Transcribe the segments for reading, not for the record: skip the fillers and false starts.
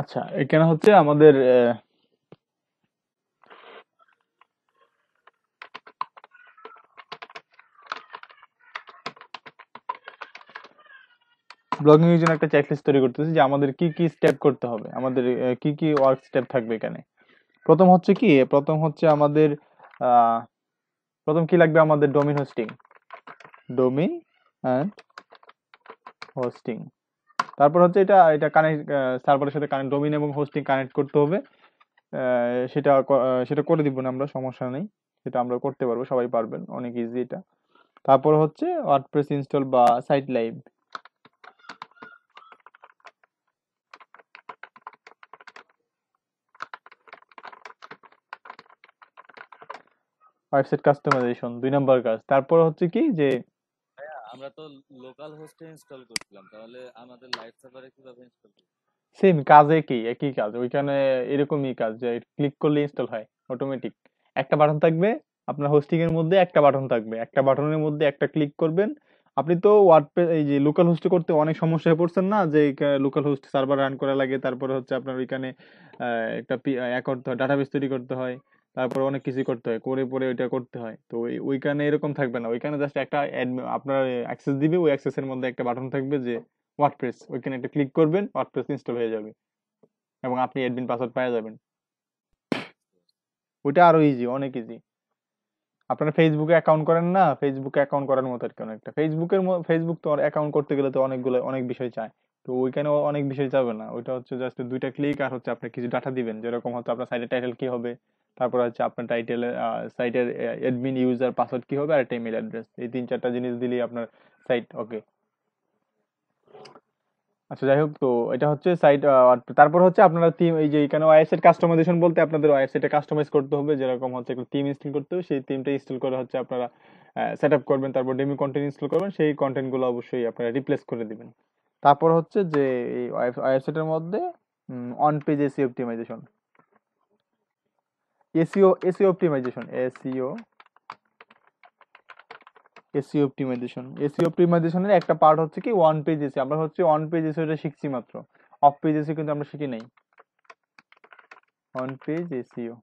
আচ্ছা, এখানে হচ্ছে আমাদের ব্লগিং এর জন্য একটা চেকলিস্ট তৈরি করতেছি যে আমাদের কি কি স্টেপ করতে হবে, আমাদের কি কি ওয়ার্ক স্টেপ থাকবে এখানে। প্রথম হচ্ছে আমাদের আহ, প্রথম কি লাগবে, আমাদের domain hosting, domain and hosting. তারপর হচ্ছে এটা এটা কানেক্ট, সার্ভারের সাথে কানেক্ট, ডোমেইন এবং হোস্টিং কানেক্ট করতে হবে। সেটা করে দিব না আমরা, সমস্যা নেই, সেটা আমরা করতে পারবো, সবাই পারবেন, অনেক ইজি এটা। তারপর হচ্ছে ওয়ার্ডপ্রেস ইনস্টল বা সাইট লাইভ, ওয়েবসাইট কাস্টমাইজেশন 2 নম্বর কাজ। তারপর হচ্ছে কি যে আমরা তো লোকাল হোস্টে ইনস্টল করছিলাম, তাহলে আমাদের লাইভ সার্ভারে কিভাবে ইনস্টল করব? সেম কাজে কি একই কাজ ওইখানে, এরকমই কাজ যে ক্লিক করলে ইনস্টল হয় অটোমেটিক। একটা বাটন থাকবে, আপনার হোস্টিং এর মধ্যে একটা বাটন থাকবে, একটা বাটনের মধ্যে একটা ক্লিক করবেন। আপনি তো ওয়ার্ডপ্রেস এই যে লোকাল হোস্টে করতে অনেক সমস্যা হয়ে পড়ছেন না, যে লোকাল হোস্ট সার্ভার রান করা লাগে, তারপরে হচ্ছে আপনার ওইখানে একটা করতে হয়, ডাটাবেস তৈরি করতে হয়, তারপর অনেক কিছু করতে হয়, করে পরে ওইটা করতে হয়। তো ওইখানে এরকম থাকবে না, ওইখানে জাস্ট একটা আপনার অ্যাক্সেস দিবে, ওই অ্যাক্সেসের মধ্যে একটা বাটন থাকবে যে ওয়ার্ডপ্রেস, ওইখানে একটা ক্লিক করবেন, ওয়ার্ডপ্রেস ইনস্টল হয়ে যাবে এবং আপনি অ্যাডমিন পাসওয়ার্ড পেয়ে যাবেন। ওইটা আরো ইজি, অনেক ইজি। আপনারা ফেসবুকে অ্যাকাউন্ট করেন না, ফেসবুকে অ্যাকাউন্ট করার মতো আর কি অনেকটা। ফেসবুক তো অ্যাকাউন্ট করতে গেলে তো অনেক বিষয় চায়। তো ওইখানে অনেক বিষয় যাবে না, ওইটা হচ্ছে জাস্ট 2টা ক্লিক আর হচ্ছে আপনি কিছু ডাটা দিবেন, যেরকম হচ্ছে আপনার সাইটের টাইটেল কি হবে, তারপর হচ্ছে আপনার টাইটেলের সাইটের অ্যাডমিন ইউজার পাসওয়ার্ড কি হবে, আর একটা ইমেল অ্যাড্রেস। এই 3-4টা জিনিস দিলেই আপনার সাইট ওকে। আচ্ছা, যাই হোক, তো এটা হচ্ছে সাইট। তারপর হচ্ছে আপনারা থিম, এই যে এখানে ওয়েবসাইট কাস্টমাইজেশন বলতে আপনাদের ওয়েবসাইটে কাস্টমাইজ করতে হবে, যেরকম হচ্ছে একটা থিম ইনস্টল করতে হবে, সেই থিমটা ইনস্টল করে হচ্ছে আপনারা সেট আপ করবেন, তারপর ডেমি কন্টেন্ট ইনস্টল করবেন, সেই কন্টেন্ট গুলো অবশ্যই আপনারা রিপ্লেস করে দিবেন। তারপর হচ্ছে যে এই ওয়েবসাইটের মধ্যে on page SEO optimisation, SEO optimisation, SEO অপটিমাইজেশনের একটা পার্ট হচ্ছে কি ওয়ান পেজ এসইও। আমরা হচ্ছে অন পেজ এসইওটা শিখছি মাত্র, অফ পেজ এসইও কিন্তু আমরা শিখি নাই। On page SEO,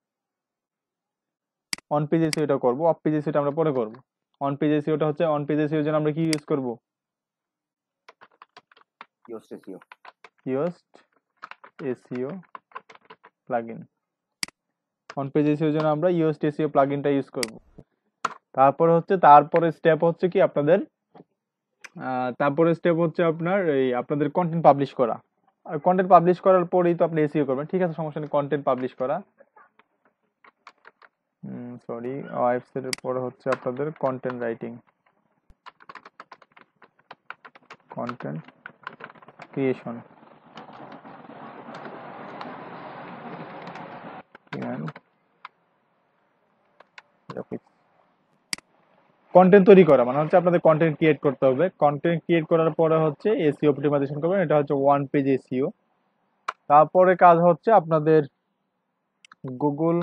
on page SEO এটা করবো, অফ পেজ এসইও আমরা পরে করবো। অন পেজ এসইওটা হচ্ছে, অন পেজ এসইও এর জন্য আমরা কি ইউজ করব, Yoast SEO. Yoast SEO plugin. On page SEO এর জন্য আমরা ইয়োস্ট এসইও প্লাগইনটা ইউজ করব। তারপরে স্টেপ হচ্ছে কি আপনাদের, তারপরে স্টেপ হচ্ছে আপনার এই আপনাদের কন্টেন্ট পাবলিশ করা। আর কন্টেন্ট পাবলিশ করার পরেই তো আপনি এসইও করবেন, ঠিক আছে, সমস্যা নেই। কন্টেন্ট পাবলিশ করা, সরি, ওয়েবসাইটের পরে হচ্ছে আপনাদের content writing, content creation and content তৈরি করা মানে হচ্ছে আপনাদের কন্টেন্ট ক্রিয়েট করতে হবে। কন্টেন্ট ক্রিয়েট করার পরে হচ্ছে এসইও অপটিমাইজেশন করবেন, এটা হচ্ছে ওয়ান পেজ এসইও। তারপরে কাজ হচ্ছে আপনাদের Google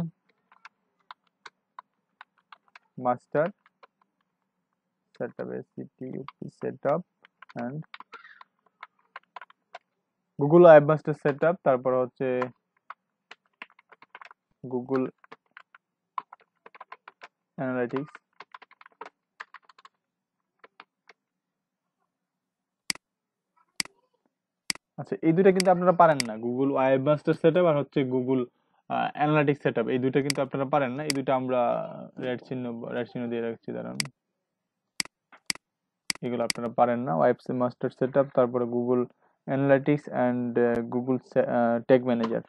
master setup, S E T U P setup and Google app master setup, তারপর হচ্ছে গুগল অ্যানালাইটিক্স। আচ্ছা, এই দুইটা কিন্তু আপনারা পারেন না, গুগল ওয়েব মাস্টার সেটআপ আর হচ্ছে গুগল অ্যানালিটিক্স সেটআপ, এই দুইটা কিন্তু আপনারা পারেন না। এই দুইটা আমরা রেড চিহ্ন দিয়ে রাখছি, দাঁড়ান। এগুলো আপনারা পারেন না, ওয়েব মাস্টার সেটআপ, তারপরে Google analytics and Google tag manager.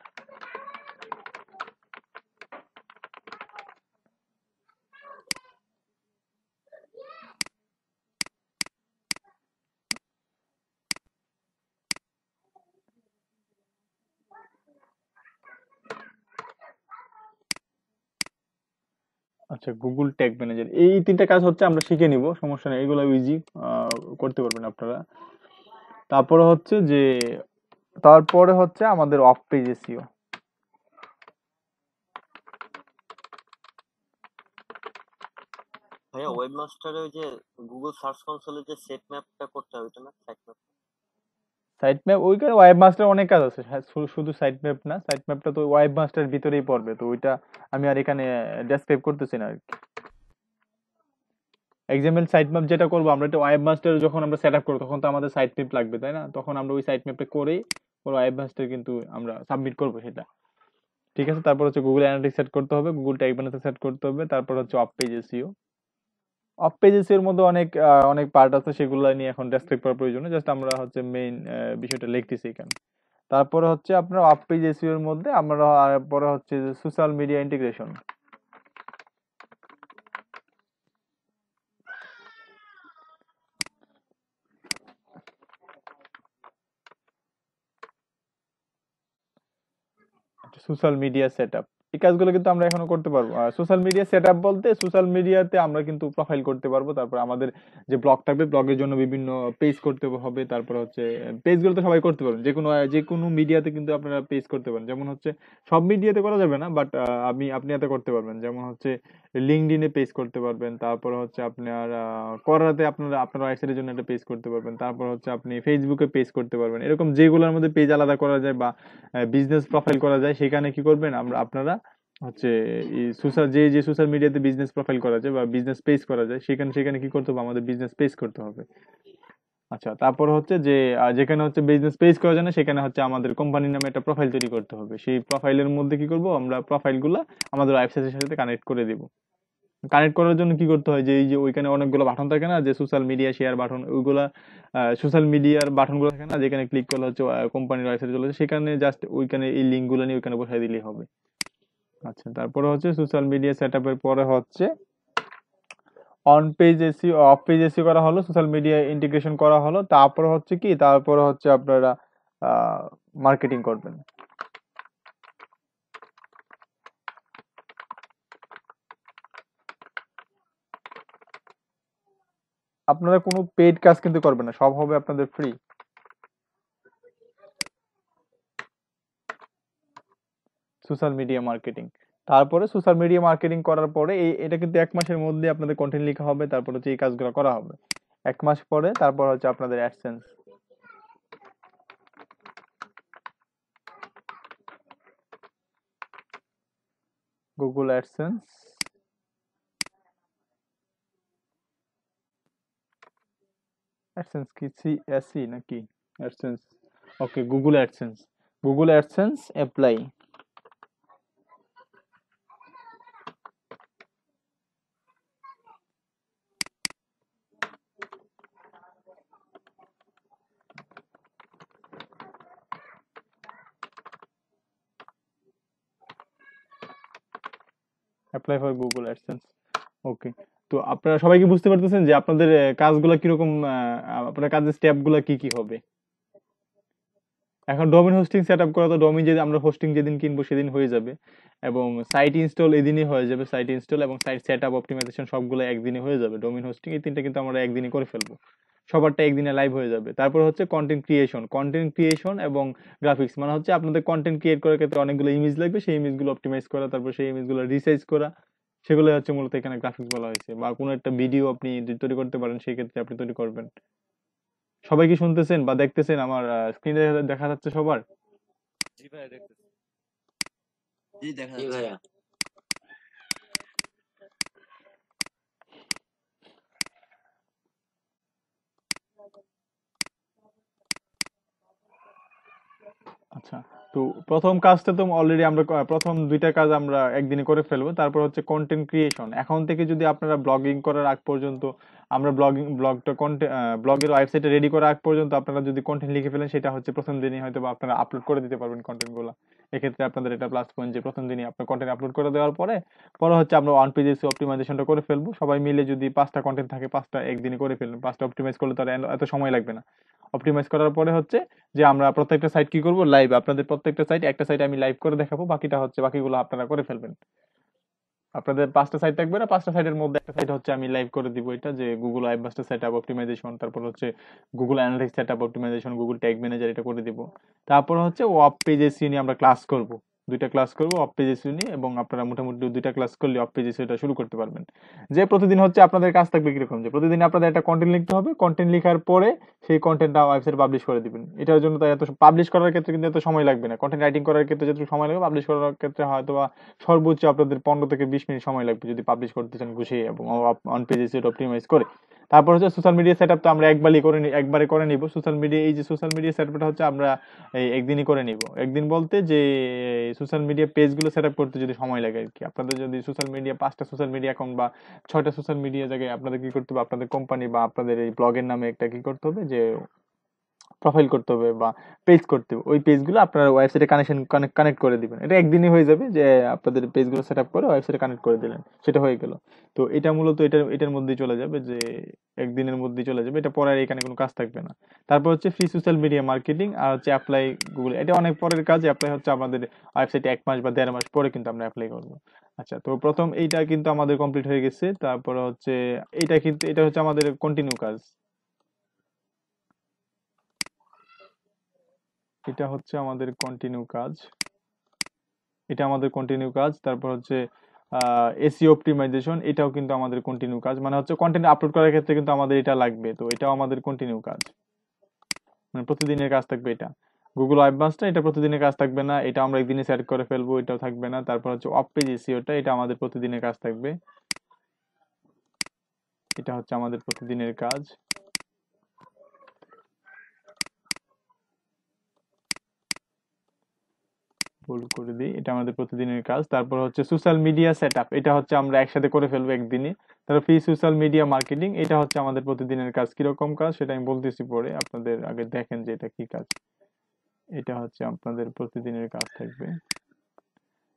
আচ্ছা, গুগল ট্যাগ ম্যানেজার, এই 3টা কাজ হচ্ছে আমরা শিখে নিব, সমস্যা নেই, এগুলো ইজি, করতে পারবেন আপনারা। তারপরে হচ্ছে যে তারপরে হচ্ছে আমাদের অফ পেজ এসইও। ভাইয়া ওয়েবমাস্টারে ওই যে গুগল সার্চ কনসোলে যে সেট ম্যাপটা করতে হবে, ওটা না, সাইট ম্যাপ। সাইট ম্যাপ ওইখানে ওয়েব মাস্টার অনেক কাজ আছে, হ্যাঁ, শুধু সাইট ম্যাপ না, সাইট ম্যাপটা তো ওয়েব মাস্টার ভিতরেই পড়বে, তো ওইটা আমি আর এখানে ডেসক্রাইব করতেছি না আর কি। এক্সাম্পল সাইট ম্যাপ যেটা করবো আমরা, এটা ওয়েব মাস্টার যখন আমরা সেট আপ করবো তখন তো আমাদের সাইট ম্যাপ লাগবে তাই না, তখন আমরা ওই সাইট ম্যাপটা করেই ওর ওয়েব মাস্টার কিন্তু আমরা সাবমিট করবো সেটা। ঠিক আছে, তারপর হচ্ছে গুগল অ্যানালিটিক্স সেট করতে হবে, গুগল ট্যাগ বানাতে সেট করতে হবে, তারপর হচ্ছে of page SEO. Of page SEO এর মধ্যে অনেক অনেক পার্ট আছে, সেগুলো নিয়ে এখন ডেসক্রাইব করার প্রয়োজন নেই, জাস্ট আমরা হচ্ছে মেইন বিষয়টা লিখতেছি এখানে। তারপরে হচ্ছে আপনার অফ পেজ এসইও এর মধ্যে আমরা পরে হচ্ছে social media integration. Social media setup, এই কাজগুলো কিন্তু আমরা এখনো করতে পারবো। সোশ্যাল মিডিয়া সেটআপ বলতে সোশ্যাল মিডিয়াতে আমরা কিন্তু প্রোফাইল করতে পারবো, তারপর আমাদের যে ব্লগ থাকবে ব্লগের জন্য বিভিন্ন পেজ করতে হবে, তারপর হচ্ছে পেজগুলো তো সবাই করতে পারবেন, যে কোনো মিডিয়াতে কিন্তু আপনারা পেজ করতে পারেন, যেমন হচ্ছে সব মিডিয়াতে করা যাবে না, বাট আপনি এতে করতে পারবেন, যেমন হচ্ছে লিঙ্কডইনে পেজ করতে পারবেন, তারপর হচ্ছে আপনার করাতে আপনারা আপনার ওয়েবসাইটের জন্য একটা পেজ করতে পারবেন, তারপর হচ্ছে আপনি ফেসবুকে পেজ করতে পারবেন, এরকম যেগুলোর মধ্যে পেজ আলাদা করা যায় বা বিজনেস প্রোফাইল করা যায়, সেখানে কি করবেন আপনারা হচ্ছে যে সোশ্যাল মিডিয়াতে বিজনেস প্রোফাইল করা যায় বা বিজনেস পেজ করা যায়, সেখানে সেখানে কি করতে হবে, আমাদের বিজনেস পেজ করতে হবে। আচ্ছা, তারপর হচ্ছে যে যেখানে হচ্ছে বিজনেস পেজ করা যায় না, সেখানে হচ্ছে আমাদের কোম্পানির নামে একটা প্রোফাইল তৈরি করতে হবে, সেই প্রোফাইলের মধ্যে কি করব আমরা, প্রোফাইলগুলো আমাদের ওয়েবসাইটের সাথে কানেক্ট করে দিব। কানেক্ট করার জন্য কি করতে হয়, যে এই যে ওইখানে অনেকগুলো বাটন থাকে না, যে সোশ্যাল মিডিয়া শেয়ার বাটন, ওইগুলা সোশ্যাল মিডিয়ার বাটনগুলো থাকে না, যেখানে ক্লিক করলে হচ্ছে কোম্পানির ওয়েবসাইটে চলে যায়, সেখানে জাস্ট ওইখানে এই লিঙ্কগুলো নিয়ে ওইখানে বসাই দিলেই হবে। আচ্ছা, তারপরে হচ্ছে সোশ্যাল মিডিয়া সেটআপের পরে হচ্ছে on page SEO of page SEO করা হলো, সোশ্যাল মিডিয়া ইন্টিগ্রেশন করা হলো, তারপরে হচ্ছে কি, তারপরে হচ্ছে আপনারা মার্কেটিং করবেন। আপনারা কোনো পেইড কাজ কিন্তু করবেন না, সব হবে আপনাদের ফ্রি। সোশ্যাল মিডিয়া মার্কেটিং, তারপরে সোশ্যাল মিডিয়া মার্কেটিং করার পরে এটা কিন্তু 1 মাসের মধ্যে আপনাদের কন্টেন্ট লেখা হবে, তারপর হচ্ছে এই কাজগুলো করা হবে। 1 মাস পরে তারপর হচ্ছে আপনাদের অ্যাডসেন্স, গুগল অ্যাডসেন্স, অ্যাডসেন্স কি সিএসই নাকি AdSense, okay Google AdSense, Google AdSense apply. Apply for Google AdSense, okay. তো আপনারা সবাই কি বুঝতে পারতেছেন যে আপনাদের কাজগুলো কিরকম, আপনার কাজের স্টেপগুলো কি কি হবে? এখন ডোমেন হোস্টিং সেট আপ করা, তো ডোমেন যদি আমরা হোস্টিং যেদিন কিনবো সেদিন হয়ে যাবে, এবং সাইট ইনস্টল এদিনই হয়ে যাবে, সাইট ইনস্টল এবং সাইট সেট আপ অপটিমাইজেশন সবগুলো একদিনে হয়ে যাবে, ডোমেন হোস্টিং এই তিনটা কিন্তু আমরা একদিনই করে ফেলবো, সবারটা একদিনে লাইভ হয়ে যাবে। তারপর হচ্ছে কন্টেন্ট ক্রিয়েশন এবং গ্রাফিক্স, মানে হচ্ছে আপনাদের কন্টেন্ট ক্রিয়েট করার ক্ষেত্রে অনেকগুলো ইমেজ লাগবে, সেই ইমেজগুলো অপটিমাইজ করা, তারপর সেই ইমেজগুলো রিসাইজ করা, সেগুলো হচ্ছে মূলত এখানে গ্রাফিক্স বলা হয়েছে। বা কোনো একটা ভিডিও আপনি যদি তৈরি করতে পারেন, সেই ক্ষেত্রে আপনি তৈরি করবেন। সবাই কি শুনতেছেন বা দেখতেছেন? আমার স্ক্রিনে দেখা যাচ্ছে সবার? জি ভাই, দেখতেছি। জি দেখা জি যাচ্ছে। ভাইয়া। আচ্ছা, তো প্রথম কাজটা তো অলরেডি আমরা প্রথম 2টা কাজ আমরা একদিনে করে ফেলবো। তারপর হচ্ছে কন্টেন্ট ক্রিয়েশন। এখন থেকে যদি আপনারা ব্লগিং করার আগ পর্যন্ত, আমরা ব্লগের ওয়েবসাইটে রেডি করার আগ পর্যন্ত আপনারা যদি কন্টেন্ট লিখে ফেলেন, সেটা হচ্ছে প্রথম দিনই হয়তো বা আপনারা আপলোড করে দিতে পারবেন কন্টেন্ট গুলো। এক্ষেত্রে আপনাদের এটা প্লাস পয়েন্ট, যে প্রথম দিনই আপনার কন্টেন্ট আপলোড করে দেওয়ার পরে পরে হচ্ছে আমরা ওয়ান পেজ অপটিমাইজেশনটা করে ফেলবো। সবাই মিলে যদি 5টা কন্টেন্ট থাকে, 5টা একদিনে করে ফেলবেন, 5টা অপটিমাইজ করলে তার এত সময় লাগবে না। অপটিমাইজ করার পরে হচ্ছে যে আমরা প্রত্যেকটা সাইট কি করব, লাইভ, আপনাদের প্রত্যেকটা সাইট, একটা সাইট আমি লাইভ করে দেখাবো, বাকিটা হচ্ছে বাকিগুলো আপনারা করে ফেলবেন। আপনাদের 5টা সাইট থাকবে না, 5টা সাইটের মধ্যে একটা সাইট হচ্ছে আমি লাইভ করে দিব, এটা যে Google webmaster setup optimization, তারপর হচ্ছে Google analytics setup optimization, Google tag manager, এটা করে দিব। তারপর হচ্ছে ওয়েব পেজে নিয়ে আমরা ক্লাস করব, 2টা ক্লাস করব অফ পেজ এসইও নিয়ে, এবং আপনারা মোটামুটি 2টা ক্লাস করলে অফ পেজ এসইওটা শুরু করতে পারবেন। যে প্রতিদিন হচ্ছে আপনাদের কাজ থাকবে কিরকম, যে প্রতিদিন আপনাদের একটা কন্টেন্ট লিখতে হবে, কন্টেন্ট লেখার পরে সেই কন্টেন্টটা ওয়েবসাইটে পাবলিশ করে দিবেন। এটার জন্য তো এত পাবলিশ করার ক্ষেত্রে কিন্তু এত সময় লাগবে না, কন্টেন্ট রাইটিং করার ক্ষেত্রে যতটুকু সময় লাগবে পাবলিশ করার ক্ষেত্রে হয়তো বা সর্বোচ্চ আপনাদের 15 থেকে 20 মিনিট সময় লাগবে যদি পাবলিশ করতে চান গুছিয়ে এবং অন পেজ এসইও অপটিমাইজ করে। তারপর হচ্ছে সোশ্যাল মিডিয়া সেটআপ তো আমরা একবারে করে নিব। সোশ্যাল মিডিয়া, এই যে সোশ্যাল মিডিয়া সেটআপটা হচ্ছে আমরা এই একদিনই করে নিব। একদিন বলতে যে সোশ্যাল মিডিয়া পেজগুলো সেটআপ করতে যদি সময় লাগে আর কি। আপনাদের যদি সোশ্যাল মিডিয়া 5টা সোশ্যাল মিডিয়া অ্যাকাউন্ট বা 6টা সোশ্যাল মিডিয়া জায়গায় আপনাদের কি করতে হবে, আপনাদের কোম্পানি বা আপনাদের এই ব্লগের নামে একটা কি করতে হবে, যে প্রোফাইল করতে হবে বা পেজ করতে হবে। ওই পেজগুলো আপনার ওয়েবসাইটে কানেক্ট করে দিবেন। এটা একদিনই হয়ে যাবে, যে আপনাদের পেজগুলো সেট আপ করে ওয়েবসাইটে কানেক্ট করে দিলেন, সেটা হয়ে গেল। তো এটা মূলত এটার মধ্যেই চলে যাবে, যে একদিনের মধ্যেই চলে যাবে। এটা পরে আর এখানে কোনো কাজ থাকবে না। তারপর হচ্ছে ফ্রি সোশ্যাল মিডিয়া মার্কেটিং, আর হচ্ছে অ্যাপ্লাই গুগল। এটা অনেক পরের কাজ। অ্যাপ্লাই হচ্ছে আমাদের ওয়েবসাইটে 1 মাস বা 1.5 মাস পরে কিন্তু আমরা অ্যাপ্লাই করবো। আচ্ছা, তো প্রথম এইটা কিন্তু আমাদের কমপ্লিট হয়ে গেছে। তারপর হচ্ছে এটা হচ্ছে আমাদের কন্টিনিউ কাজ। এটা হচ্ছে আমাদের কন্টিনিউ কাজ। তারপর হচ্ছে এসইও অপটিমাইজেশন, এটাও কিন্তু আমাদের কন্টিনিউ কাজ। মানে হচ্ছে কন্টেন্ট আপলোড করার ক্ষেত্রে কিন্তু আমাদের এটা লাগবে, তো এটাও আমাদের কন্টিনিউ কাজ, মানে প্রতিদিনের কাজ থাকবে এটা। গুগল অ্যাডভান্সটা এটা প্রতিদিনের কাজ থাকবে না, এটা আমরা একদিনে সেট করে ফেলবো, এটাও থাকবে না। তারপর হচ্ছে অফ পেজ এসইওটা, এটা আমাদের প্রতিদিনের কাজ থাকবে, এটা হচ্ছে আমাদের প্রতিদিনের কাজ। ভুল করে দিই, এটা আমাদের প্রতিদিনের কাজ। তারপর হচ্ছে সোশ্যাল মিডিয়া সেটআপ, এটা হচ্ছে আমরা একসাথে করে ফেলবো একদিনে। তারপর ফ্রি সোশ্যাল মিডিয়া মার্কেটিং, এটা হচ্ছে আমাদের প্রতিদিনের কাজ। কিরকম কাজ সেটা আমি বলতেছি পরে, আপনাদের আগে দেখেন যে এটা কি কাজ। এটা হচ্ছে আপনাদের প্রতিদিনের কাজ থাকবে।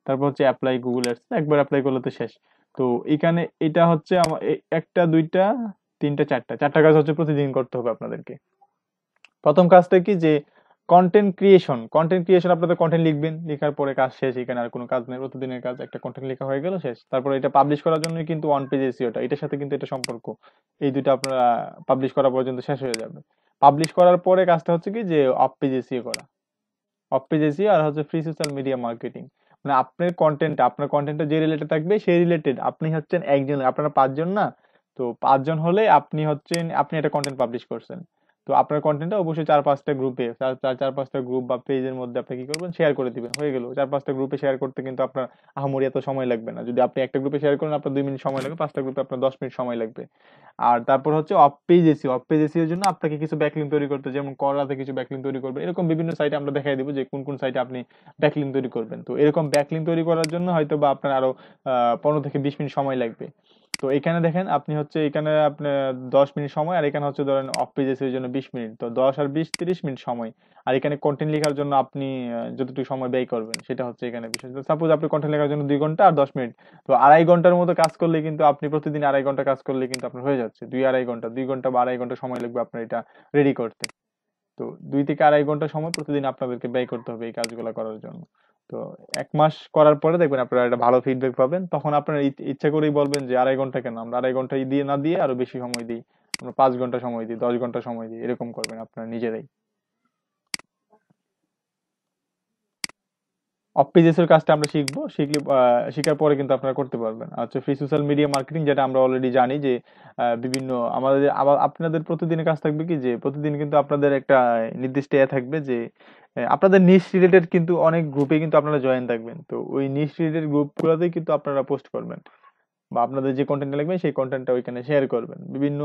তারপর হচ্ছে অ্যাপ্লাই গুগল অ্যাডস, একবার অ্যাপ্লাই করলে তো শেষ। তো এখানে এটা হচ্ছে একটা, দুইটা, তিনটা, চারটা কাজ হচ্ছে প্রতিদিন করতে হবে আপনাদেরকে। প্রথম কাজটা কি, যে কন্টেন্ট ক্রিয়েশন আপনাদের কন্টেন্ট লিখবেন, লেখার পরে কাজ শেষ। এখানে আর কোনো কাজ নেই, প্রতিদিনের কাজ, একটা কন্টেন্ট লেখা হয়ে গেল, শেষ। তারপরে এটা পাবলিশ করার জন্য কিন্তু ওয়ান পেজ এসইওটা, এটার সাথে কিন্তু এটা সম্পর্ক। এই দুটো আপনারা পাবলিশ করা পর্যন্ত শেষ হয়ে যাবে। পাবলিশ করার পরে কাজটা হচ্ছে কি, যে অফ পেজ এসইও করা। অফ পেজ এসইও আর হচ্ছে ফ্রি সোশ্যাল মিডিয়া মার্কেটিং। মানে আপনার কন্টেন্টটা যে রিলেটেড থাকবে সেই রিলেটেড। আপনি হচ্ছেন একজন, আপনারা 5 জন না? তো 5 জন হলে আপনি একটা কন্টেন্ট পাবলিশ করছেন। তো আপনার কন্টেন্টটা অবশ্যই 4-5টা গ্রুপে, 4-5টা গ্রুপ বা পেজের মধ্যে আপনি কি করবেন, শেয়ার করে দিবেন, হয়ে গেল। 4-5টা গ্রুপে শেয়ার করতে কিন্তু আপনার আহামরি এত সময় লাগবে না। যদি আপনি একটা গ্রুপে শেয়ার করেন আপনার 2 মিনিট সময় লাগবে, 5টা গ্রুপে আপনার 10 মিনিট সময় লাগবে। আর তারপর হচ্ছে অফ পেজ এসইও এর জন্য আপনাকে কিছু ব্যাকলিঙ্ক তৈরি করতে, যেমন করাতে কিছু ব্যাকলিঙ্ক তৈরি করবেন। এরকম বিভিন্ন সাইটে আমরা দেখাই দিব যে কোন কোন সাইটে আপনি ব্যাকলিঙ্ক তৈরি করবেন। তো এরকম ব্যাকলিঙ্ক তৈরি করার জন্য হয়তো বা আপনার আরো 15 থেকে 20 মিনিট সময় লাগবে। তো এখানে দেখেন, এখানে আপনার 10 মিনিট সময়, আর এখানে হচ্ছে ধরেন অফ পেজ এসইও এর জন্য 20 মিনিট, তো 10 আর 20 30 মিনিট সময়। আর এখানে কন্টেন্ট লেখার জন্য আপনি যতটুকু সময় ব্যয় করবেন সেটা হচ্ছে এখানে বিষয়। সাপোজ আপনি কন্টেন্ট লেখার জন্য 2 ঘন্টা আর 10 মিনিট, তো 2.5 ঘন্টার মতো কাজ করলে কিন্তু আপনি প্রতিদিন 2.5 ঘন্টা কাজ করলে কিন্তু আপনার হয়ে যাচ্ছে 2-2.5 ঘন্টা। 2 ঘন্টা বা 2.5 ঘন্টা সময় লাগবে আপনার এটা রেডি করতে। তো 2 থেকে 2.5 ঘন্টা সময় প্রতিদিন আপনাদেরকে ব্যয় করতে হবে এই কাজগুলো করার জন্য। তো 1 মাস করার পরে দেখবেন আপনারা একটা ভালো ফিডব্যাক পাবেন, তখন আপনারা ইচ্ছা করেই বলবেন যে 2.5 ঘন্টা কেন, আমরা 2.5 ঘন্টা দিয়ে না দিয়ে আরো বেশি সময় দিই, আমরা 5 ঘন্টা সময় দিই, 10 ঘন্টা সময় দিই, এরকম করবেন আপনারা নিজেরাই। অফ পেজেসের কাজটা আমরা শিখবো, শিখার পরে কিন্তু আপনারা করতে পারবেন। আচ্ছা, ফ্রি সোশ্যাল মিডিয়া মার্কেটিং, যেটা আমরা অলরেডি জানি যে বিভিন্ন আমাদের আবার আপনাদের প্রতিদিনের কাজ থাকবে কি, যে প্রতিদিন কিন্তু আপনাদের একটা নির্দিষ্ট থাকবে, যে আপনাদের নিশ রিলেটেড কিন্তু অনেক গ্রুপে কিন্তু আপনারা জয়েন থাকবেন। তো ওই নিশ রিলেটেড গ্রুপগুলোতেই কিন্তু আপনারা পোস্ট করবেন, বা আপনাদের যে কন্টেন্ট লাগবে সেই কন্টেন্টটা ওইখানে শেয়ার করবেন। বিভিন্ন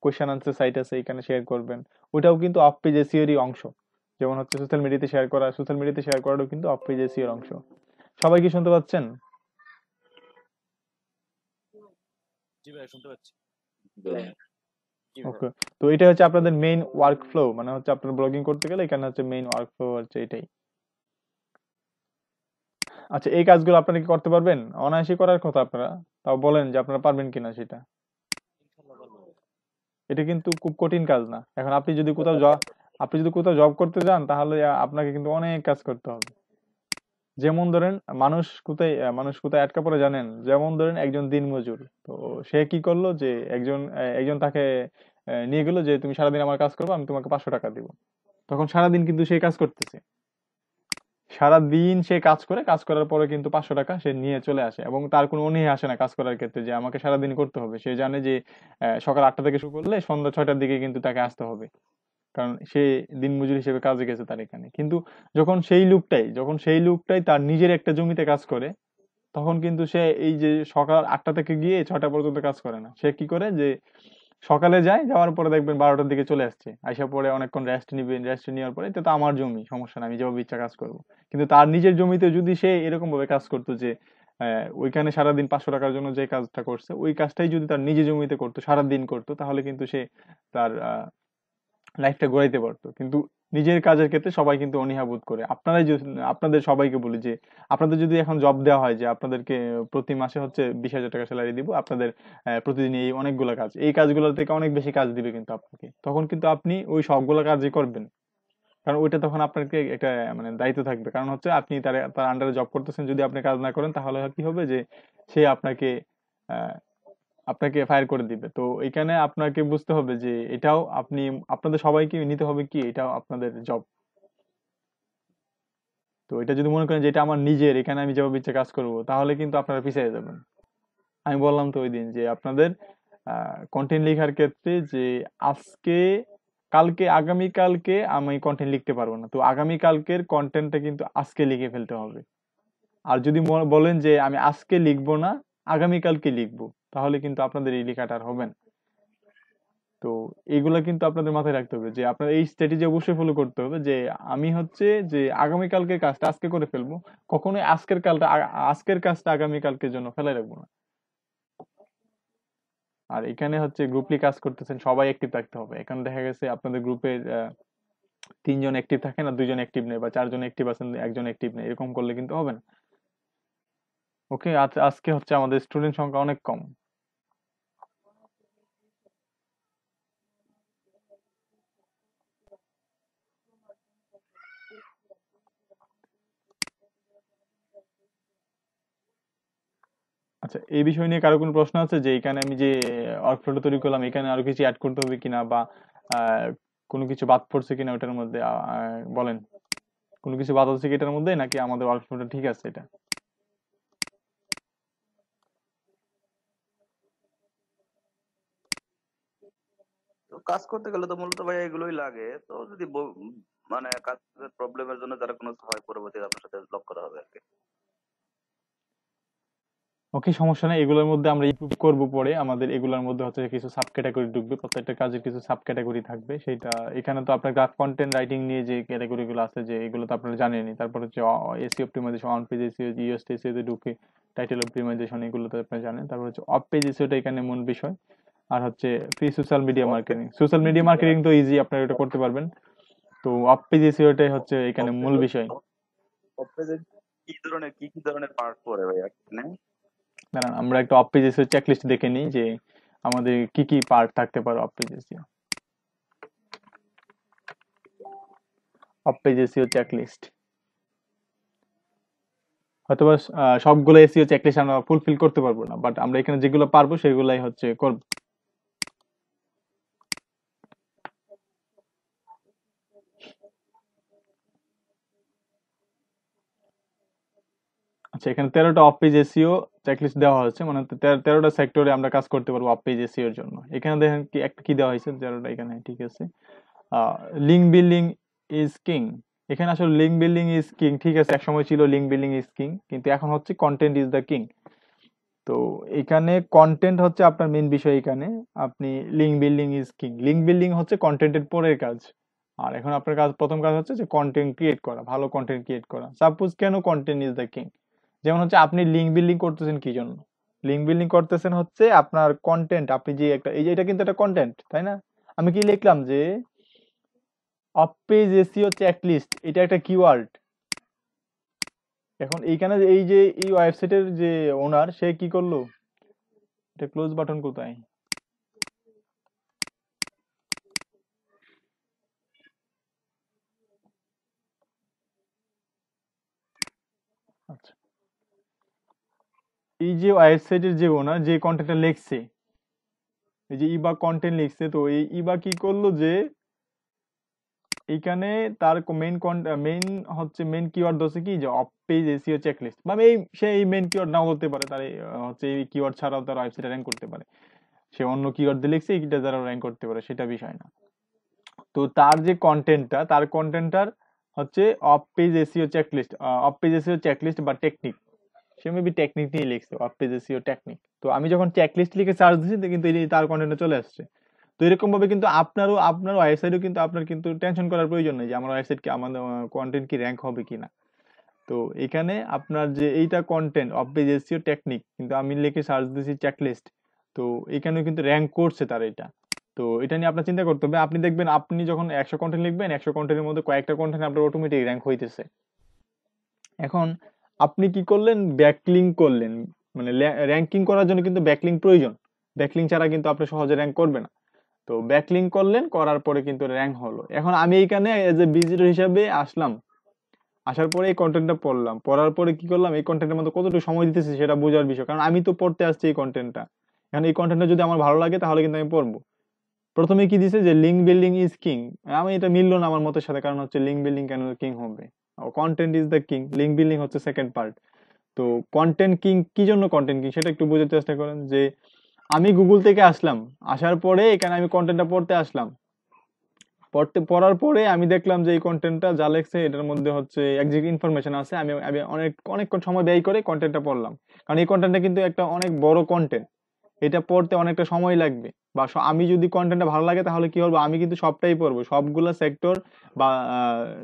কোয়েশ্চেন আনসার সাইট আছে, এখানে শেয়ার করবেন। ওইটাও কিন্তু অফ পেজ এসইওরই অংশ। যেমন হচ্ছে সোশ্যাল মিডিয়াতে শেয়ার করাটাও কিন্তু অফ পেজ এসইওর অংশ। সবাই কি শুনতে পাচ্ছেন? জি ভাই, শুনতে পাচ্ছি। জি ভাই। ওকে। তো এটা হচ্ছে আপনাদের মেইন ওয়ার্ক ফ্লো, মানে হচ্ছে আপনার ব্লগিং করতে গেলে এখানে হচ্ছে মেইন ওয়ার্ক ফ্লো হচ্ছে এটাই। আচ্ছা, এই কাজগুলো আপনারা কি করতে পারবেন? অনায়াসই করার কথা আপনারা, তাও বলেন যে আপনারা পারবেন কিনা সেটা। ইনশাল্লাহ পারবো। এটা কিন্তু খুব কঠিন কাজ না। এখন আপনি যদি কোথাও জব করতে যান তাহলে আপনাকে কিন্তু অনেক কাজ করতে হবে। যেমন ধরেন, মানুষ কোথায় আটকা পড়ে জানেন? যেমন ধরেন একজন দিনমজুর, তো সে কি করলো, যে একজন তাকে নিয়ে গেলো যে তুমি সারাদিন আমার কাজ করবে, আমি তোমাকে 500 টাকা দিব। তখন সারাদিন কিন্তু সেই কাজ করতেছে, সারাদিন সে কাজ করে, কাজ করার পরে কিন্তু 500 টাকা সে নিয়ে চলে আসে, এবং তার কোনো অনীহা আসে না কাজ করার ক্ষেত্রে যে আমাকে সারাদিন করতে হবে। সে জানে যে সকাল 8টা থেকে শুরু করলে সন্ধ্যা 6টার দিকে কিন্তু তাকে আসতে হবে, কারণ সে দিনমজুর হিসেবে কাজে গেছে তার এখানে। কিন্তু যখন সেই লোকটাই তার নিজের একটা জমিতে কাজ করে, তখন কিন্তু সে এই যে সকাল 8টা থেকে গিয়ে 6টা পর্যন্ত কাজ করে না। সে কি করে যে সকালে যায়, যাওয়ার পরে দেখবেন 12টার দিকে চলে আসছে, আইসা পরে অনেকক্ষণ রেস্ট নিবে, রেস্ট নেওয়ার পরে এটা তো আমার জমি, সমস্যা নাই, আমি যেভাবে ইচ্ছা কাজ করবো। কিন্তু তার নিজের জমিতে যদি সে এরকম ভাবে কাজ করতো যে ওইখানে সারাদিন 500 টাকার জন্য যে কাজটা করছে ওই কাজটাই যদি তার নিজের জমিতে করতো, সারাদিন করতো, তাহলে কিন্তু সে তার লাইফটা গড়াইতে পারতো। কিন্তু নিজের কাজের ক্ষেত্রে সবাই কিন্তু অনীহা বোধ করে। আপনাদের সবাইকে বলি যে আপনাদের যদি এখন জব দেওয়া হয় যে আপনাদেরকে প্রতি মাসে হচ্ছে 20,000 টাকা স্যালারি দিব, আপনাদের প্রতিদিন এই অনেকগুলো কাজ, এই কাজগুলো থেকে অনেক বেশি কাজ দিবে কিন্তু আপনাকে, তখন কিন্তু আপনি ওই সবগুলো কাজই করবেন। কারণ ওইটা তখন আপনাকে একটা মানে দায়িত্ব থাকবে, কারণ হচ্ছে আপনি তার আন্ডারে জব করতেছেন, যদি আপনি কাজ না করেন তাহলে কি হবে যে সে আপনাকে ফায়ার করে দিবে। তো এখানে আপনাকে বুঝতে হবে যে এটাও আপনাদের সবাইকে নিতে হবে কি এটাও আপনাদের জব। তো এটা যদি মনে করেন যে এটা আমার নিজের, এখানে আমি যেভাবে ইচ্ছে কাজ করবো, তাহলে কিন্তু আপনারা পিছিয়ে যাবেন। আমি বললাম তো ওই দিন যে আপনাদের কন্টেন্ট লেখার ক্ষেত্রে যে আজকে আগামীকালকে আমি কন্টেন্ট লিখতে পারবো না, তো আগামীকালকের কন্টেন্টটা কিন্তু আজকে লিখে ফেলতে হবে। আর যদি বলেন যে আমি আজকে লিখবো না, আগামীকালকে লিখবো, তাহলে কিন্তু আপনাদের এই লেখাটা আর হবে না। তো এগুলা কিন্তু আপনাদের মাথায় রাখতে হবে যে আপনার এই স্ট্র্যাটেজি অবশ্যই ফলো করতে হবে যে আমি হচ্ছে যে আগামীকালকের কাজটা আজকে করে ফেলবো, কখনোই আজকের কাজটা আগামীকালকের জন্য ফেলে রাখবো না। আর এখানে হচ্ছে গ্রুপলি কাজ করতেছেন, সবাই অ্যাক্টিভ থাকতে হবে। এখানে দেখা গেছে আপনাদের গ্রুপের 3 জন অ্যাক্টিভ থাকেন আর 2 জন অ্যাক্টিভ নেই, বা 4 জন অ্যাক্টিভ আছেন 1 জন অ্যাক্টিভ নেই, এরকম করলে কিন্তু হবে না। ওকে, আজকে হচ্ছে আমাদের স্টুডেন্ট সংখ্যা অনেক কম। আচ্ছা, এই বিষয় নিয়ে কারো কোনো প্রশ্ন আছে যে এখানে আমি যে ওয়ার্কফ্লোটা তৈরি করলাম এখানে আরো কিছু অ্যাড করতে হবে কিনা, বা আহ, কোনো কিছু বাদ পড়ছে কিনা ওটার মধ্যে বলেন। কোনো কিছু বাদ আছে কি এটার মধ্যে, নাকি আমাদের ওয়ার্কফ্লোটা ঠিক আছে এটা? তো কাজ করতে গেলে তো মূলত ভাই এগুলোই লাগে। তো যদি মানে কাজের প্রবলেমের জন্য যারা কোনো হয়, পরবর্তীতে আপনার সাথে ব্লক করা হবে আর কি। ওকে, সমস্যা নেই, এগুলোর মধ্যে আমরা ইমপ্রুভ করব পরে। আমাদের এগুলোর মধ্যে হচ্ছে কিছু সাব ক্যাটাগরি ঢুকবে, প্রত্যেকটা কাজের কিছু সাব ক্যাটাগরি থাকবে। সেটা এখানে তো আপনার গ্রাফ কন্টেন্ট রাইটিং নিয়ে যে ক্যাটাগরি গুলো আছে যে এগুলো তো আপনারা জানেনই। তারপর হচ্ছে SEO optimisation, on page SEO, জিওএসটি এসিও তে ঢুকে, টাইটেল অপটিমাইজেশন, এগুলো তো আপনারা জানেন। তারপর হচ্ছে অফ পেজ এসিওটা এখানে মূল বিষয়। আর হচ্ছে free social media marketing, social media marketing তো ইজি, আপনারা এটা করতে পারবেন। তো অফ পেজ এসিওটাই হচ্ছে এখানে মূল বিষয়। কি কি ধরনের পার্ট পড়ে ভাই এখানে? দাঁড়ান, আমরা একটা অফ পেজ এসিও চেকলিস্ট দেখে নিই যে আমাদের কি কি পার্ট থাকতে পারে of page SEO. Of page SEO checklist হয়তোবা সবগুলো এসিও চেকলিস্ট আমরা ফুলফিল করতে পারবো না, বাট আমরা এখানে যেগুলো পারবো সেগুলাই হচ্ছে করব। আচ্ছা, এখানে 13টা অফ পেজ এসিও চেকলিস্ট দেওয়া হয়েছে, মানে 13টা সেক্টরে আমরা কাজ করতে পারবো অফ পেজ এসিও এর জন্য। এখানে দেখেন কি একটা কি দেওয়া হয়েছে, 13টা এখানে ঠিক আছে। Link building is king. এখানে আসলে লিঙ্ক বিল্ডিং ইজ কিং, ঠিক আছে, একসময় ছিল লিঙ্ক বিল্ডিং ইজ কিং, কিন্তু এখন হচ্ছে কন্টেন্ট ইজ দ্য কিং। তো এখানে কন্টেন্ট হচ্ছে আপনার মেইন বিষয়। এখানে আপনি link building is king, link building হচ্ছে কন্টেন্টের পরের কাজ। আর এখন আপনার প্রথম কাজ হচ্ছে যে কন্টেন্ট ক্রিয়েট করা, ভালো কন্টেন্ট ক্রিয়েট করা। সাপোজ কেন কন্টেন্ট ইজ দ্য কিং, যেমন হচ্ছে আপনি লিঙ্ক বিল্ডিং করতেছেন কি জন্য? লিঙ্ক বিল্ডিং করতেছেন হচ্ছে আপনার কন্টেন্ট, আপনি যে একটা, এই যে এটা কিন্তু একটা কন্টেন্ট, তাই না? আমি কি লিখলাম যে অফ পেজ এসইও চেকলিস্ট, এটা একটা কিওয়ার্ড। এখন এইখানে এই যে এই ওয়েবসাইটের যে ওনার, সে কি করলো, এটা ক্লোজ বাটন কোথায়? আচ্ছা, এই যে ওয়েবসাইটের যে ওনার যে কন্টেন্টটা লিখছে, এই যে ইবা কন্টেন্ট লিখছে, তো এই ইবা কি করলো যে এইখানে তার মেইন হচ্ছে মেইন কিওয়ার্ড হচ্ছে কি যে অফ পেজ এসইও চেকলিস্ট বা সেই মেইন কিওয়ার্ড নাও বলতে পারে, তার হচ্ছে এই কিওয়ার্ড ছাড়াও তার ওয়েবসাইটে র্যাঙ্ক করতে পারে, সে অন্য কিওয়ার্ড দিয়ে লিখছে এইটা দ্বারা র্যাঙ্ক করতে পারে, সেটা বিষয় না। তো তার যে কন্টেন্টটার হচ্ছে অফ পেজ এসইও চেকলিস্ট বা টেকনিক, সে মেবি টেকনিক নিয়ে লিখছে অফ পেজ এসইও টেকনিক। তো আমি যখন চেকলিস্ট লিখে সার্চ দিছি কিন্তু তার কন্টেন্টে চলে আসছে। তো এরকম ভাবে কিন্তু আপনার ওয়েবসাইটও কিন্তু আপনার কিন্তু টেনশন করার প্রয়োজন নেই যে আমার ওয়েবসাইট কি আমাদের কন্টেন্ট কি র্যাঙ্ক হবে কিনা। তো এখানে আপনার যে এইটা content of page SEO technique, কিন্তু আমি লিখে সার্চ দিছি চেকলিস্ট, তো এখানেও কিন্তু র্যাঙ্ক করছে তার এটা। তো এটা নিয়ে আপনার চিন্তা করতে হবে। আপনি দেখবেন আপনি যখন 100 কন্টেন্ট লিখবেন, 100 কন্টেন্টের মধ্যে কয়েকটা কন্টেন্ট আপনার অটোমেটিক র্যাঙ্ক হইতেছে। এখন আপনি কি করলেন, ব্যাকলিঙ্ক করলেন, মানে র্যাঙ্কিং করার জন্য কিন্তু ব্যাকলিঙ্ক প্রয়োজন, ব্যাকলিঙ্ক ছাড়া কিন্তু আপনি সহজে র্যাঙ্ক করবে না। তো ব্যাকলিঙ্ক করলেন, করার পরে কিন্তু র্যাঙ্ক হলো। এখন আমি এইখানে এজ এ ভিজিটর হিসাবে আসলাম, আসার পরে এই কন্টেন্টটা পড়লাম, পড়ার পরে কি করলাম, এই কন্টেন্টের মধ্যে কতটুকু সময় দিতেছি সেটা বোঝার বিষয়, কারণ আমি তো পড়তে আসছি এই কন্টেন্টটা। এখন এই কন্টেন্টটা যদি আমার ভালো লাগে তাহলে কিন্তু আমি পড়বো। প্রথমে কি দিছে যে লিঙ্ক বিল্ডিং ইজ কিং, আমি এটা মিললো না আমার মতের সাথে, কারণ হচ্ছে লিঙ্ক বিল্ডিং কেন কিং হবে, content is the king, link building হচ্ছে সেকেন্ড পার্ট। তো কন্টেন্ট কিং কি জন্য কন্টেন্ট কিং সেটা একটু বোঝার চেষ্টা করেন। যে আমি গুগল থেকে আসলাম, আসার পরে এখানে আমি কন্টেন্টটা পড়তে আসলাম, পড়ার পরে আমি দেখলাম যে এই কন্টেন্টটা যা লেখছে এটার মধ্যে হচ্ছে একজ্যাক্ট ইনফরমেশন আছে, আমি আমি অনেকক্ষণ সময় ব্যয় করে কন্টেন্টটা পড়লাম, কারণ এই কন্টেন্টটা কিন্তু একটা অনেক বড় কন্টেন্ট, এটা পড়তে অনেকটা সময় লাগবে। বা আমি যদি কন্টেন্টটা ভালো লাগে তাহলে কি হবে, আমি কিন্তু সবটাই পড়বো, সবগুলা সেক্টর বা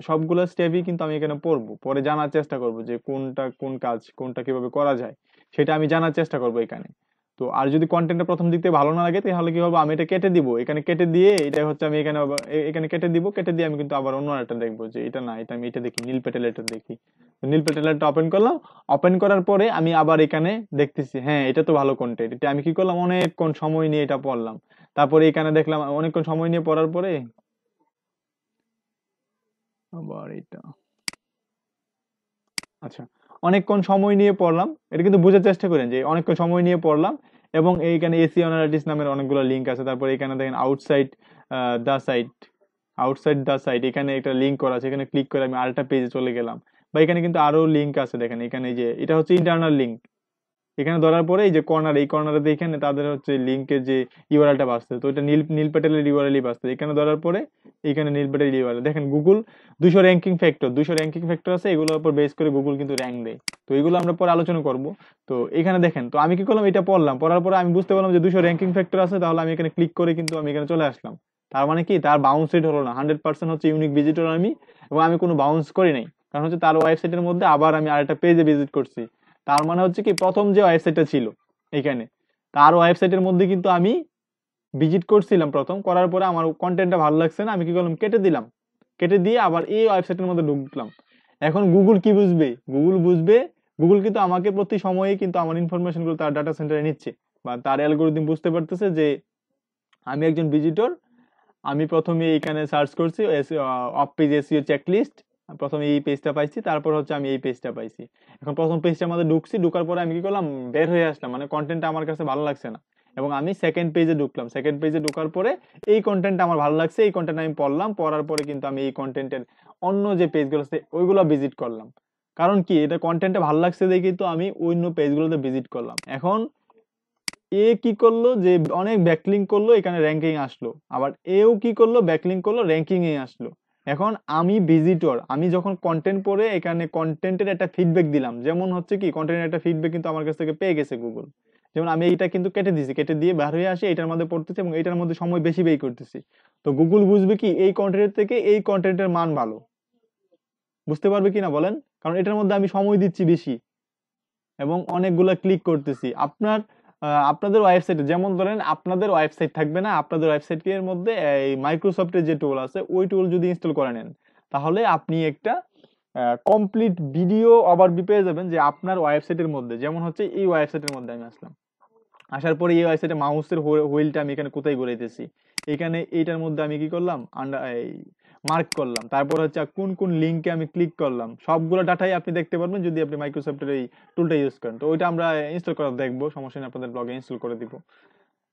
সবগুলা স্টেপই কিন্তু আমি এখানে পড়বো, পরে জানার চেষ্টা করব যে কোন কাজ কোনটা কিভাবে করা যায়, সেটা আমি জানার চেষ্টা করবো এখানে। তো আর যদি কন্টেন্টটা প্রথম দিক থেকে ভালো না লাগে তাহলে কি হবে, আমি এটা কেটে দিব, এখানে কেটে দিয়ে এটা হচ্ছে আমি এখানে এখানে কেটে দিব, কেটে দিয়ে আমি কিন্তু আবার অন্য একটা দেখবো যে এটা না, এটা আমি এটা দেখি, নীল পেটেল এটা দেখি। তো নীল পেটেলটা ওপেন করলাম, ওপেন করার পরে আমি আবার এখানে দেখতেছি হ্যাঁ এটা তো ভালো কন্টেন্ট, এটা আমি কি করলাম অনেকক্ষণ সময় নিয়ে এটা পড়লাম, তারপরে এখানে দেখলাম অনেকক্ষণ সময় নিয়ে পড়ার পরে আবার এটা, আচ্ছা, অনেকক্ষণ সময় নিয়ে পড়লাম, এটা কিন্তু বোঝার চেষ্টা করেন যে অনেকক্ষণ সময় নিয়ে পড়লাম, এবং এইখানে এসি অ্যানালিটিক্স নামের অনেকগুলো লিঙ্ক আছে, তারপরে এখানে দেখেন দা সাইট আউটসাইড দা সাইট, এখানে একটা লিঙ্ক করা আছে, এখানে ক্লিক করে আমি আরেকটা পেজে চলে গেলাম, বা এখানে কিন্তু আরো লিঙ্ক আছে দেখেন, এখানে এই যে এটা হচ্ছে ইন্টারনাল লিঙ্ক, এখানে ধরার পরে এই যে এই কর্নারে এখানে তাদের হচ্ছে লিঙ্কের যে ইউআরএলটা বাঁচতে, তো এটা নীল প্যাটেলের ইউআরএলই বাঁচতে, এখানে ধরার পরে এখানে নীল প্যাটেল ইউআরএল দেখেন, গুগল 200 র্যাঙ্কিং ফ্যাক্টর আছে, এগুলোর উপর বেস করে গুগল কিন্তু র্যাঙ্ক দেয়। তো এগুলো আমরা পরে আলোচনা করব। তো এখানে দেখেন, তো আমি কি করলাম, এটা পড়লাম, পড়ার পরে আমি বুঝতে পারলাম যে 200 র্যাঙ্কিং ফ্যাক্টর আছে, তাহলে আমি এখানে ক্লিক করে কিন্তু আমি এখানে চলে আসলাম। তার মানে কি, তার বাউন্স রেট হলো না, 100% হচ্ছে ইউনিক ভিজিটর আমি, এবং আমি কোনো বাউন্স করি নাই, কারণ হচ্ছে তার ওয়েবসাইটের মধ্যে আবার আমি আরেকটা পেজে ভিজিট করছি। তার মানে হচ্ছে কি, প্রথম যে ওয়েবসাইটটা ছিল এখানে, তার ওয়েবসাইটের মধ্যে কিন্তু আমি ভিজিট করছিলাম, প্রথম করার পরে আমার কন্টেন্টটা ভালো লাগছে না, আমি কি করলাম, কেটে দিলাম, কেটে দিয়ে আবার এই ওয়েবসাইটের মধ্যে ঢুকলাম। এখন গুগল কি বুঝবে, গুগল কিন্তু আমাকে প্রতি সময়ে কিন্তু আমার ইনফরমেশন গুলো তার ডাটা সেন্টারে নিচ্ছে, বা তার অ্যালগোরিদম বুঝতে পারতেছে যে আমি একজন ভিজিটর, আমি প্রথমে এইখানে সার্চ করছি অফ পেজ এসইও চেকলিস্ট, প্রথমে এই পেজটা পাইছি, তারপর হচ্ছে আমি এই পেজটা পাইছি। এখন প্রথম পেজটার মধ্যে ঢুকছি, ঢুকার পরে আমি কি করলাম, বের হয়ে আসলাম, মানে কন্টেন্টটা আমার কাছে ভালো লাগছে না, এবং আমি সেকেন্ড পেজে ঢুকলাম, সেকেন্ড পেজে ঢোকার পরে এই কন্টেন্টটা আমার ভালো লাগছে, এই কন্টেন্ট আমি পড়লাম, পড়ার পরে কিন্তু আমি এই কন্টেন্টের অন্য যে পেজগুলো আছে ওইগুলো ভিজিট করলাম, কারণ কি এটা কন্টেন্টটা ভালো লাগছে দেখি তো আমি অন্য পেজগুলোতে ভিজিট করলাম। এখন এ কি করলো, যে অনেক ব্যাকলিঙ্ক করলো, এখানে র্যাঙ্কিং আসলো, আবার এও কি করলো, ব্যাকলিঙ্ক করলো, র্যাঙ্কিং এ আসলো। এখন আমি ভিজিটর, আমি যখন কন্টেন্ট পড়ে এখানে কন্টেন্টের একটা ফিডব্যাক দিলাম, যেমন হচ্ছে কি কন্টেন্টের একটা ফিডব্যাক কিন্তু আমার কাছ থেকে পেয়ে গেছে গুগল, যেমন আমি এইটা কিন্তু কেটে দিছি, কেটে দিয়ে বের হয়ে আসি, এটার মধ্যে পড়তেছি এবং এটার মধ্যে সময় বেশি ব্যয় করতেছি। তো গুগল বুঝবে কি এই কন্টেন্টের থেকে এই কন্টেন্টের মান ভালো, বুঝতে পারবে কিনা বলেন, কারণ এটার মধ্যে আমি সময় দিচ্ছি বেশি এবং অনেকগুলা ক্লিক করতেছি। আপনাদের ওয়েবসাইটে যেমন ধরেন আপনাদের ওয়েবসাইট থাকবে না, আপনাদের ওয়েবসাইটের মধ্যে এই মাইক্রোসফটের যে টুল আছে ওই টুল যদি ইনস্টল করে নেন, তাহলে আপনি একটা কমপ্লিট ভিডিও ওভারভিউ পেয়ে যাবেন যে আপনার ওয়েবসাইটের মধ্যে, যেমন হচ্ছে এই ওয়েবসাইটের মধ্যে আমি আসলাম, আসার পরে এই ওয়েবসাইটে মাউসের হুইলটা আমি এখানে কোথায় ঘুরাইতেছি, এখানে এইটার মধ্যে আমি কি করলাম, মার্ক করলাম, তারপর হচ্ছে কোন কোন লিঙ্কে আমি ক্লিক করলাম, সবগুলো ডাটাই আপনি দেখতে পারবেন যদি আপনি মাইক্রোসফটের এই টুলটা ইউজ করেন। তো ওইটা আমরা ইনস্টল করে দেখবো, সমস্যা নেই, আপনাদের ব্লগে ইনস্টল করে দিব।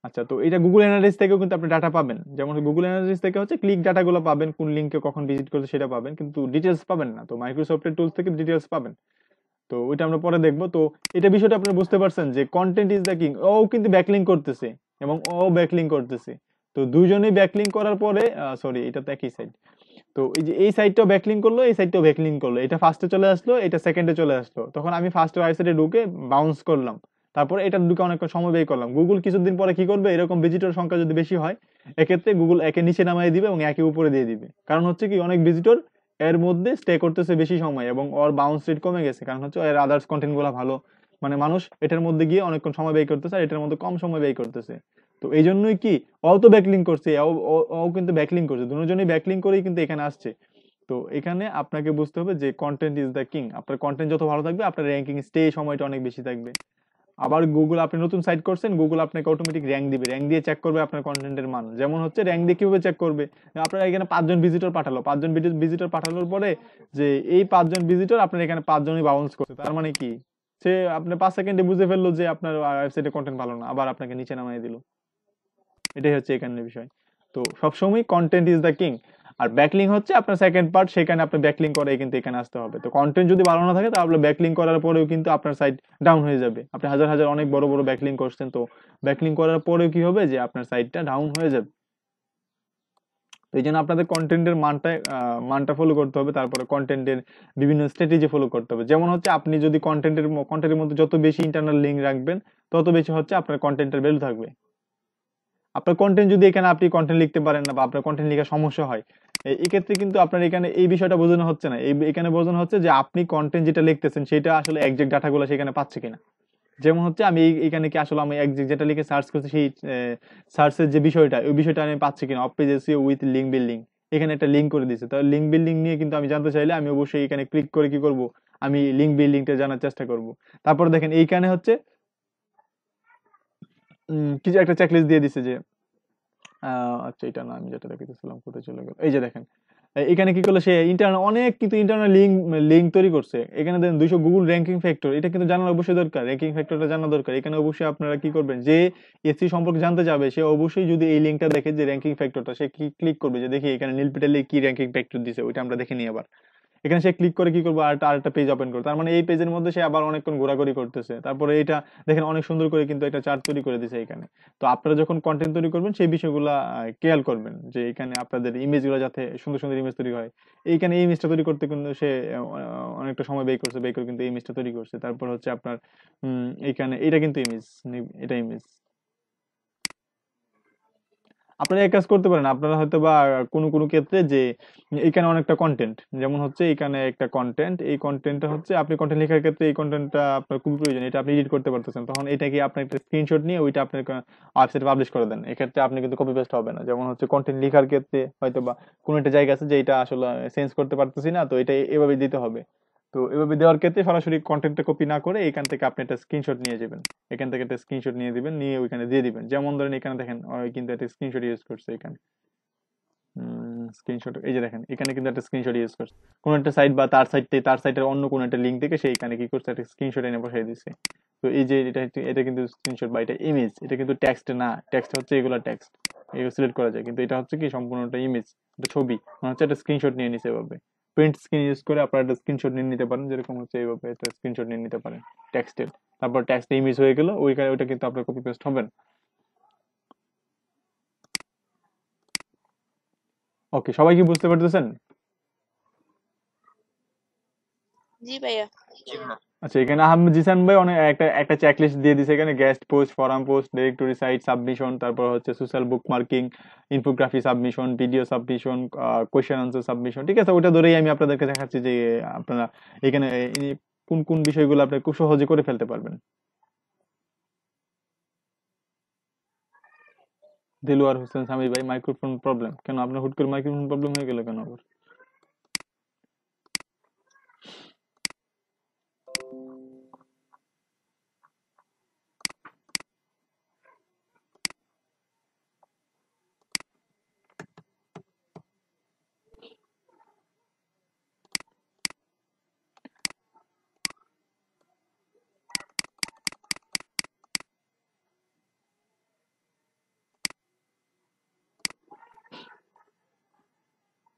আচ্ছা, তো এটা গুগল অ্যানালিস্ট থেকেও কিন্তু আপনি ডাটা পাবেন। যেমন গুগল অ্যানালিস্ট থেকে হচ্ছে ক্লিক ডাটাগুলো পাবেন, কোন লিঙ্কে কখন ভিজিট করছে সেটা পাবেন, কিন্তু ডিটেলস পাবেন না। তো মাইক্রোসফটের টুলস থেকে ডিটেলস পাবেন। তো ওইটা আমরা পরে দেখবো। তো এটা বিষয়টা আপনারা বুঝতে পারছেন যে কন্টেন্ট ইজ দ্য কিং। ও কিন্তু ব্যাকলিং করতেছে এবং ও ব্যাকলিং করতেছে। তো দুইজনেই ব্যাকলিং করার পরে, সরি, এটা তো একই সাইড। তো এই যে এই সাইডটাও ব্যাকলিং করলো, এই সাইডটাও ব্যাকলিং করলো, এটা ফার্স্টে চলে আসলো, এটা সেকেন্ডে চলে আসলো। তখন আমি ফার্স্ট রাইট সাইডে ঢুকে বাউন্স করলাম, তারপরে এটা ঢুকে অনেক সময় ব্যয় করলাম। গুগল কিছুদিন পরে কি করবে, এরকম ভিজিটর সংখ্যা যদি বেশি হয়, এক্ষেত্রে গুগল একে নিচে নামিয়ে দিবে এবং একে উপরে দিয়ে দিবে। কারণ হচ্ছে কি, অনেক ভিজিটর এর মধ্যে স্টে করতেছে বেশি সময় এবং ওর বাউন্স রেট কমে গেছে। কারণ হচ্ছে এর আদার্স কন্টেন্ট গুলো ভালো, মানে মানুষ এটার মধ্যে গিয়ে অনেকক্ষণ সময় ব্যয় করতেছে আর এটার মধ্যে কম সময় ব্যয় করতেছে। তো এই জন্যই কি, ও তো ব্যাকলিং করছে, ও কিন্তু ব্যাকলিং করছে, দুজনেই ব্যাকলিং করেই কিন্তু এখানে আসছে। তো এখানে আপনাকে বুঝতে হবে যে কন্টেন্ট ইজ দ্য কিং। আপনার কন্টেন্ট যত ভালো থাকবে, আপনার র্যাঙ্কিং স্টে সময়টা অনেক বেশি থাকবে। আবার গুগল, আপনি নতুন সাইট করছেন, গুগল আপনাকে অটোমেটিক র্যাঙ্ক দিবে, র্যাঙ্ক দিয়ে চেক করবে আপনার কন্টেন্টের মান। যেমন হচ্ছে র্যাঙ্ক দিয়ে কিভাবে চেক করবে, আপনার এখানে 5 জন ভিজিটর পাঠালো, 5 জন ভিজিটর পাঠানোর পরে যে এই 5 জন ভিজিটর আপনার এখানে 5 জনই বাউন্স করছে, তার মানে কি, সে আপনার 5 সেকেন্ডে বুঝে ফেললো যে আপনার ওয়েবসাইটে কন্টেন্ট ভালো না, আবার আপনাকে নিচে নামিয়ে দিল। এটাই হচ্ছে এখানে বিষয়। তো সবসময় কন্টেন্ট ইজ দ্য কিং। আর ব্যাকলিং হচ্ছে আপনার সেকেন্ড পার্ট, সেখানে আপনি ব্যাকলিং করে কিন্তু এখানে আসতে হবে। তো কন্টেন্ট যদি ভালো না থাকে, তাহলে ব্যাকলিং করার পরেও কিন্তু আপনার সাইট ডাউন হয়ে যাবে। আপনি হাজার হাজার অনেক বড় বড় ব্যাকলিং করছেন, তো ব্যাকলিং করার পরেও কি হবে, যে আপনার সাইটটা ডাউন হয়ে যাবে। তো এই জন্য আপনাদের কন্টেন্টের মানটা ফলো করতে হবে, তারপরে কন্টেন্টের বিভিন্ন স্ট্র্যাটেজি ফলো করতে হবে। যেমন হচ্ছে আপনি যদি কন্টেন্টের মধ্যে যত বেশি ইন্টারনাল লিঙ্ক রাখবেন, তত বেশি হচ্ছে আপনার কন্টেন্টের ভ্যালু থাকবে। আপনার কন্টেন্ট যদি এখানে আপনি কন্টেন্ট লিখতে পারেন না, বা আপনার কন্টেন্ট লেখার সমস্যা হয়, এই ক্ষেত্রে কিন্তু আপনার এখানে এই বিষয়টা বোঝানো হচ্ছে না। এখানে বোঝানো হচ্ছে যে আপনি কন্টেন্ট যেটা লিখতেছেন সেটা আসলে একজ্যাক্ট ডাটাগুলো সেখানে পাচ্ছে কিনা। যেমন হচ্ছে আমি এখানে কি আসলে আমি একজ্যাক্ট যেটা লিখে সার্চ করছি, সেই সার্চের যে বিষয়টা, ওই বিষয়টা আমি পাচ্ছি কিনা। Of page SEO with link building, এখানে একটা লিঙ্ক করে দিয়েছে। তাহলে লিঙ্ক বিল্ডিং নিয়ে কিন্তু আমি জানতে চাইলে আমি অবশ্যই এখানে ক্লিক করে কি করব, আমি লিঙ্ক বিল্ডিংটা জানার চেষ্টা করব। তারপর দেখেন এইখানে হচ্ছে কিছু একটা চেকলিস্ট দিয়ে দিছে যে, আচ্ছা এটা না, আমি যেটা দেখাইতেছিলাম কোথায় চলে গেল, এই যে দেখেন এখানে কি করলো, সে ইন্টারনাল অনেক কিন্তু ইন্টারনাল লিঙ্ক তৈরি করছে। এখানে দেখেন 200 গুগল র্যাঙ্কিং ফ্যাক্টর, এটা কিন্তু জানা অবশ্যই দরকার, র্যাঙ্কিং ফ্যাক্টরটা জানা দরকার। এখানে অবশ্যই আপনারা কি করবেন, যে এসি সম্পর্কে জানতে যাবে সে অবশ্যই যদি এই লিঙ্কটা দেখে যে র্যাঙ্কিং ফ্যাক্টরটা, সে কি ক্লিক করবে যে দেখি এখানে নীল পিটালে কি র্যাঙ্কিং ফ্যাক্টর দিছে, ওইটা আমরা দেখে নিই। আবার এখানে সে ক্লিক করে কি করবো, আরেকটা পেজ ওপেন করবে, তার মানে এই পেজের মধ্যে সে আবার অনেকক্ষণ ঘোরাঘুরি করতেছে। তারপরে এটা দেখেন অনেক সুন্দর করে কিন্তু একটা চার্ট তৈরি করে দিছে এখানে। তো আপনারা যখন কন্টেন্ট তৈরি করবেন, সেই বিষয়গুলো খেয়াল করবেন, যে এখানে আপনাদের ইমেজগুলো যাতে সুন্দর সুন্দর ইমেজ তৈরি হয়। এইখানে এই ইমেজটা তৈরি করতে কিন্তু সে অনেকটা সময় ব্যয় করে কিন্তু এই ইমেজটা তৈরি করছে। তারপর হচ্ছে আপনার এইখানে এটা কিন্তু ইমেজ, এটা ইমেজ। আপনারা এক কাজ করতে পারেন, আপনারা হয়তো বা কোনো কোনো ক্ষেত্রে যে এখানে অনেকটা কন্টেন্ট, যেমন হচ্ছে এখানে একটা কন্টেন্ট, এই কন্টেন্টটা হচ্ছে আপনি কন্টেন্ট লেখার ক্ষেত্রে এই কন্টেন্টটা আপনার খুবই প্রয়োজন, এটা আপনি এডিট করতে পারতেছেন, তখন এটাকে আপনি একটা স্ক্রিনশট নিয়ে ওইটা আপনার ওয়েবসাইটে পাবলিশ করে দেন। এক্ষেত্রে আপনি কিন্তু কপি পেস্ট হবে না। যেমন হচ্ছে কন্টেন্ট লেখার ক্ষেত্রে হয়তো বা কোনো একটা জায়গা আছে যে এটা আসলে চেঞ্জ করতে পারতেছি না, তো এটা এভাবে দিতে হবে। তো এভাবে দেওয়ার ক্ষেত্রে সরাসরি কন্টেন্টটা কপি না করে এখান থেকে আপনি একটা স্ক্রিনশট নিয়ে যাবেন, এখান থেকে একটা স্ক্রিনশট নিয়ে দিবেন, নিয়ে ওইখানে দিয়ে দিবেন। যেমন ধরেন এখানে দেখেন কিন্তু একটা স্ক্রিনশট ইউজ করছে এখানে, স্ক্রিনশট, এই যে দেখেন এখানে কিন্তু একটা স্ক্রিনশট ইউজ করছে কোন একটা সাইট, বা তার সাইটের অন্য কোন একটা লিঙ্ক থেকে, সেইখানে কি করছে, একটা স্ক্রিনশট এনে বসাই দিছে। তো এই যে এটা কিন্তু স্ক্রিনশট বা এটা ইমেজ, এটা কিন্তু টেক্সট না, টেক্সট হচ্ছে এগুলা টেক্সট, এগুলো সিলেক্ট করা যায়, কিন্তু এটা হচ্ছে কি সম্পূর্ণটা ইমেজ, এটা ছবি, মানে হচ্ছে একটা স্ক্রিনশট নিয়ে নিছে এভাবে। প্রিন্ট স্ক্রিন ইউজ করে আপনারা একটা স্ক্রিনশট নিয়ে নিতে পারেন, যেরকম হচ্ছে এইভাবে একটা স্ক্রিনশট নিয়ে নিতে পারেন টেক্সটের। তারপর টেক্সট ইমেজ হয়ে গেল, ওইটা কিন্তু আপনার কপি পেস্ট হবে না। ওকে, সবাই কি বুঝতে পারতেছেন? জি ভাইয়া। আচ্ছা, এখানে আহমেদ জিসান ভাই অনেক একটা চেকলিস্ট দিয়ে দিছে এখানে, guest post, forum post, directory site submission, তারপর হচ্ছে social bookmarking, infographic submission, video submission, question answer submission. ঠিক আছে, ওটা ধরেই আমি আপনাদেরকে দেখাচ্ছি যে আপনারা এখানে কোন কোন বিষয়গুলো আপনি খুব সহজে করে ফেলতে পারবেন। দিলওয়ার হোসেন সামি ভাই, মাইক্রোফোন প্রবলেম কেন আপনার, হুট করে মাইক্রোফোন প্রবলেম হয়ে গেল কেন আবার?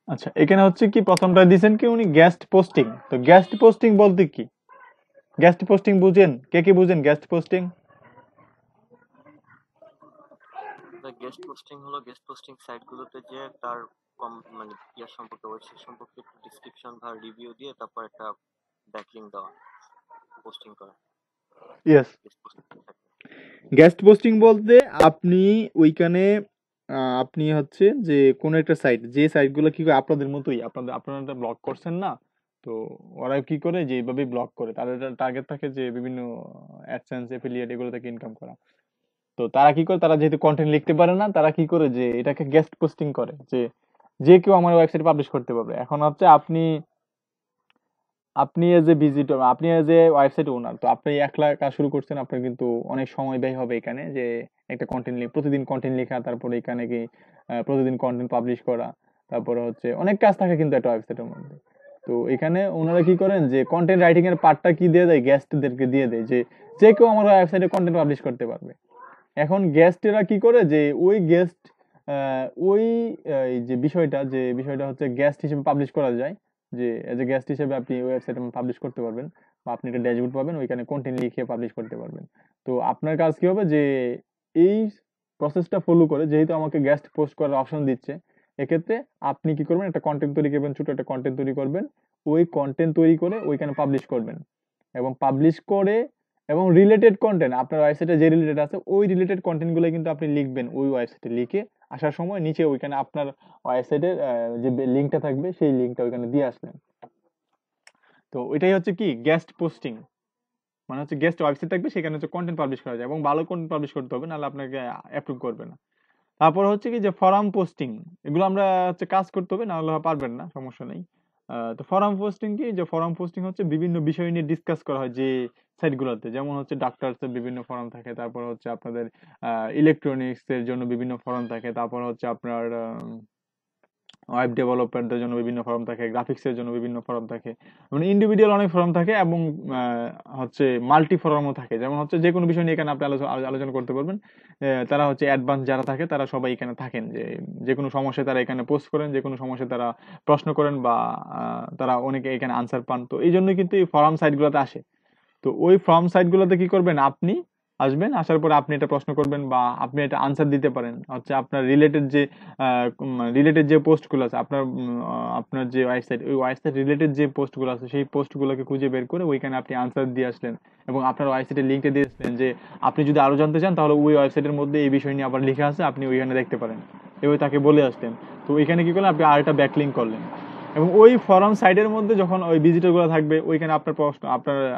আচ্ছা, এখানে হচ্ছে কি প্রথমটা দিয়েছেন কি উনি গেস্ট পোস্টিং। তো গেস্ট পোস্টিং বলতে কি? গেস্ট পোস্টিং বুঝেন? কে কে বুঝেন গেস্ট পোস্টিং? গেস্ট পোস্টিং হলো গেস্ট পোস্টিং সাইটগুলোতে যে তার মানে ইয়ার সম্পর্কে ওয়েবসাইট সম্পর্কে একটু ডিসক্রিপশন বা রিভিউ দিয়ে তারপর একটা ব্যাকলিংক দেওয়া পোস্টিং করা yes. Guest posting guest posting বলতে আপনি ওইখানে আপনি হচ্ছে যে কোনো একটা সাইট, যে সাইটগুলো কি করে আপনাদের মতোই, আপনারা একটা ব্লগ করছেন না, তো ওরা কি করে যে এইভাবেই ব্লগ করে, তাদের টার্গেট থাকে যে বিভিন্ন অ্যাডসেন্স এফিলিয়েট এগুলো থেকে ইনকাম করা। তো তারা কি করে, তারা যেহেতু কন্টেন্ট লিখতে পারে না, তারা কি করে যে এটাকে গেস্ট পোস্টিং করে, যে যে কেউ আমার ওয়েবসাইটে পাবলিশ করতে পারবে। এখন হচ্ছে আপনি আপনি এজ এ ভিজিটর, আপনি এজ এ ওয়েবসাইট ওনার, তো আপনি একলা কাজ শুরু করছেন, আপনার কিন্তু অনেক সময় ব্যয় হবে এখানে, যে একটা কন্টেন্ট প্রতিদিন কন্টেন্ট লেখা, তারপরে এখানে কি প্রতিদিন কন্টেন্ট পাবলিশ করা, তারপরে হচ্ছে অনেক কাজ থাকে কিন্তু একটা ওয়েবসাইটের মধ্যে। তো এখানে ওনারা কি করেন যে কন্টেন্ট রাইটিং এর পার্টটা কি দিয়ে দেয়, গেস্টদেরকে দিয়ে দেয়, যে যে কেউ আমার ওয়েবসাইটে কন্টেন্ট পাবলিশ করতে পারবে। এখন গেস্টেরা কি করে যে ওই গেস্ট ওই এই যে বিষয়টা হচ্ছে গেস্ট হিসেবে পাবলিশ করা যায়, যে এজ এ গেস্ট হিসেবে আপনি ওয়েবসাইটে পাবলিশ করতে পারবেন, বা আপনি একটা ড্যাশবোর্ড পাবেন, ওইখানে কন্টেন্ট লিখে পাবলিশ করতে পারবেন। তো আপনার কাজ কি হবে যে এই প্রসেসটা ফলো করে, যেহেতু আমাকে গেস্ট পোস্ট করার অপশন দিচ্ছে, এক্ষেত্রে আপনি কি করবেন, একটা কন্টেন্ট তৈরি করবেন, ছোট একটা কন্টেন্ট তৈরি করবেন, ওই কন্টেন্ট তৈরি করে ওইখানে পাবলিশ করবেন, এবং পাবলিশ করে এবং রিলেটেড কন্টেন্ট আপনার ওয়েবসাইটে যে রিলেটেড আছে ওই রিলেটেড কন্টেন্ট গুলো কিন্তু আপনি লিখবেন ওই ওয়েবসাইটে, লিখে আসার সময় নিচে ওইখানে আপনার ওয়েবসাইটের যে লিঙ্কটা থাকবে সেই লিঙ্কটা ওইখানে দিয়ে আসবেন। তো ওইটাই হচ্ছে কি গেস্ট পোস্টিং, মানে হচ্ছে গেস্ট ওয়েবসাইট থাকবে, সেখানে হচ্ছে কন্টেন্ট পাবলিশ করা যায়, এবং ভালো কন্টেন্ট পাবলিশ করতে হবে, নাহলে আপনাকে অ্যাপ্রুভ করবে না। তারপর হচ্ছে কি যে ফরাম পোস্টিং, এগুলো আমরা হচ্ছে কাজ করতে হবে, নাহলে পারবেন না, সমস্যা নেই। তো ফরাম পোস্টিং কি, যে ফরাম পোস্টিং হচ্ছে বিভিন্ন বিষয় নিয়ে ডিসকাস করা হয় যে সাইটগুলোতে, যেমন হচ্ছে ডাক্তারস এর বিভিন্ন ফরাম থাকে, তারপর হচ্ছে আপনাদের ইলেকট্রনিক্স এর জন্য বিভিন্ন ফরাম থাকে, তারপর হচ্ছে আপনার ওয়েব ডেভেলপারদের জন্য বিভিন্ন ফর্ম থাকে, গ্রাফিক্সের জন্য বিভিন্ন ফর্ম থাকে, মানে ইন্ডিভিজুয়াল অনেক ফর্ম থাকে, এবং হচ্ছে মাল্টি ফর্মও থাকে, যেমন হচ্ছে যে কোনো বিষয় নিয়ে এখানে আপনি আলোচনা করতে পারবেন। তারা হচ্ছে অ্যাডভান্স যারা থাকে তারা সবাই এখানে থাকেন, যে যে কোনো সমস্যায় তারা এখানে পোস্ট করেন, যে কোনো সমস্যায় তারা প্রশ্ন করেন, বা তারা অনেকে এখানে আনসার পান। তো এই জন্যই কিন্তু এই ফরাম সাইটগুলোতে আসে। তো ওই ফর্ম সাইটগুলোতে কি করবেন, আপনি আসবেন, আসার পরে আপনি এটা প্রশ্ন করবেন, বা আপনি এটা আনসার দিতে পারেন, হচ্ছে আপনার রিলেটেড যে পোস্টগুলো আছে, আপনার যে ওয়েবসাইট, ওই ওয়েবসাইট রিলেটেড যে পোস্টগুলো আছে সেই পোস্টগুলোকে খুঁজে বের করে ওইখানে আপনি আনসার দিয়ে আসলেন, এবং আপনার ওয়েবসাইটের লিঙ্কটা দিয়ে আসলেন, যে আপনি যদি আরো জানতে চান তাহলে ওই ওয়েবসাইটের মধ্যে এই বিষয় নিয়ে আবার লেখা আছে, আপনি ওইখানে দেখতে পারেন, এভাবে তাকে বলে আসলেন। তো ওইখানে কি করলেন, আপনি আরেকটা ব্যাকলিঙ্ক করলেন, এবং ওই ফরম সাইটের মধ্যে যখন ওই ভিজিটর গুলো থাকবে, ওইখানে আপনার প্রশ্ন,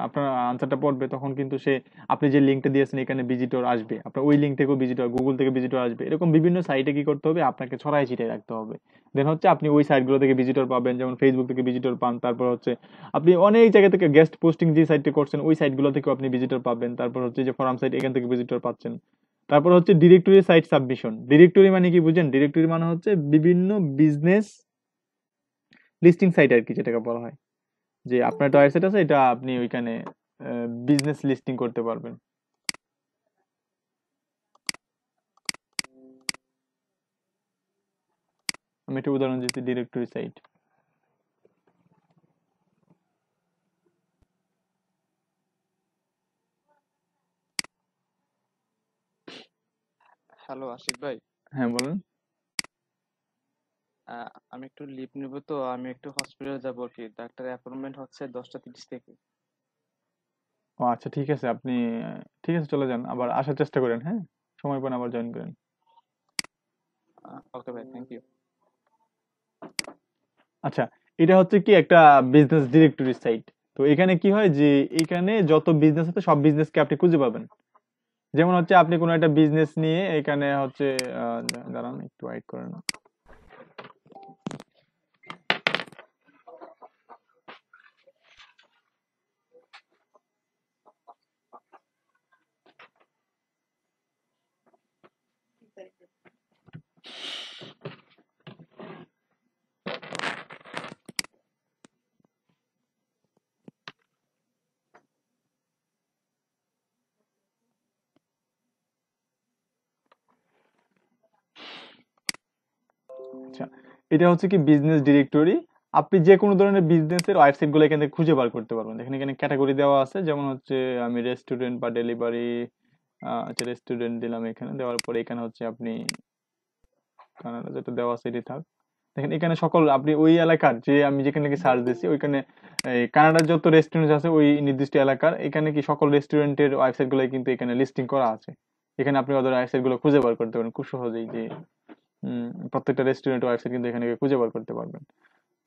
আপনার আনসারটা পড়বে, তখন কিন্তু সে আপনি যে লিঙ্কটা দিয়েছেন এখানে ভিজিটর আসবে, আপনার ওই লিঙ্ক থেকেও ভিজিটর, গুগল থেকে ভিজিটর আসবে, এরকম বিভিন্ন সাইটে কি করতে হবে, আপনাকে ছড়াই ছিটিয়ে রাখতে হবে। দেন হচ্ছে আপনি ওই সাইটগুলো থেকে ভিজিটর পাবেন, যেমন ফেসবুক থেকে ভিজিটর পান, তারপর হচ্ছে আপনি অনেক জায়গা থেকে গেস্ট পোস্টিং যে সাইটে করছেন ওই সাইটগুলো থেকেও আপনি ভিজিটর পাবেন, তারপর হচ্ছে যে ফরাম সাইট এখান থেকে ভিজিটর পাচ্ছেন। তারপর হচ্ছে ডিরেক্টরি সাইট সাবমিশন। ডিরেক্টরি মানে কি বুঝেন? ডিরেক্টরি মানে হচ্ছে বিভিন্ন বিজনেস লিস্টিং সাইট আর কি, যেটাকে বলা হয়, যে আপনার একটা ওয়েবসাইট আছে, এটা আপনি ওইখানে বিজনেস লিস্টিং করতে পারবেন। আমি একটা উদাহরণ দিচ্ছি, ডিরেক্টরি সাইট। হ্যালো আশিক ভাই। হ্যাঁ বলেন। আমি একটু লিভ নিব, তো আমি একটু হসপিটালে যাবো আর কি। ডাক্তারের অ্যাপয়েন্টমেন্ট হচ্ছে 10টা 30 থেকে। ও আচ্ছা, ঠিক আছে, আপনি ঠিক আছে চলে যান, আবার আসার চেষ্টা করেন, হ্যাঁ, সময় পান আবার জয়েন করেন। ওকে ভাই, থ্যাংক ইউ। আচ্ছা, এটা হচ্ছে কি একটা বিজনেস ডিরেক্টরি সাইট। তো এখানে কি হয় যে এখানে যত বিজনেস আছে সব বিজনেসকে আপনি খুঁজে পাবেন। যেমন হচ্ছে আপনি কোনো একটা বিজনেস নিয়ে এখানে হচ্ছে দাঁড়ান একটু ওয়েট করেন। আচ্ছা, এটা হচ্ছে কি বিজনেস ডিরেক্টরি। আপনি যে কোনো ধরনের বিজনেসের ওয়েবসাইট গুলো এখান থেকে খুঁজে বার করতে পারবেন। দেখেন এখানে ক্যাটাগরি দেওয়া আছে, যেমন হচ্ছে আমি রেস্টুরেন্ট বা ডেলিভারি, আচ্ছা রেস্টুরেন্ট দিলাম, এখানে দেওয়ার পরে এখানে হচ্ছে আপনি কানাডা যেটা দেওয়া আছে এটি থাক। দেখেন এখানে সকল আপনি ওই এলাকার, যে আমি যেখানে সার্চ দিচ্ছি ওইখানে এই কানাডার যত রেস্টুরেন্ট আছে ওই নির্দিষ্ট এলাকার, এখানে কি সকল রেস্টুরেন্টের ওয়েবসাইট গুলো কিন্তু এখানে লিস্টিং করা আছে। এখানে আপনি ওদের ওয়েবসাইট গুলো খুঁজে বার করতে পারেন খুব সহজেই, যে প্রত্যেকটা রেস্টুরেন্ট ওয়েবসাইট কিন্তু এখানে খুঁজে বার করতে পারবেন।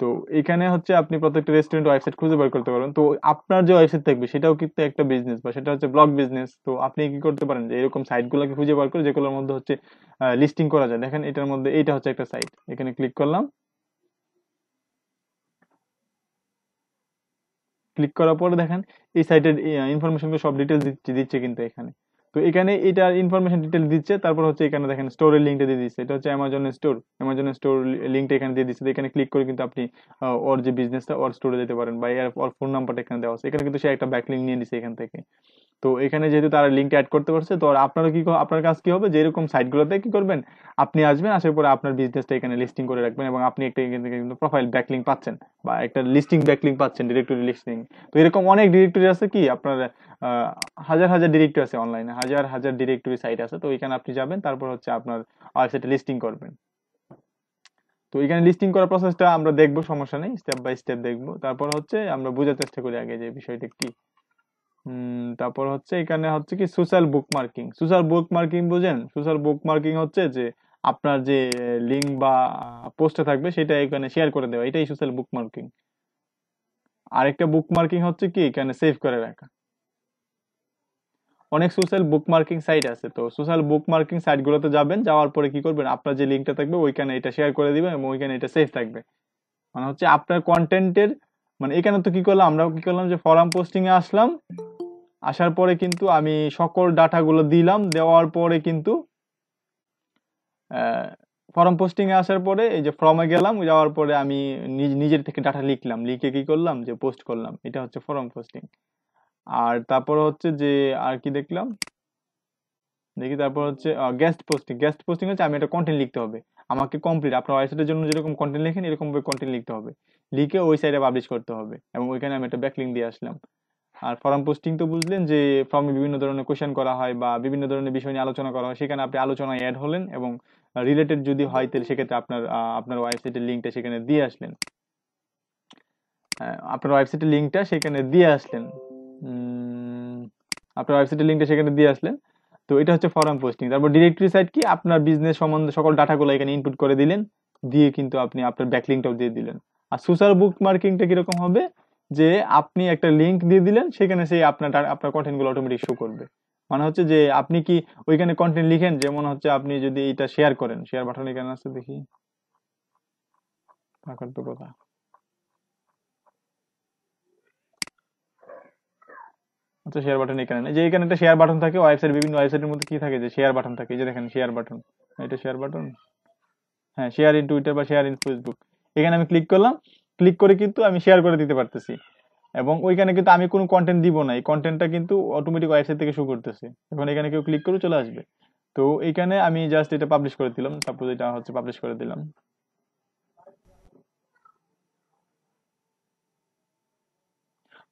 তো এখানে হচ্ছে আপনি প্রত্যেকটা রেস্টুরেন্ট ওয়েবসাইট খুঁজে বের করতে পারবেন। তো আপনার যে ওয়েবসাইট থাকবে সেটাও কিন্তু একটা বিজনেস, বা সেটা হচ্ছে ব্লগ বিজনেস। তো আপনি কি করতে পারেন যে এরকম সাইট গুলোকে খুঁজে বার করে যেগুলোর মধ্যে হচ্ছে লিস্টিং করা যায়। দেখেন এটার মধ্যে এইটা হচ্ছে একটা সাইট, এখানে ক্লিক করলাম। ক্লিক করার পরে দেখেন এই সাইটের ইনফরমেশন গুলো সব ডিটেলস দিচ্ছে কিন্তু এখানে। তো এখানে এটার ইনফরমেশন ডিটেল দিচ্ছে, তারপর হচ্ছে এখানে দেখেন স্টোরের লিঙ্কটা দিয়ে দিচ্ছে, এটা হচ্ছে অ্যামাজনের স্টোর লিঙ্কটা এখানে দিয়ে দিচ্ছে। তো এখানে ক্লিক করে কিন্তু আপনি ওর যে বিজনেসটা ওর স্টোরে যেতে পারেন, বা এর ওর ফোন নাম্বারটা এখানে দেওয়া আছে। এখানে কিন্তু সে একটা ব্যাকলিঙ্ক নিয়ে নিছে এখান থেকে। তো এখানে যেহেতু তারা লিঙ্কটা অ্যাড করতে পারছে, তো আপনারও আপনার কাজ কি হবে, যে এরকম সাইটগুলোতে কি করবেন, আপনি আসবেন, আসার পরে আপনার বিজনেসটা এখানে লিস্টিং করে রাখবেন, এবং আপনি একটা এখান থেকে কিন্তু প্রোফাইল ব্যাকলিঙ্ক পাচ্ছেন, বা একটা লিস্টিং ব্যাকলিঙ্ক পাচ্ছেন, ডিরেক্টরি লিস্টিং। তো এরকম অনেক ডিরেক্টরি আছে, কি আপনার হাজার হাজার ডিরেক্টরি আছে অনলাইনে, হাজার হাজার ডিরেক্টরি সাইট আছে। তো এখানে আপনি যাবেন, তারপর হচ্ছে আপনার ওয়েবসাইটে লিস্টিং করবেন। তো এখানে লিস্টিং করার প্রসেসটা আমরা দেখবো, সমস্যা নেই, স্টেপ বাই স্টেপ দেখবো। তারপর হচ্ছে আমরা বোঝার চেষ্টা করি আগে যে বিষয়টা কি। তারপর হচ্ছে এখানে হচ্ছে কি সোশ্যাল বুক মার্কিং। সোশ্যাল বুক মার্কিং বুঝেন? সোশ্যাল বুক মার্কিং হচ্ছে যে আপনার যে লিঙ্ক বা পোস্টে থাকবে সেটা এখানে শেয়ার করে দেওয়া, এটাই সোশ্যাল বুক মার্কিং। আরেকটা বুক মার্কিং হচ্ছে কি এখানে সেভ করে রাখা। অনেক সোশ্যাল বুক মার্কিং সাইট আছে। তো সোশ্যাল বুক মার্কিং সাইট গুলোতে যাবেন, যাওয়ার পরে কি করবেন, আপনার যে লিঙ্কটা থাকবে ওইখানে এটা শেয়ার করে দিবেন, এবং ওইখানে এটা সেভ থাকবে। মানে হচ্ছে আপনার কন্টেন্টের, মানে এখানে তো কি করলাম, আমরা কি করলাম যে ফরাম পোস্টিং এ আসলাম, আসার পরে কিন্তু আমি সকল ডাটাগুলো দিলাম, দেওয়ার পরে কিন্তু ফর্ম পোস্টিং এ আসার পরে এই যে ফর্মে গেলাম, যাওয়ার পরে আমি নিজের থেকে ডাটা লিখলাম, লিখে কি করলাম যে পোস্ট করলাম, এটা হচ্ছে ফর্ম পোস্টিং। আর তারপর হচ্ছে যে আর কি দেখলাম, দেখি তারপর হচ্ছে গেস্ট পোস্টিং। গেস্ট পোস্টিং হচ্ছে আমি একটা কন্টেন্ট লিখতে হবে, আমাকে কমপ্লিট আপনার ওয়েবসাইটের জন্য যেরকম কন্টেন্ট লেখেন এরকম কন্টেন্ট লিখতে হবে, লিখে ওই সাইটে পাবলিশ করতে হবে, এবং ওইখানে আমি একটা ব্যাকলিঙ্ক দিয়ে আসলাম। আর ফর্ম পোস্টিং তো বুঝলেন, যে ফর্মে বিভিন্ন ধরনের কোশ্চেন করা হয় বা বিভিন্ন ধরনের বিষয় নিয়ে আলোচনা করা হয়, সেখানে আপনি আলোচনায় অ্যাড হলেন, এবং রিলেটেড যদি হয় তাহলে সেক্ষেত্রে আপনার ওয়েবসাইটের লিঙ্কটা সেখানে দিয়ে আসলেন। আপনার ওয়েবসাইটের লিঙ্কটা সেখানে দিয়ে আসলেন আপনার ওয়েবসাইটের লিঙ্কটা সেখানে দিয়ে আসলেন। তো এটা হচ্ছে ফর্ম পোস্টিং। তারপর ডিরেক্টরি সাইট কি, আপনার বিজনেস সম্বন্ধে সকল ডাটাগুলো এখানে ইনপুট করে দিলেন, দিয়ে কিন্তু আপনি আপনার ব্যাকলিঙ্কটাও দিয়ে দিলেন। আর সোশ্যাল বুক মার্কিংটা কিরকম হবে, যে আপনি একটা লিংক দিয়ে দিলেন, সেখানে সেই আপনার কন্টেন্ট গুলো অটোমেটিক শো করবে। মানে হচ্ছে যে আপনি কি ওইখানে কন্টেন্ট লিখেন, যেমন হচ্ছে আপনি যদি এটা শেয়ার করেন, শেয়ার বাটন এখানে আছে, দেখি থাকার তো কথা। আচ্ছা শেয়ার বাটন এখানে নেই, যে এখানে একটা শেয়ার বাটন থাকে ওয়েবসাইট, বিভিন্ন ওয়েবসাইটের মধ্যে কি থাকে যে শেয়ার বাটন থাকে, এই যে দেখেন শেয়ার বাটন, এটা শেয়ার বাটন, হ্যাঁ শেয়ার ইন টুইটার বা শেয়ার ইন ফেসবুক। এখানে আমি ক্লিক করলাম, ক্লিক করে কিন্তু আমি শেয়ার করে দিতে পারতেছি, এবং ওইখানে কিন্তু আমি কোনো কন্টেন্ট দিব না, এই কন্টেন্টটা কিন্তু অটোমেটিক ওয়েবসাইট থেকে শো করতেছে। এখন এখানে কেউ ক্লিক করে চলে আসবে। তো এখানে আমি জাস্ট এটা পাবলিশ করে দিলাম, সাপোজ এটা হচ্ছে পাবলিশ করে দিলাম।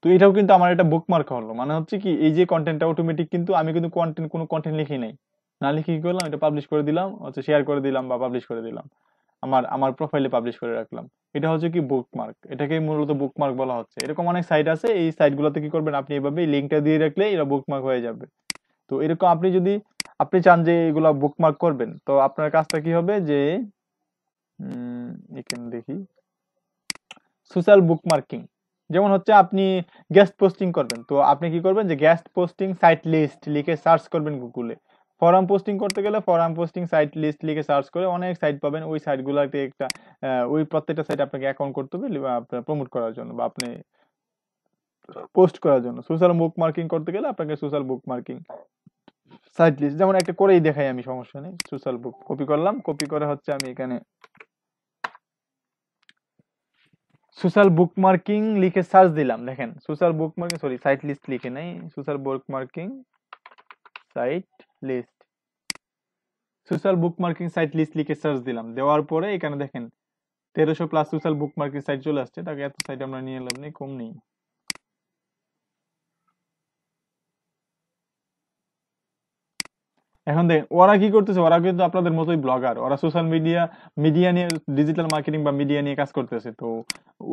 তো এটাও কিন্তু আমার একটা বুকমার্ক হলো, মানে হচ্ছে কি এই যে কন্টেন্টটা অটোমেটিক, কিন্তু আমি কিন্তু কোনো কন্টেন্ট লিখি নাই, না লিখে কি করলাম, এটা পাবলিশ করে দিলাম, হচ্ছে শেয়ার করে দিলাম বা পাবলিশ করে দিলাম, আমার প্রোফাইলে পাবলিশ করে রাখলাম। এটা হচ্ছে কি বুকমার্ক, এটাকে মূলত বুকমার্ক বলা হচ্ছে। এরকম অনেক সাইট আছে, এই সাইটগুলোতে কি করবেন, আপনি এভাবে লিঙ্কটা দিয়ে রাখলে এরা বুকমার্ক হয়ে যাবে। তো এরকম আপনি চান যে এগুলা বুকমার্ক করবেন, তো আপনার কাজটা কি হবে, যে এখানে দেখি সোশ্যাল বুকমার্কিং, যেমন হচ্ছে আপনি গেস্ট পোস্টিং করবেন, তো আপনি কি করবেন, যে গেস্ট পোস্টিং সাইট লিস্ট লিখে সার্চ করবেন গুগলে। ফরাম পোস্টিং করতে গেলে ফরাম পোস্টিং সাইট লিস্ট লিখে সার্চ করে অনেক সাইট পাবেন, ওই সাইটগুলোতে একটা ওই প্রত্যেকটা সাইট আপনাকে অ্যাকাউন্ট করতে হবে আপনার প্রমোট করার জন্য, বা আপনি পোস্ট করার জন্য। সোশ্যাল বুক মার্কিং করতে গেলে আপনাকে সোশ্যাল বুক মার্কিং সাইট লিস্ট, যেমন একটা করেই দেখাই আমি, সমস্যা নেই। সোশ্যাল বুক কপি করলাম, কপি করে হচ্ছে আমি এখানে সোশ্যাল বুক মার্কিং লিখে সার্চ দিলাম, দেখেন সোশ্যাল বুক মার্কিং, সরি সাইট লিস্ট লিখে নাই, সোশ্যাল বুক মার্কিং সাইট লিস্ট, সোশ্যাল বুক মার্কিং সাইট লিস্ট লিখে সার্চ দিলাম, দেওয়ার পরে এখানে দেখেন 1300+ সোশ্যাল বুকমার্কের সাইট চলে আসছে। তাকে এত সাইট আমরা নিয়ে এলাম নেই, কম নেই। এখন দেখেন ওরা কি করতেছে, ওরা কিন্তু আপনাদের মতোই ব্লগার, ওরা সোশ্যাল মিডিয়া নিয়ে, ডিজিটাল মার্কেটিং বা মিডিয়া নিয়ে কাজ করতেছে। তো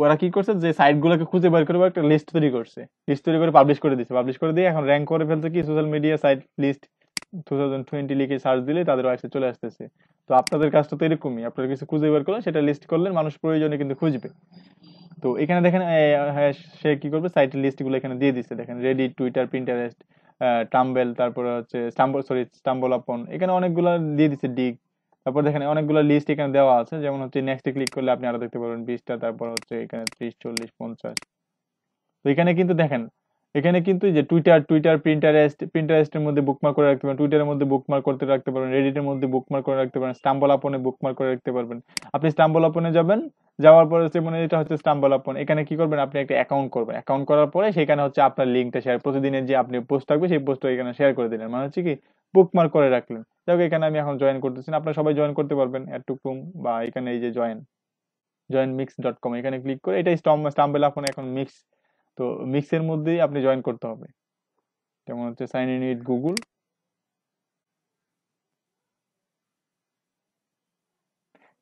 ওরা কি করছে, যে সাইট গুলোকে খুঁজে বের করে একটা লিস্ট তৈরি করছে, লিস্ট তৈরি করে পাবলিশ করে দিচ্ছে, পাবলিশ করে দিয়ে এখন র্যাঙ্ক করে ফেলছে কি সোশ্যাল মিডিয়া সাইট লিস্ট 2020 লিখে সার্চ দিলে তাদের ওয়েবসাইট চলে আসতেছে। তো আপনাদের কাজটা তো এরকমই, আপনারা কিছু খুঁজে বের করলেন, সেটা লিস্ট করলেন, মানুষ প্রয়োজনে কিন্তু খুঁজবে। তো এখানে দেখেন হ্যাঁ, সে কি করবে, সাইটের লিস্ট গুলো এখানে দিয়ে দিচ্ছে। দেখেন রেডিট, টুইটার, প্রিন্টারেস্ট, টাম্বেল, তারপরে হচ্ছে স্টাম্বল আপন, এখানে অনেকগুলো দিয়ে দিচ্ছে ডিগ। তারপর দেখেন অনেকগুলো লিস্ট এখানে দেওয়া আছে, যেমন হচ্ছে নেক্সটে ক্লিক করলে আপনি আরো দেখতে পারবেন 20টা, তারপর হচ্ছে এখানে 30, 40, 50। তো এখানে কিন্তু দেখেন, এখানে কিন্তু যে টুইটার, প্রিন্টারেস্টের মধ্যে বুকমার্ক করে রাখতে পারেন, টুইটারের মধ্যে বুকমার্ক করতে রাখতে পারেন, রেডিটের মধ্যে বুকমার্ক করে রাখতে পারেন, স্টাম্বল আপনে বুকমার্ক করে রাখতে পারবেন। আপনি স্টাম্বল আপনে যাবেন, যাওয়ার পরে হচ্ছে মানে এটা হচ্ছে স্টাম্বল আপন। এখানে কি করবেন, আপনি একটা অ্যাকাউন্ট করবেন, অ্যাকাউন্ট করার পরে সেখানে হচ্ছে আপনার লিঙ্কটা শেয়ার, প্রতিদিনের যে আপনি পোস্ট থাকবে সেই পোস্টটা এখানে শেয়ার করে দিলেন, মানে হচ্ছে কি বুকমার্ক করে রাখলেন। দেখো এখানে আমি এখন জয়েন করতেছি, আপনারা সবাই জয়েন করতে পারবেন, অ্যাড টু কুম, বা এখানে এই যে joinmix.com, এখানে ক্লিক করে এটা স্টাম্বল আপন এখন মিক্স। তো মিক্সের মধ্যেই আপনি জয়েন করতে হবে, যেমন হচ্ছে সাইন ইন উইথ গুগল।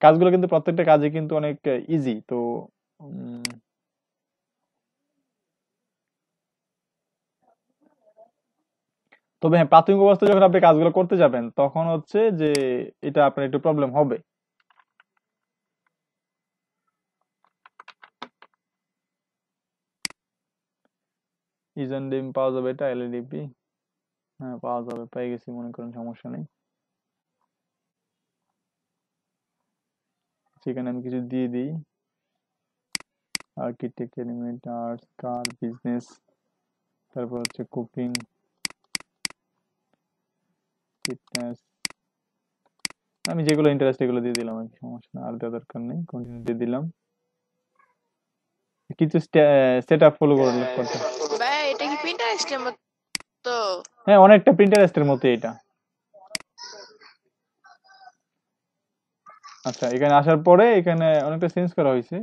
কাজগুলো কিন্তু প্রত্যেকটা কাজে কিন্তু অনেক ইজি। তো উম, তবে হ্যাঁ, প্রাথমিক অবস্থায় যখন আপনি কাজগুলো করতে যাবেন তখন হচ্ছে যে এটা আপনার একটু প্রবলেম হবে। ইজন ডিম পাওয়া যাবে, এটা এলএডিপি, হ্যাঁ পাওয়া যাবে, পেয়ে গেছি মনে করেন, সমস্যা নেই। সেখানে আমি কিছু দিয়ে দিই, আর্কিটেক্ট, এলিমেন্ট, আর্টস, কার, বিজনেস, তারপর হচ্ছে কুকিং, ফিটনেস, আমি যেগুলো ইন্টারেস্ট এগুলো দিয়ে দিলাম আর কি, সমস্যা না, আর দেওয়ার দরকার নেই, কন্টিনিউ দিয়ে দিলাম। কিছু সেট আপ ফলো করতে, ভাই এটা কি পিন্টারেস্টের মতো? হ্যাঁ অনেকটা প্রিন্টারেস্টের মতো এটা। আচ্ছা, এখানে আসার পরে এখানে অনেকটা চেঞ্জ করা হয়েছে।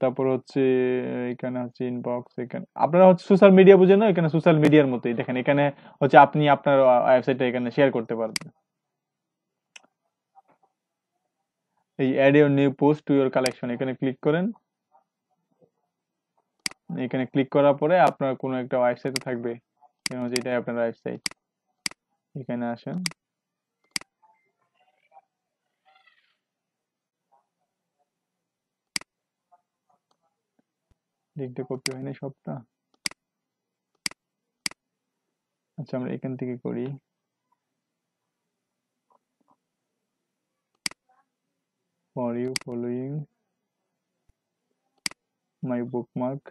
তারপর হচ্ছে এখানে হচ্ছে ইনবক্স, এখানে আপনারা হচ্ছে সোশ্যাল মিডিয়া বুঝেন না, এখানে সোশ্যাল মিডিয়ার মতোই দেখেন, এখানে হচ্ছে আপনি আপনার ওয়েবসাইটটা এখানে শেয়ার করতে পারবেন। এই add your new post to your collection, এখানে ক্লিক করেন। এখানে ক্লিক করার পরে আপনার কোনো একটা ওয়েবসাইটে থাকবে, যেমন হচ্ছে এটাই আপনার ওয়েবসাইট। এখানে আসেন, লিঙ্কটা কপি হয়নি সবটা। আচ্ছা আমরা এখান থেকে করি, for you following my bookmark.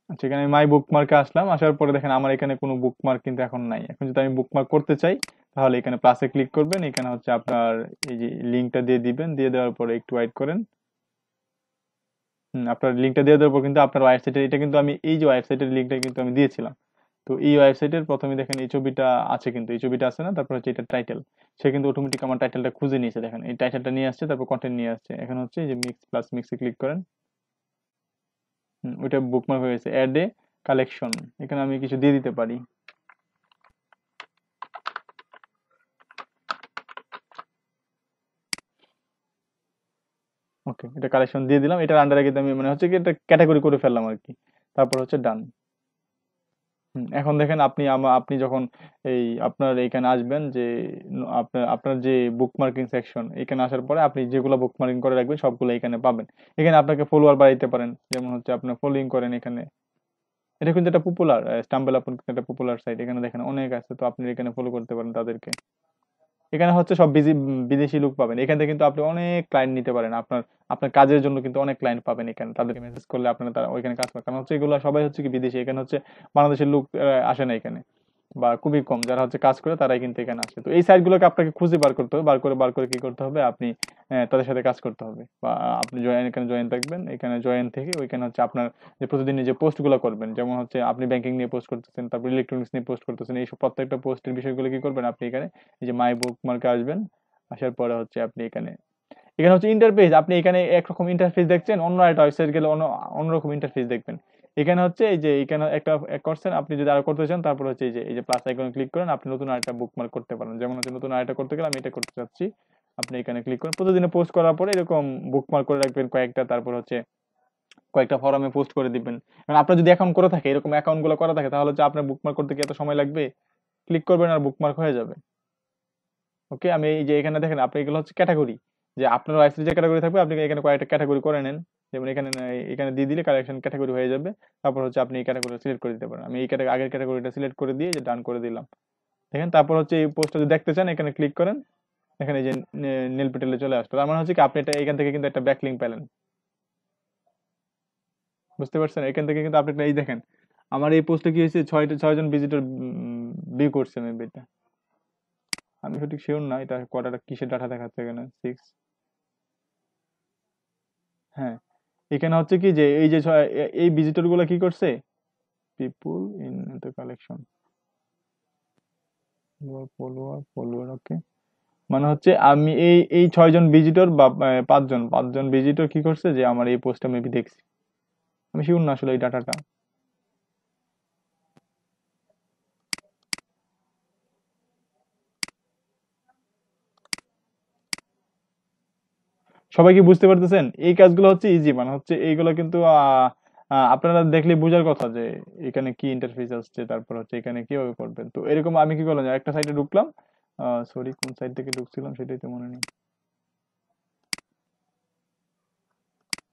আচ্ছা, এখানে মাই বুকমার্কে আসলাম, আসার পরে দেখেন আমার এখানে কোনো বুকমার্ক কিন্তু এখন নাই। এখন যদি আমি বুকমার্ক করতে চাই তাহলে এখানে প্লাসে ক্লিক করবেন, এখানে হচ্ছে আপনার এই যে লিঙ্কটা দিয়ে দিবেন, দিয়ে দেওয়ার পরে একটু ওয়েট করেন। আপনার লিঙ্কটা দিয়ে দেওয়ার পর কিন্তু আপনার ওয়েবসাইটের, এটা কিন্তু আমি এই যে ওয়েবসাইটের লিঙ্কটা কিন্তু আমি দিয়েছিলাম। তো এই ওয়েবসাইটের প্রথমে দেখেন এই ছবিটা আছে, কিন্তু এই ছবিটা আছে না, তারপর হচ্ছে এটা টাইটেল, সে কিন্তু অটোমেটিক আমার টাইটেলটা খুঁজে নিয়েছে। দেখেন এই টাইটেলটা নিয়ে আসছে, তারপর কন্টেন্ট নিয়ে আসছে। এখন হচ্ছে এই যে মিক্সে ক্লিক করেন, ওইটা বুকমার্ক হয়ে গেছে। অ্যাড এ কালেকশন, এখানে আমি কিছু দিয়ে দিতে পারি। ওকে, এটা কালেকশন দিয়ে দিলাম, এটার আন্ডারে কিন্তু আমি মানে হচ্ছে কি এটা ক্যাটাগরি করে ফেললাম আর কি। তারপর হচ্ছে ডান। এখন দেখেন আপনি যখন এই আপনার এখানে আসবেন, যে আপনার আপনার যে বুকমার্কিং সেকশন, এখানে আসার পরে আপনি যেগুলো বুকমার্কিং করে রাখবেন সবগুলো এখানে পাবেন। এখানে আপনাকে ফলোয়ার বাড়াইতে পারেন, যেমন হচ্ছে আপনার ফলোইং করেন এখানে। এটা কিন্তু একটা পপুলার স্টাম্বল আপন, একটা পপুলার সাইট, এখানে দেখেন অনেক আছে, তো আপনি এখানে ফলো করতে পারেন তাদেরকে। এখানে হচ্ছে সব বিদেশি লোক পাবেন, এখান থেকে কিন্তু আপনি অনেক ক্লায়েন্ট নিতে পারেন। আপনার আপনার কাজের জন্য কিন্তু অনেক ক্লায়েন্ট পাবেন এখানে, তাদেরকে মেসেজ করলে আপনারা তারা ওইখানে কাজ করেন। কারণ হচ্ছে এগুলো সবাই হচ্ছে কি বিদেশি, এখানে হচ্ছে বাংলাদেশের লোক আসে না এখানে, বা খুবই কম যারা হচ্ছে কাজ করে তারাই কিন্তু এখানে আসে। তো এই সাইটগুলোকে আপনাকে খুঁজে বার করতে হবে, বার করে কি করতে হবে, আপনি তাদের সাথে কাজ করতে হবে। বা আপনি এখানে জয়েন থাকবেন, এখানে জয়েন থেকে ওইখানে হচ্ছে আপনার যে প্রতিদিন যে পোস্টগুলো করবেন, যেমন হচ্ছে আপনি ব্যাংকিং নিয়ে পোস্ট করতেছেন, তারপর ইলেকট্রনিক্স নিয়ে পোস্ট করতেছেন, এইসব প্রত্যেকটা পোস্টের বিষয়গুলো কি করবেন, আপনি এখানে এই যে মাই বুকমার্কে আসবেন, আসার পরে হচ্ছে আপনি এখানে এখানে হচ্ছে ইন্টারফেস, আপনি এখানে একরকম ইন্টারফেস দেখছেন, অন্য একটা ওয়েবসাইট গেলে অন্যরকম ইন্টারফেস দেখবেন। এখানে হচ্ছে এই যে এখানে একটা এক করছেন, আপনি যদি আরো করতে চান তারপর হচ্ছে এই যে প্লাস আইকনে ক্লিক করেন, আপনি নতুন আরেকটা বুকমার্ক করতে পারেন। যেমন হচ্ছে নতুন আরেকটা করতে গেলে আমি এটা করতে চাচ্ছি, আপনি এখানে ক্লিক করেন। প্রতিদিনে পোস্ট করার পরে এরকম বুকমার্ক করে রাখবেন কয়েকটা, তারপর হচ্ছে কয়েকটা ফরমে পোস্ট করে দিবেন। কারণ আপনার যদি অ্যাকাউন্ট করে থাকে, এরকম অ্যাকাউন্ট গুলো করা থাকে, তাহলে হচ্ছে আপনার বুকমার্ক করতে কি এত সময় লাগবে? ক্লিক করবেন আর বুকমার্ক হয়ে যাবে। ওকে, আমি এই যে এখানে দেখেন আপনি এগুলো হচ্ছে ক্যাটাগরি, যে আপনার ওয়েবসাইটে যে ক্যাটাগরি থাকবে আপনি এখানে কয়েকটা ক্যাটাগরি করে নেন। যেমন এখানে এখানে দিয়ে দিলে কালেকশন ক্যাটাগরি হয়ে যাবে। তারপর হচ্ছে আপনি এই ক্যাটাগরি সিলেক্ট করে দিতে পারেন। আমি এই আগের ক্যাটাগরিটা সিলেক্ট করে দিয়ে যে ডান করে দিলাম। দেখেন তারপর হচ্ছে এই পোস্টটা যদি দেখতে চান এখানে ক্লিক করেন, এখানে এই যে নীল পেটেলে চলে আসলো। তার মানে হচ্ছে কি আপনি এটা এখান থেকে কিন্তু একটা ব্যাকলিঙ্ক পেলেন। বুঝতে পারছেন? এখান থেকে কিন্তু আপনি এই দেখেন আমার এই পোস্টে কি হয়েছে, 6জন ভিজিটর ভিউ করছে মেবি। এটা আমি সঠিক শিওর না এটা কয়টা কিসের ডাটা দেখাচ্ছে এখানে 6। হ্যাঁ, এখানে হচ্ছে কি যে এই যে এই ভিজিটর গুলো কি করছে, people in the collection follower. Okay, মানে হচ্ছে আমি এই 6জন ভিজিটর বা 5জন ভিজিটর কি করছে যে আমার এই পোস্টটা মেবি দেখছি। আমি শিওর না আসলে এই ডাটাটা। সবাই কি বুঝতে পারতেছেন? এই কাজগুলো হচ্ছে ইজি, মানে হচ্ছে এইগুলো কিন্তু আপনারা দেখলে বোঝার কথা যে এখানে কি ইন্টারফেস আসছে, তারপর হচ্ছে এখানে কিভাবে করবেন। তো এরকম আমি কি করলাম, একটা সাইটে ঢুকলাম, সরি কোন সাইট থেকে ঢুকছিলাম সেটাই তো মনে নেই।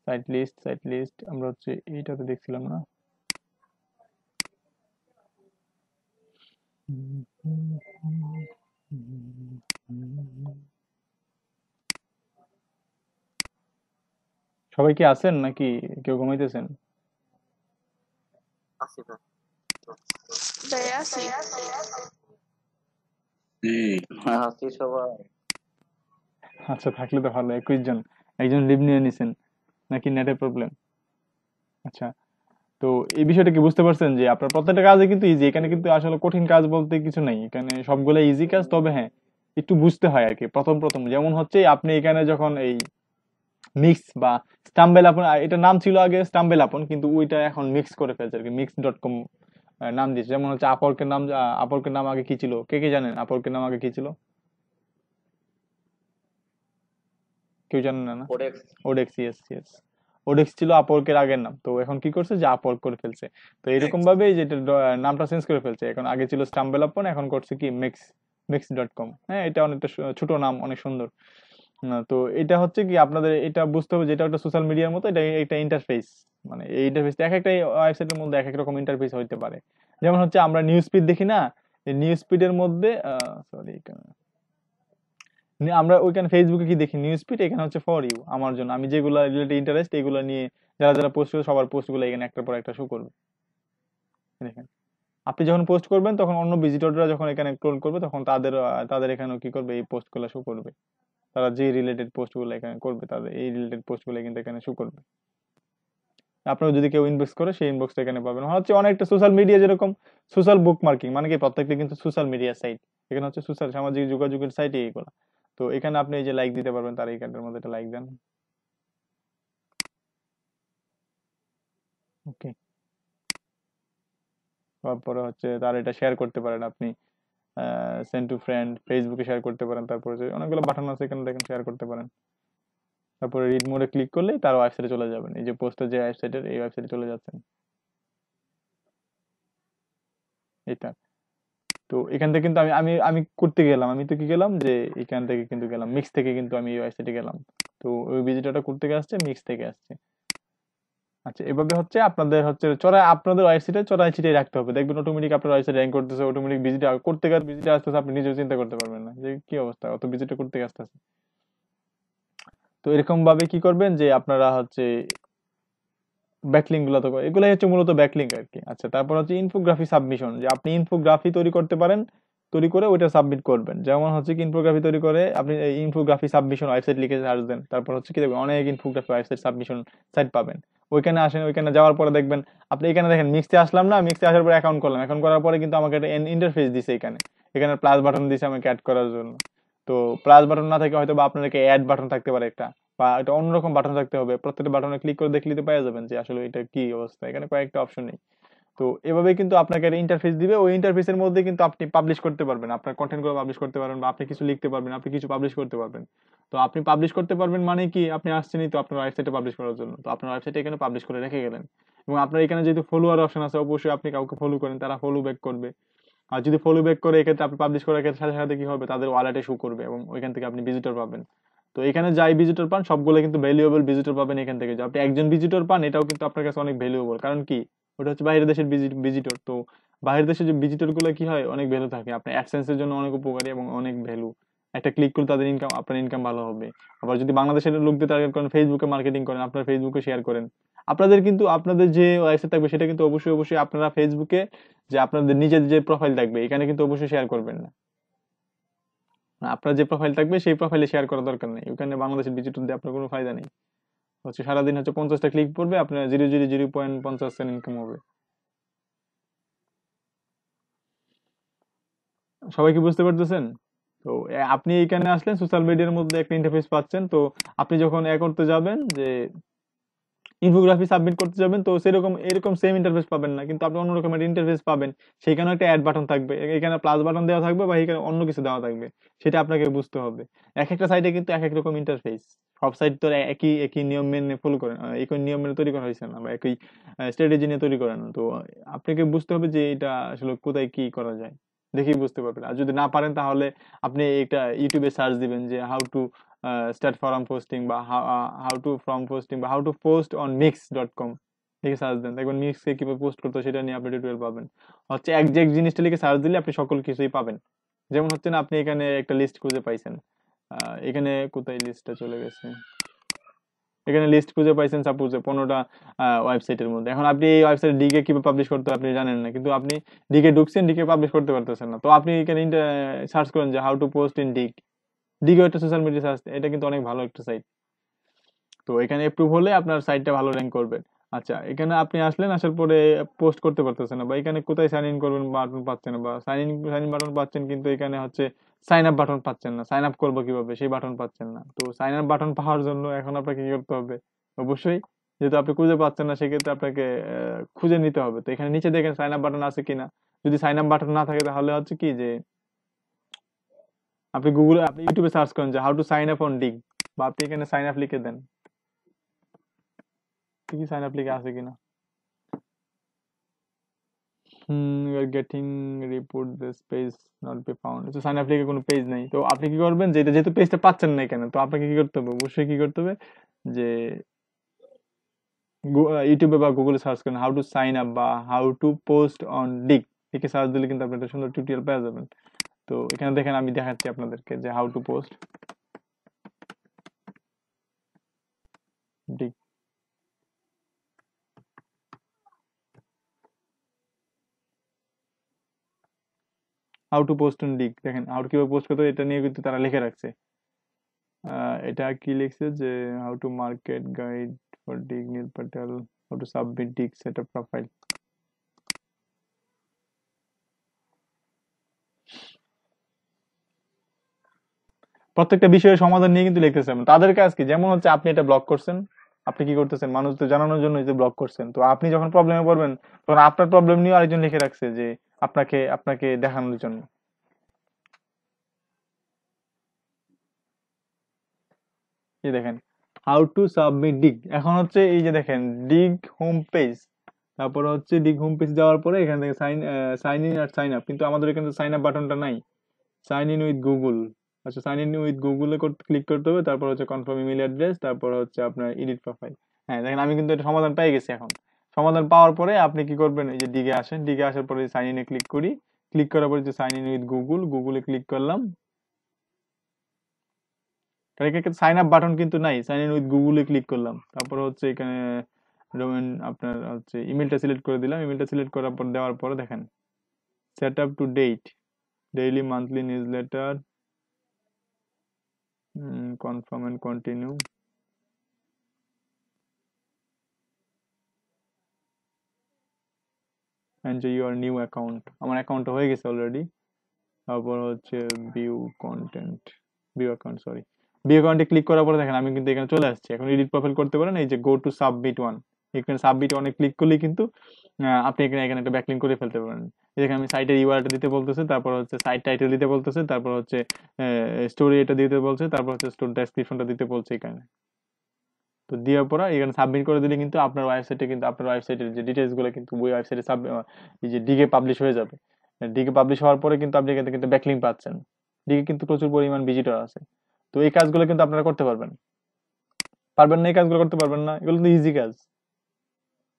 সাইট লিস্ট আমরা হচ্ছে এইটাতে দেখছিলাম না। সবাই কি আছেন নাকি কেউ ঘুমাইতেছেন? আসি ভাই। ভাই আছি। আছি সবাই। আচ্ছা, থাকলে তো ভালো। 21 জন, একজন লিভ নিয়ে নিছেন নাকি নেটের প্রবলেম? আচ্ছা, তো এই বিষয়টা কি বুঝতে পারছেন যে আপনার প্রত্যেকটা কাজে কিন্তু ইজি, এখানে কিন্তু আসলে কঠিন কাজ বলতে কিছু নাই, এখানে সবগুলো ইজি কাজ। তবে হ্যাঁ, একটু বুঝতে হয় আর কি প্রথম প্রথম। যেমন হচ্ছে আপনি এখানে যখন এই মিক্স বা স্টাম্বেল আপন, এটা নাম ছিল আগে স্টাম্বেল আপন, কিন্তু ওইটা এখন মিক্স করে ফেলছে আর কি, mix.com নাম দিয়েছে। যেমন হচ্ছে আপওয়ার্কের নাম আগে কি ছিল, কে কে জানেন আপওয়ার্কের নাম আগে কি ছিল? কেউ জানেন না? ওডেক্স। ওডেক্স, ইয়েস। ওডেক্স ছিল আপওয়ার্কের আগের নাম, তো এখন কি করছে যে আপওয়ার্ক করে ফেলছে। তো এরকম ভাবে যে নামটা চেঞ্জ করে ফেলছে, এখন আগে ছিল স্টাম্বেল আপন, এখন করছে কি মিক্স.com। হ্যাঁ, এটা অনেকটা ছোট নাম, অনেক সুন্দর। তো এটা হচ্ছে কি আপনাদের এটা বুঝতে হবে, যেটা একটা সোশ্যাল মিডিয়ার মতো, এটা একটা ইন্টারফেস। মানে এই ইন্টারফেস এক একটা ওয়েবসাইটের মধ্যে এক এক রকম ইন্টারফেস হইতে পারে। যেমন হচ্ছে আমরা নিউজ ফিড দেখি না, এই নিউজ ফিডের মধ্যে সরি আমরা ওইখানে ফেসবুকে কি দেখি নিউজ ফিড, এখানে হচ্ছে ফর ইউ, আমার জন্য, আমি যেগুলো রিলেটেড ইন্টারেস্ট এগুলো নিয়ে যারা যারা পোস্ট করবে সবার পোস্ট গুলো এখানে একটার পর একটা শো করবে। দেখেন আপনি যখন পোস্ট করবেন তখন অন্য ভিজিটররা যখন এখানে ক্রোল করবে তখন তাদের এখানেও কি করবে, এই পোস্ট গুলো শো করবে। তারা যে রিলেটেড পোস্ট গুলো এখানে করবে তাদের এই রিলেটেড পোস্ট গুলো কিন্তু এখানে শো করবে। আপনারা যদি কেউ ইনবক্স করে সেই ইনবক্সটা এখানে পাবেন। হচ্ছে অনেকটা সোশ্যাল মিডিয়া, যেরকম সোশ্যাল বুক মার্কিং, মানে কি প্রত্যেকটা কিন্তু সোশ্যাল মিডিয়া সাইট, এখানে হচ্ছে সোশ্যাল সামাজিক যোগাযোগের সাইট এইগুলো। তো এখানে আপনি এই যে লাইক দিতে পারবেন, তার এইখানটার মধ্যে একটা লাইক দেন। ওকে, তারপরে হচ্ছে তার এটা শেয়ার করতে পারেন আপনি, সেন্ড টু ফ্রেন্ড, ফেসবুকে শেয়ার করতে পারেন। তারপরে যে অনেকগুলো বাটন আছে এখানে দেখেন, শেয়ার করতে পারেন। তারপরে রিড মোডে ক্লিক করলেই তার ওয়েবসাইটে চলে যাবেন, এই যে পোস্টার যে ওয়েবসাইটের, এই ওয়েবসাইটে চলে যাচ্ছেন এটা। তো এখান থেকে কিন্তু আমি আমি আমি করতে গেলাম, আমি তো কি গেলাম যে এখান থেকে কিন্তু গেলাম মিক্স থেকে, কিন্তু আমি এই ওয়েবসাইটে গেলাম। তো ওই ভিজিটরটা করতে গিয়ে আসছে মিক্স থেকে আসছে। আচ্ছা, এভাবে হচ্ছে আপনাদের হচ্ছে আপনাদের ওয়েবসাইটে চড়াই ছিটিয়ে রাখতে হবে, দেখবেন অটোমেটিক আপনার ওয়েবসাইট র্যাঙ্ক করতেছে, অটোমেটিক ভিজিট করতে গেলে ভিজিট আসতেছে, আপনি নিজেও চিন্তা করতে পারবেন না যে কি অবস্থা, অত ভিজিট করতে আসতেছে। তো এরকম ভাবে কি করবেন যে আপনারা হচ্ছে ব্যাকলিঙ্ক গুলো, তো এগুলাই হচ্ছে মূলত ব্যাকলিঙ্ক আর কি। আচ্ছা, তারপর হচ্ছে ইনফোগ্রাফি সাবমিশন, যে আপনি ইনফোগ্রাফি তৈরি করতে পারেন, তৈরি করে ওইটা সাবমিট করবেন। যেমন হচ্ছে কি ইনফোগ্রাফি তৈরি করে আপনি ইনফোগ্রাফি সাবমিশন ওয়েবসাইট লিখে সার্চ দেন, তারপর হচ্ছে কি দেখবেন অনেক ইনফোগ্রাফি ওয়েবসাইট সাবমিশন সাইট পাবেন। ওইখানে আসেন, ওইখানে যাওয়ার পরে দেখবেন আপনি এখানে দেখেন মিক্সে আসলাম না, মিক্সে আসার পরে অ্যাকাউন্ট করলাম, অ্যাকাউন্ট করার পরে কিন্তু আমাকে একটা ইন্টারফেস দিছে, এখানে প্লাস বাটন দিছে আমাকে অ্যাড করার জন্য। তো তো প্লাস বাটন না থাকে হয়তো বা আপনাকে অ্যাড বাটন থাকতে পারে একটা, বা এটা অন্যরকম বাটন থাকতে হবে। প্রত্যেকটা বাটনে ক্লিক করে দেখলে তো পেয়ে যাবেন যে আসলে এটা কি অবস্থা। এখানে কয়েকটা অপশন নেই। তো এভাবে কিন্তু আপনাকে একটা ইন্টারফেস দিবে, ওই ইন্টারফেসের মধ্যে কিন্তু আপনি পাবলিশ করতে পারবেন, আপনার কন্টেন্ট গুলো পাবলিশ করতে পারবেন, বা আপনি কিছু লিখতে পারবেন, আপনি কিছু পাবলিশ করতে পারবেন। তো আপনি পাবলিশ করতে পারবেন মানে কি, আপনি আসছেনই তো আপনার ওয়েবসাইটে পাবলিশ করার জন্য, তো আপনার ওয়েবসাইটে এখানে পাবলিশ করে রেখে গেলেন। এবং আপনার এখানে যেহেতু ফলোয়ার অপশন আছে, অবশ্যই আপনি কাউকে ফলো করেন, তারা ফলো ব্যাক করবে। আর যদি ফলো ব্যাক করে এক্ষেত্রে আপনি পাবলিশ করার সাথে সাথে কি হবে, তাদের ওয়ালেটে শো করবে এবং ওইখান থেকে আপনি ভিজিটর পাবেন। তো এখানে যাই ভিজিটর পান সবগুলো কিন্তু ভ্যালুয়েবল ভিজিটর পাবেন এখান থেকে। যে আপনি একজন ভিজিটর পান এটাও কিন্তু আপনার কাছে অনেক ভ্যালুয়েবল, কারণ কি ওটা হচ্ছে বাইরের দেশের ভিজিটর। তো বাইরের দেশের যে ভিজিটর গুলো কি হয়, অনেক ভ্যালু থাকে, আপনার অ্যাডসেন্সের জন্য অনেক উপকারী এবং অনেক ভ্যালু। একটা ক্লিক করে তাদের ইনকাম, আপনার ইনকাম ভালো হবে। আবার যদি বাংলাদেশের লোকদের টার্গেট করেন, ফেসবুকে মার্কেটিং করেন, আপনার ফেসবুকে শেয়ার করেন, আপনাদের কিন্তু আপনাদের যে ওয়েবসাইট থাকবে সেটা কিন্তু অবশ্যই অবশ্যই আপনারা ফেসবুকে যে আপনাদের নিজের যে প্রোফাইল থাকবে এখানে কিন্তু অবশ্যই শেয়ার করবেন না। আপনার যে প্রোফাইল থাকবে সেই প্রোফাইলে শেয়ার করার দরকার নেই, ওখানে বাংলাদেশের ভিজিটর দিয়ে আপনার কোনো ফায়দা নেই। হচ্ছে সারাদিন হচ্ছে 50টা ক্লিক পড়বে, আপনার 0.50 সেন্ট ইনকাম হবে। সবাই কি বুঝতে পারতেছেন? তো আপনি এখানে আসলেন, সোশ্যাল মিডিয়ার মধ্যে একটা ইন্টারফেস পাচ্ছেন। তো আপনি যখন করতে যাবেন যে ইনফোগ্রাফি সাবমিট করতে যাবেন, তো সেরকম এরকম সেম ইন্টারফেস পাবেন না, কিন্তু আপনি অন্যরকম একটা ইন্টারফেস পাবেন। সেখানেও একটা অ্যাড বাটন থাকবে, এখানে প্লাস বাটন দেওয়া থাকবে, বা এখানে অন্য কিছু দেওয়া থাকবে, সেটা আপনাকে বুঝতে হবে। এক একটা সাইটে কিন্তু এক এক রকম ইন্টারফেস। সব সাইট তো একই একই নিয়ম মেনে ফলো করে একই নিয়ম মেনে তৈরি করা হয়েছে না, বা একই স্ট্র্যাটেজি নিয়ে তৈরি করা না। তো আপনাকে বুঝতে হবে যে এটা আসলে কোথায় কি করা যায়, দেখেই বুঝতে পারবেন। আর যদি না পারেন তাহলে আপনি একটা ইউটিউবে সার্চ দিবেন যে how to start form posting, বা হাউ টু ফরম পোস্টিং, বা how to post on mix.com লিখে সার্চ দেন, দেখবেন মিক্সে কিভাবে পোস্ট করতে হয় সেটা নিয়ে আপনি টিউটোরিয়াল পাবেন। হচ্ছে একজ্যাক্ট জিনিসটা লিখে সার্চ দিলে আপনি সকল কিছুই পাবেন। যেমন হচ্ছে না, আপনি এখানে একটা লিস্ট খুঁজে পাইছেন, এখানে কোথায় লিস্টটা চলে গেছে, এখানে লিস্ট খুঁজে পাইছেন সাপোজ 15টা ওয়েবসাইটের মধ্যে। এখন আপনি এই ওয়েবসাইট ডিকে কিভাবে পাবলিশ করতে হয় আপনি জানেন না, কিন্তু আপনি ডিকে ঢুকছেন, ডিকে পাবলিশ করতে পারতেছেন না। তো আপনি এখানে সার্চ করেন যে how to post in Diigo. Diigo একটা সোশ্যাল মিডিয়া সার্চ, এটা কিন্তু অনেক ভালো একটা সাইট। তো এখানে অ্যাপ্রুভ হলে আপনার সাইটটা ভালো র্যাঙ্ক করবে। আচ্ছা, এখানে আপনি আসলেন, আসার পরে পোস্ট করতে পারতেছেন না, বা এখানে কোথায় সাইন ইন করবেন বাটন পাচ্ছেন না, বা সাইন ইন বাটন পাচ্ছেন কিন্তু এখানে হচ্ছে সাইন আপ বাটন পাচ্ছেন না। সাইন আপ করবো কিভাবে সেই বাটন পাচ্ছেন না। তো সাইন আপ বাটন পাওয়ার জন্য এখন আপনাকে কি করতে হবে, অবশ্যই যেহেতু আপনি খুঁজে পাচ্ছেন না সেক্ষেত্রে আপনাকে খুঁজে নিতে হবে। তো এখানে নিচে দেখেন সাইন আপ বাটন আছে কিনা। যদি সাইন আপ বাটন না থাকে তাহলে হচ্ছে কি যে আপনি ইউটিউবে সার্চ করেন যে how to sign up on Digg, বা আপনি এখানে সাইন আপ লিখে দেন, কি সাইন আপ লিখে আছে কিনা। You are getting report this page not be found. তো সাইন আপ লিখে কোনো পেজ নেই। তো আপনি কি করবেন, যে যেহেতু পেজটা পাচ্ছেন না এখানে, তো আপনাকে কি করতে হবে, অবশ্যই কি করতে হবে যে ইউটিউবে বা গুগলে সার্চ করেন হাউ টু সাইন আপ বা হাউ টু পোস্ট অন ডিগ, লিখে সার্চ দিলে কিন্তু আপনি একটা সুন্দর টিউটোরিয়াল পেয়ে যাবেন। তো এখানে দেখেন আমি দেখাচ্ছি আপনাদেরকে যে how to post Digg. How to post on Digg, দেখেন হাউ কিভাবে পোস্ট করতে হয় এটা নিয়ে কিন্তু তারা লিখে রাখছে। এটা কি লিখছে যে how to market guide for Digg Neil Patel, how to submit Digg setup profile. প্রত্যেকটা বিষয়ের সমাধান নিয়ে কিন্তু লিখতেছেন। তাদের কাজ কি, যেমন হচ্ছে আপনি এটা ব্লক করছেন, আপনি কি করতেছেন মানুষদের জানানোর জন্য যে ব্লক করছেন। তো আপনি যখন প্রবলেমে পড়বেন তখন আপনার প্রবলেম নিয়ে আরেকজন লিখে রাখছে যে আপনাকে আপনাকে দেখানোর জন্য। এই দেখেন হাউ টু সাবমিট ডিগ। এখন হচ্ছে এই যে দেখেন ডিগ হোম পেজ, তারপরে হচ্ছে ডিগ হোম পেজ যাওয়ার পরে এখান থেকে সাইন ইন আর সাইন আপ, কিন্তু আমাদের এখানে সাইন আপ বাটনটা নাই। সাইন ইন উইথ গুগল, আচ্ছা সাইন ইন উইথ গুগলে ক্লিক করতে হবে, তারপর হচ্ছে কনফার্ম ইমেল অ্যাড্রেস, তারপর হচ্ছে আপনার এডিট প্রোফাইল। হ্যাঁ দেখেন আমি কিন্তু এটা সমাধান পেয়ে গেছি। এখন সমাধান পাওয়ার পরে আপনি কি করবেন, এই যে ডিগে আসেন, ডিগে আসার পরে সাইন ইনে ক্লিক করি, ক্লিক করার পরে যে সাইন ইন উইথ গুগল, গুগলে ক্লিক করলাম। সাইন আপ বাটন কিন্তু নাই, সাইন ইন উইথ গুগলে ক্লিক করলাম, তারপর হচ্ছে এখানে ডোমেন আপনার হচ্ছে ইমেলটা সিলেক্ট করে দিলাম। ইমেলটা সিলেক্ট করার পর দেওয়ার পরে দেখেন set up to date, daily monthly newsletter, confirm and continue, enjoy your new account। আমার অ্যাকাউন্ট হয়ে গেছে অলরেডি। তারপর হচ্ছে view content, view account, sorry, view অ্যাকাউন্টে ক্লিক করার পরে দেখেন আমি কিন্তু এখানে চলে আসছি। এখন এডিট প্রোফাইল করতে পারেন, এই যে গো টু সাবমিট ওয়ান, এখানে সাবমিট ওয়ানে ক্লিক করলেই কিন্তু আপনি এখানে এখানে একটা ব্যাকলিঙ্ক করে ফেলতে পারেন। এখানে আমি সাইটের ইউআরএলটা দিতে বলতেছে, তারপর হচ্ছে সাইট টাইটেল দিতে বলতেছে, তারপর হচ্ছে স্টোরি এটা দিতে বলছে, তারপর হচ্ছে স্টোর ডেসক্রিপশনটা দিতে বলছে এখানে। তো দেওয়ার পর এখানে সাবমিট করে দিলে কিন্তু আপনার ওয়েবসাইটে কিন্তু আপনার ওয়েবসাইটের যে ডিটেলস গুলো কিন্তু ওই ওয়েবসাইটে এই যে ডিগে পাবলিশ হয়ে যাবে। ডিগে পাবলিশ হওয়ার পরে কিন্তু আপনি এখান থেকে কিন্তু ব্যাকলিঙ্ক পাচ্ছেন। ডিগে কিন্তু প্রচুর পরিমাণ ভিজিটর আছে। তো এই কাজগুলো কিন্তু আপনারা করতে পারবেন। পারবেন না এই কাজগুলো করতে পারবেন না? এগুলো তো ইজি কাজ।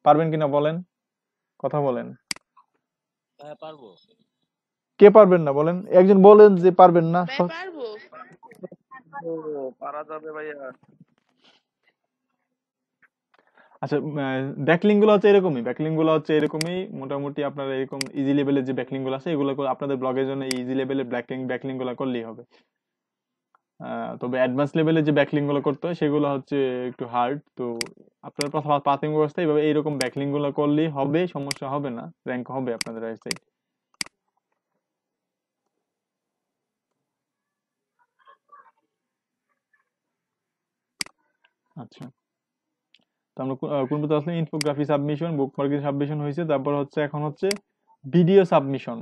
পারবেন কিনা বলেন, কথা বলেন। হ্যাঁ পারবো। কে পারবেন না বলেন, একজন বলেন যে পারবেন না। ভাই পারবো। ও পারা যাবে ভাইয়া। আচ্ছা, ব্যাকলিঙ্ক গুলো হচ্ছে এরকমই, ব্যাকলিঙ্ক গুলো হচ্ছে এরকমই মোটামুটি আপনার এরকম ইজি লেভেলের যে ব্যাকলিঙ্ক গুলো আছে এগুলো আপনাদের ব্লগের জন্য ইজি লেভেলের ব্যাকলিঙ্ক গুলো করলেই হবে। তবে অ্যাডভান্স লেভেলের যে ব্যাকলিঙ্ক গুলো করতে হয় সেগুলো হচ্ছে একটু হার্ড। তো আপনার প্রাথমিক অবস্থায় এইভাবে এইরকম ব্যাকলিঙ্ক গুলো করলেই হবে, সমস্যা হবে না, র্যাঙ্ক হবে আপনাদের ওয়েবসাইট। আচ্ছা, তো আমরা কোন পথে আসলে ইনফোগ্রাফি সাবমিশন, বুক মার্কিং সাবমিশন হয়েছে, তারপর হচ্ছে এখন হচ্ছে ভিডিও সাবমিশন।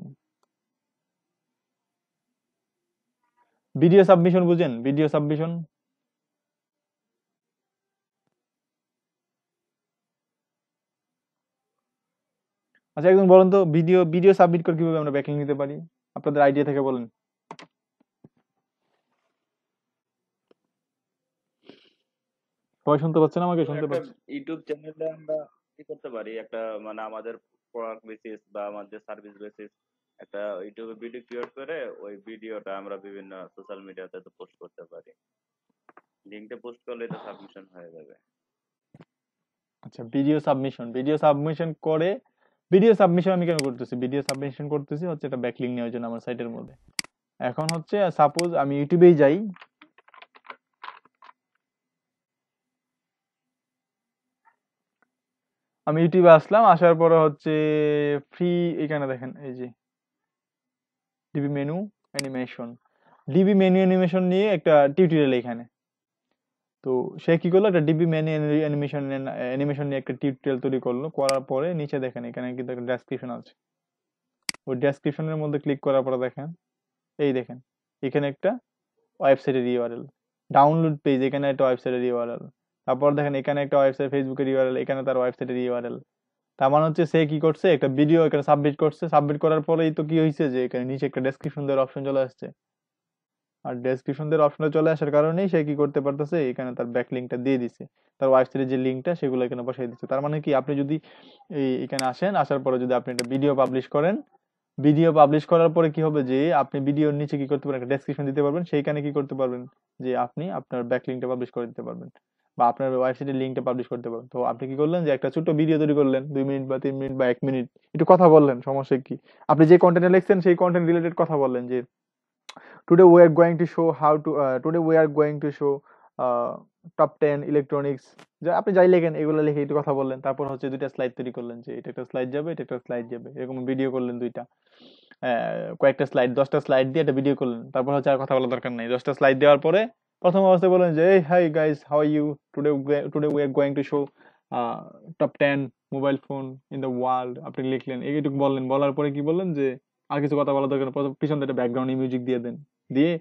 ভিডিও সাবমিশন বুঝেন? ভিডিও সাবমিশন আচ্ছা, একদম বলেন তো ভিডিও ভিডিও সাবমিট করে কিভাবে আমরা ব্যাকলিঙ্ক নিতে পারি? আপনাদের আইডিয়া থেকে বলেন। সবাই শুনতে পাচ্ছেন? আমাকে শুনতে একটা পাচ্ছেন? ইউটিউব চ্যানেলে আমরা কি করতে পারি, একটা মানে আমাদের প্রোডাক্ট বেসিস বা আমাদের সার্ভিস বেসিস একটা ইউটিউবে ভিডিও ক্রিয়েট করে ওই ভিডিওটা আমরা বিভিন্ন সোশ্যাল মিডিয়াতে তো পোস্ট করতে পারি। লিঙ্কটা পোস্ট করলে এটা সাবমিশন হয়ে যাবে। আচ্ছা, ভিডিও সাবমিশন করে, ভিডিও সাবমিশন আমি কেন করতেছি? ভিডিও সাবমিশন করতেছি হচ্ছে এটা ব্যাকলিঙ্ক নেওয়ার জন্য আমার সাইটের মধ্যে। এখন হচ্ছে সাপোজ আমি ইউটিউবেই যাই, আমি ইউটিউবে আসলাম, আসার পরে হচ্ছে ফ্রি, এখানে দেখেন এই যে DB menu animation, DB menu animation নিয়ে একটা টিউটোরিয়াল এখানে। তো সে কি করলো, একটা ডিবি মেনু অ্যানিমেশন নিয়ে একটা টিউটোরিয়াল তৈরি করলো, করার পরে নিচে দেখেন এখানে কিন্তু একটা ডেসক্রিপশন আছে। ওই ডেসক্রিপশনের মধ্যে ক্লিক করার পরে দেখেন, এই দেখেন এখানে একটা ওয়েবসাইটের ইউআরএল, ডাউনলোড পেজ, এখানে একটা ওয়েবসাইটের ইউআরএল, তারপর দেখেন এখানে একটা ওয়েবসাইট ফেসবুকের ইউআরএল, এখানে তার ওয়েবসাইটের ইউআরএল। তার মানে হচ্ছে সে কি করছে, একটা ভিডিও এখানে সাবমিট করছে, সাবমিট করার পরেই তো কি হয়েছে যে এখানে নিচে একটা ডেসক্রিপশন দেওয়ার অপশন চলে আসছে। আর ডেসক্রিপশন দেওয়ার অপশনটা চলে আসার কারণেই সে কি করতে পারতেছে, এখানে তার ব্যাক লিঙ্কটা দিয়ে দিছে, তার ওয়েবসাইটের যে লিঙ্কটা সেগুলো এখানে বসাই দিচ্ছে। তার মানে কি, আপনি যদি এখানে আসেন, আসার পরে যদি আপনি একটা ভিডিও পাবলিশ করেন, ভিডিও পাবলিশ করার পরে কি হবে যে আপনি ভিডিওর নিচে কি করতে পারেন, একটা ডেসক্রিপশন দিতে পারবেন, সেইখানে কি করতে পারবেন যে আপনি আপনার ব্যাক লিঙ্কটা পাবলিশ করে দিতে পারবেন বা আপনার ওয়েবসাইটের লিঙ্কটা পাবলিশ করতে পারবেন। তো আপনি কি করলেন যে একটা ছোট ভিডিও তৈরি করলেন, 2 মিনিট বা 3 মিনিট বা 1 মিনিট, একটু কথা বললেন, সমস্যা কি, আপনি যে কন্টেন্টে লিখছেন সেই কন্টেন্ট রিলেটেড কথা বললেন যে today we are going to show how to today we are going to show top 10 electronics, যা আপনি যাই লেখেন এগুলো লিখে একটু কথা বললেন, তারপর হচ্ছে দুইটা স্লাইড তৈরি করলেন যে এটা একটা স্লাইড যাবে, এটা একটা স্লাইড যাবে, এরকম ভিডিও করলেন দুইটা, কয়েকটা স্লাইড, 10টা স্লাইড দিয়ে একটা ভিডিও করলেন, তারপর হচ্ছে আর কথা বলার দরকার নাই, 10টা স্লাইড দেওয়ার পরে প্রথম অবস্থায় বলেন যে এই hi guys how are you, today we are going to show top 10 mobile phone in the world, আপনি লিখলেন এইটুকু বললেন, বলার পরে কি বললেন যে আর কিছু কথা বলা দরকার নেই, প্রথম পিছন থেকে ব্যাকগ্রাউন্ড মিউজিক দিয়ে দেন, দিয়ে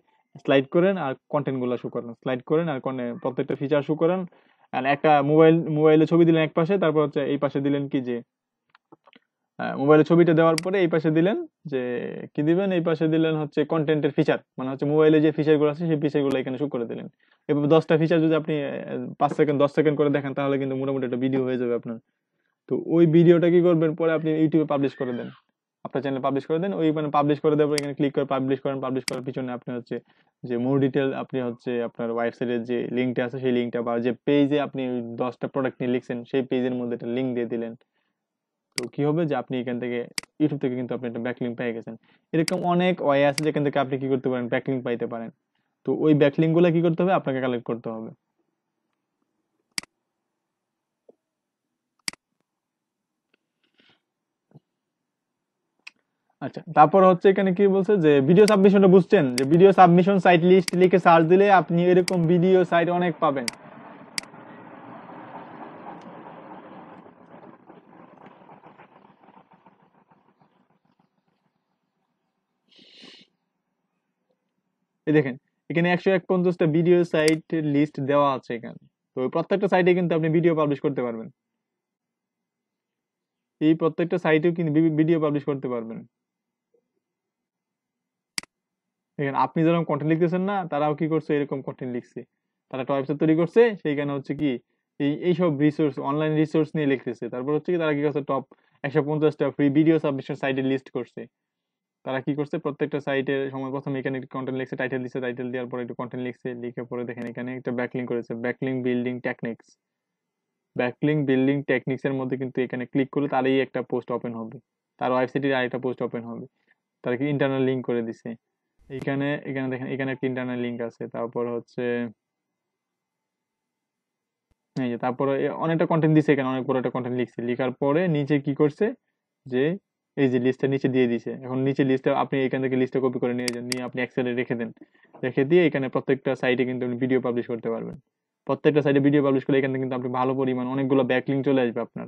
স্লাইড করেন আর কন্টেন্ট গুলো শো করেন, স্লাইড করেন আর প্রত্যেকটা ফিচার শো করেন। আর একটা মোবাইলে ছবি দিলেন এক পাশে, তারপর হচ্ছে এই পাশে দিলেন কি যে মোবাইলে ছবিটা দেওয়ার পরে এই পাশে দিলেন যে কি দিবেন, এই পাশে দিলেন হচ্ছে কন্টেন্টের ফিচার, মানে হচ্ছে মোবাইলে যে ফিচার গুলো আছে সেই ফিচার গুলো এখানে শো করে দিলেন। এবার 10টা ফিচার যদি আপনি 5 সেকেন্ড 10 সেকেন্ড করে দেখেন তাহলে কিন্তু মোটামুটি একটা ভিডিও হয়ে যাবে আপনার। তো ওই ভিডিওটা কি করবেন, পরে আপনি ইউটিউবে পাবলিশ করে দেন, আপনার চ্যানেলে পাবলিশ করে দেন, ওই মানে পাবলিশ করে দেওয়ার পর এখানে ক্লিক করে পাবলিশ করেন, পাবলিশ করার পিছনে আপনি হচ্ছে যে মোর ডিটেল, আপনি হচ্ছে আপনার ওয়েবসাইটের যে লিঙ্কটা আছে সেই লিঙ্কটা বা যে পেজে আপনি 10টা প্রোডাক্ট নিয়ে লিখছেন সেই পেজের মধ্যে একটা লিঙ্ক দিয়ে দিলেন। তো কি হবে যে আপনি এখান থেকে ইউটিউব থেকে কিন্তু আপনি একটা ব্যাকলিঙ্ক পেয়ে গেছেন। এরকম অনেক ওয়ে আছে যেখান থেকে আপনি কি করতে পারেন, ব্যাকলিঙ্ক পাইতে পারেন। তো ওই ব্যাকলিঙ্ক গুলো কি করতে হবে, আপনাকে কালেক্ট করতে হবে। আচ্ছা, তারপর হচ্ছে এখানে কি বলছে যে ভিডিও সাবমিশনটা বুঝছেন, যে ভিডিও সাবমিশন সাইট লিস্ট লিখে সার্চ দিলে আপনি এরকম ভিডিও সাইট অনেক পাবেন। এই দেখেন এখানে 151টা ভিডিও সাইট লিস্ট দেওয়া আছে এখানে। তো প্রত্যেকটা সাইটে কিন্তু আপনি ভিডিও পাবলিশ করতে পারবেন, এই প্রত্যেকটা সাইটেও কিন্তু ভিডিও পাবলিশ করতে পারবেন। দেখেন আপনি যেরকম কন্টেন্ট লিখতেছেন না, তারাও কি করছে এরকম কন্টেন্ট লিখছে, তারা একটা ওয়েবসাইট তৈরি করছে, সেইখানে হচ্ছে কি এইসব রিসোর্স অনলাইন রিসোর্স নিয়ে লিখতেছে। তারপর হচ্ছে কি তারা কি করছে টপ 150টা ফ্রি ভিডিও সাবমিশন সাইটে লিস্ট করছে। তারা কি করছে প্রত্যেকটা সাইটের সময় প্রথমে এখানে কন্টেন্ট লিখছে, টাইটেল দিচ্ছে, টাইটেল দেওয়ার পরে একটু কন্টেন্ট লিখছে, লিখে পরে দেখেন এখানে একটা ব্যাকলিং করেছে, backlink building techniques. Backlink building techniques এর মধ্যে কিন্তু এখানে ক্লিক করলে তারই একটা পোস্ট ওপেন হবে, তার ওয়েবসাইটের আরেকটা পোস্ট ওপেন হবে। তারা কি ইন্টারনাল লিঙ্ক করে দিছে এখানে, এখানে দেখেন এখানে একটা ইন্টারনাল লিঙ্ক আছে। তারপর হচ্ছে এই যে তারপরে অনেকটা কন্টেন্ট দিছে, এখানে অনেক বড় একটা কন্টেন্ট লিখছে, লিখার পরে নিচে কি করছে যে এই যে লিস্টটা নিচে দিয়ে দিছে। এখন নিচে লিস্টটা আপনি এখান থেকে লিস্টটা কপি করে নিয়ে যান, নিয়ে আপনি এক্সেলে রেখে দেন, রেখে দিয়ে এখানে প্রত্যেকটা সাইটে কিন্তু আপনি ভিডিও পাবলিশ করতে পারবেন। প্রত্যেকটা সাইটে ভিডিও পাবলিশ করলে এখানে কিন্তু আপনি ভালো পরিমাণ অনেকগুলো ব্যাকলিং চলে আসবে আপনার,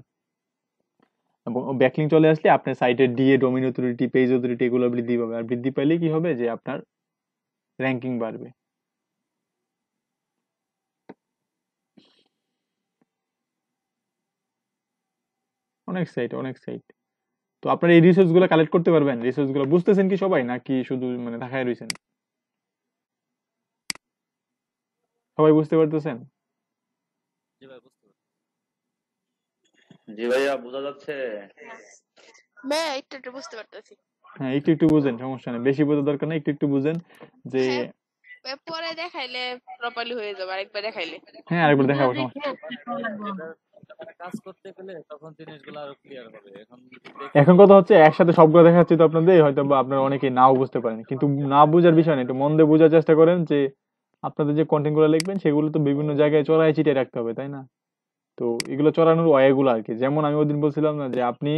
এবং ব্যাকলিং চলে আসলে আপনার সাইটের DA, domain authority, page authority এগুলো বৃদ্ধি পাবে। আর বৃদ্ধি পাইলে কি হবে যে আপনার র্যাঙ্কিং বাড়বে। অনেক সাইট, অনেক সাইট। তো আপনারা এই রিসোর্স গুলো কালেক্ট করতে পারবেন, রিসোর্স গুলো বুঝতেছেন কি সবাই, নাকি শুধু মানে ঢাকায় রয়েছেন? সবাই বুঝতে পারতেছেন? জি ভাই বুঝতে পারছি। জি ভাইয়া বোঝা যাচ্ছে। ভাইয়া একটু একটু বুঝতে পারতেছি। হ্যাঁ একটু একটু বুঝেন, সমস্যা নেই, বেশি বোঝার দরকার নেই, একটু একটু বুঝেন যে হ্যাঁ, পরে দেখাইলে প্রপারলি হয়ে যাবে, আরেকবার দেখাইলে। হ্যাঁ আরেকবার দেখাবো, সমস্যা এটা কাজ করতে গেলে তখন জিনিসগুলো আরো ক্লিয়ার হবে। এখন এখন কথা হচ্ছে একসাথে সবগুলো দেখাচ্ছি তো আপনাদের, হয়তো বা আপনারা অনেকেই নাও বুঝতে পারেন, কিন্তু না বুঝার বিষয় না, একটু মন দিয়ে বোঝার চেষ্টা করেন যে আপনাদের যে কন্টেন্ট গুলো লিখবেন সেগুলো তো বিভিন্ন জায়গায় চড়াই ছিটিয়ে রাখতে হবে, তাই না? তো এগুলো চড়ানোর ওয়ে গুলো আর কি, যেমন আমি ওদিন বলছিলাম না যে আপনি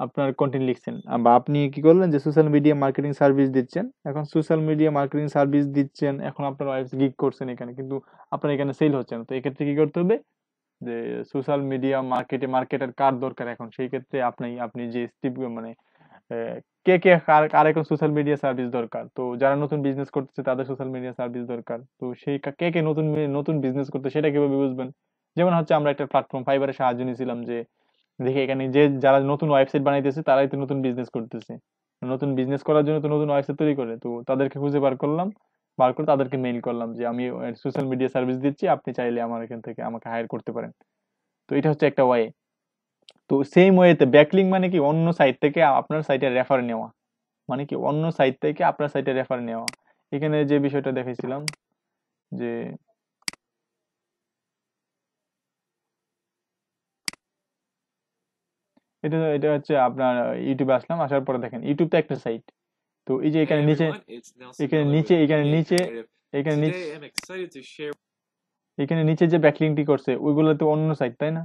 আপনার কন্টেন্ট লিখছেন বা আপনি কি করলেন যে সোশ্যাল মিডিয়া মার্কেটিং সার্ভিস দিচ্ছেন, এখন সোশ্যাল মিডিয়া মার্কেটিং সার্ভিস দিচ্ছেন, এখন আপনার ওয়েবসাইট গিগ করছেন এখানে, কিন্তু আপনার এখানে সেল হচ্ছে না। তো এক্ষেত্রে কি করতে হবে যে সোশ্যাল মিডিয়া মার্কেটের কার দরকার এখন, সেই ক্ষেত্রে আপনি যে মানে আহ, কে কে কার এখন সোশ্যাল মিডিয়া সার্ভিস দরকার, তো যারা নতুন বিজনেস করতেছে তাদের সোশ্যাল মিডিয়া সার্ভিস দরকার, তো সেই কে কে নতুন নতুন বিজনেস করতে সেটা কিভাবে বুঝবেন? যেমন হচ্ছে আমরা একটা প্ল্যাটফর্ম ফাইবারের সাহায্য নিয়েছিলাম, যে দেখি এখানে যে যারা নতুন ওয়েবসাইট বানাইতেছে তারাই তো নতুন বিজনেস করতেছে, নতুন বিজনেস করার জন্য তো নতুন ওয়েবসাইট তৈরি করে, তো তাদেরকে খুঁজে বার করলাম, বার করে তাদেরকে মেইল করলাম যে আমি সোশ্যাল মিডিয়া সার্ভিস দিচ্ছি, আপনি চাইলে আমার এখান থেকে আমাকে হায়ার করতে পারেন। তো এটা হচ্ছে একটা ওয়ে। তো সেম ওয়েতে ব্যাকলিং মানে কি অন্য সাইট থেকে আপনার সাইটে রেফার নেওয়া, মানে কি অন্য সাইট থেকে আপনার সাইটে রেফার নেওয়া। এখানে যে বিষয়টা দেখেছিলাম যে এটা এটা হচ্ছে আপনার ইউটিউবে আসলাম, আসার পরে দেখেন ইউটিউব তো একটা সাইট, তো এই যে Hey এখানে নিচে, everyone, it's Nelson এখানে Miller নিচে, with এখানে Create নিচে, Creative. এখানে নিচে, Today I'm excited to share এখানে নিচে যে ব্যাকলিংটি করছে ওইগুলো তো অন্য সাইট, তাই না?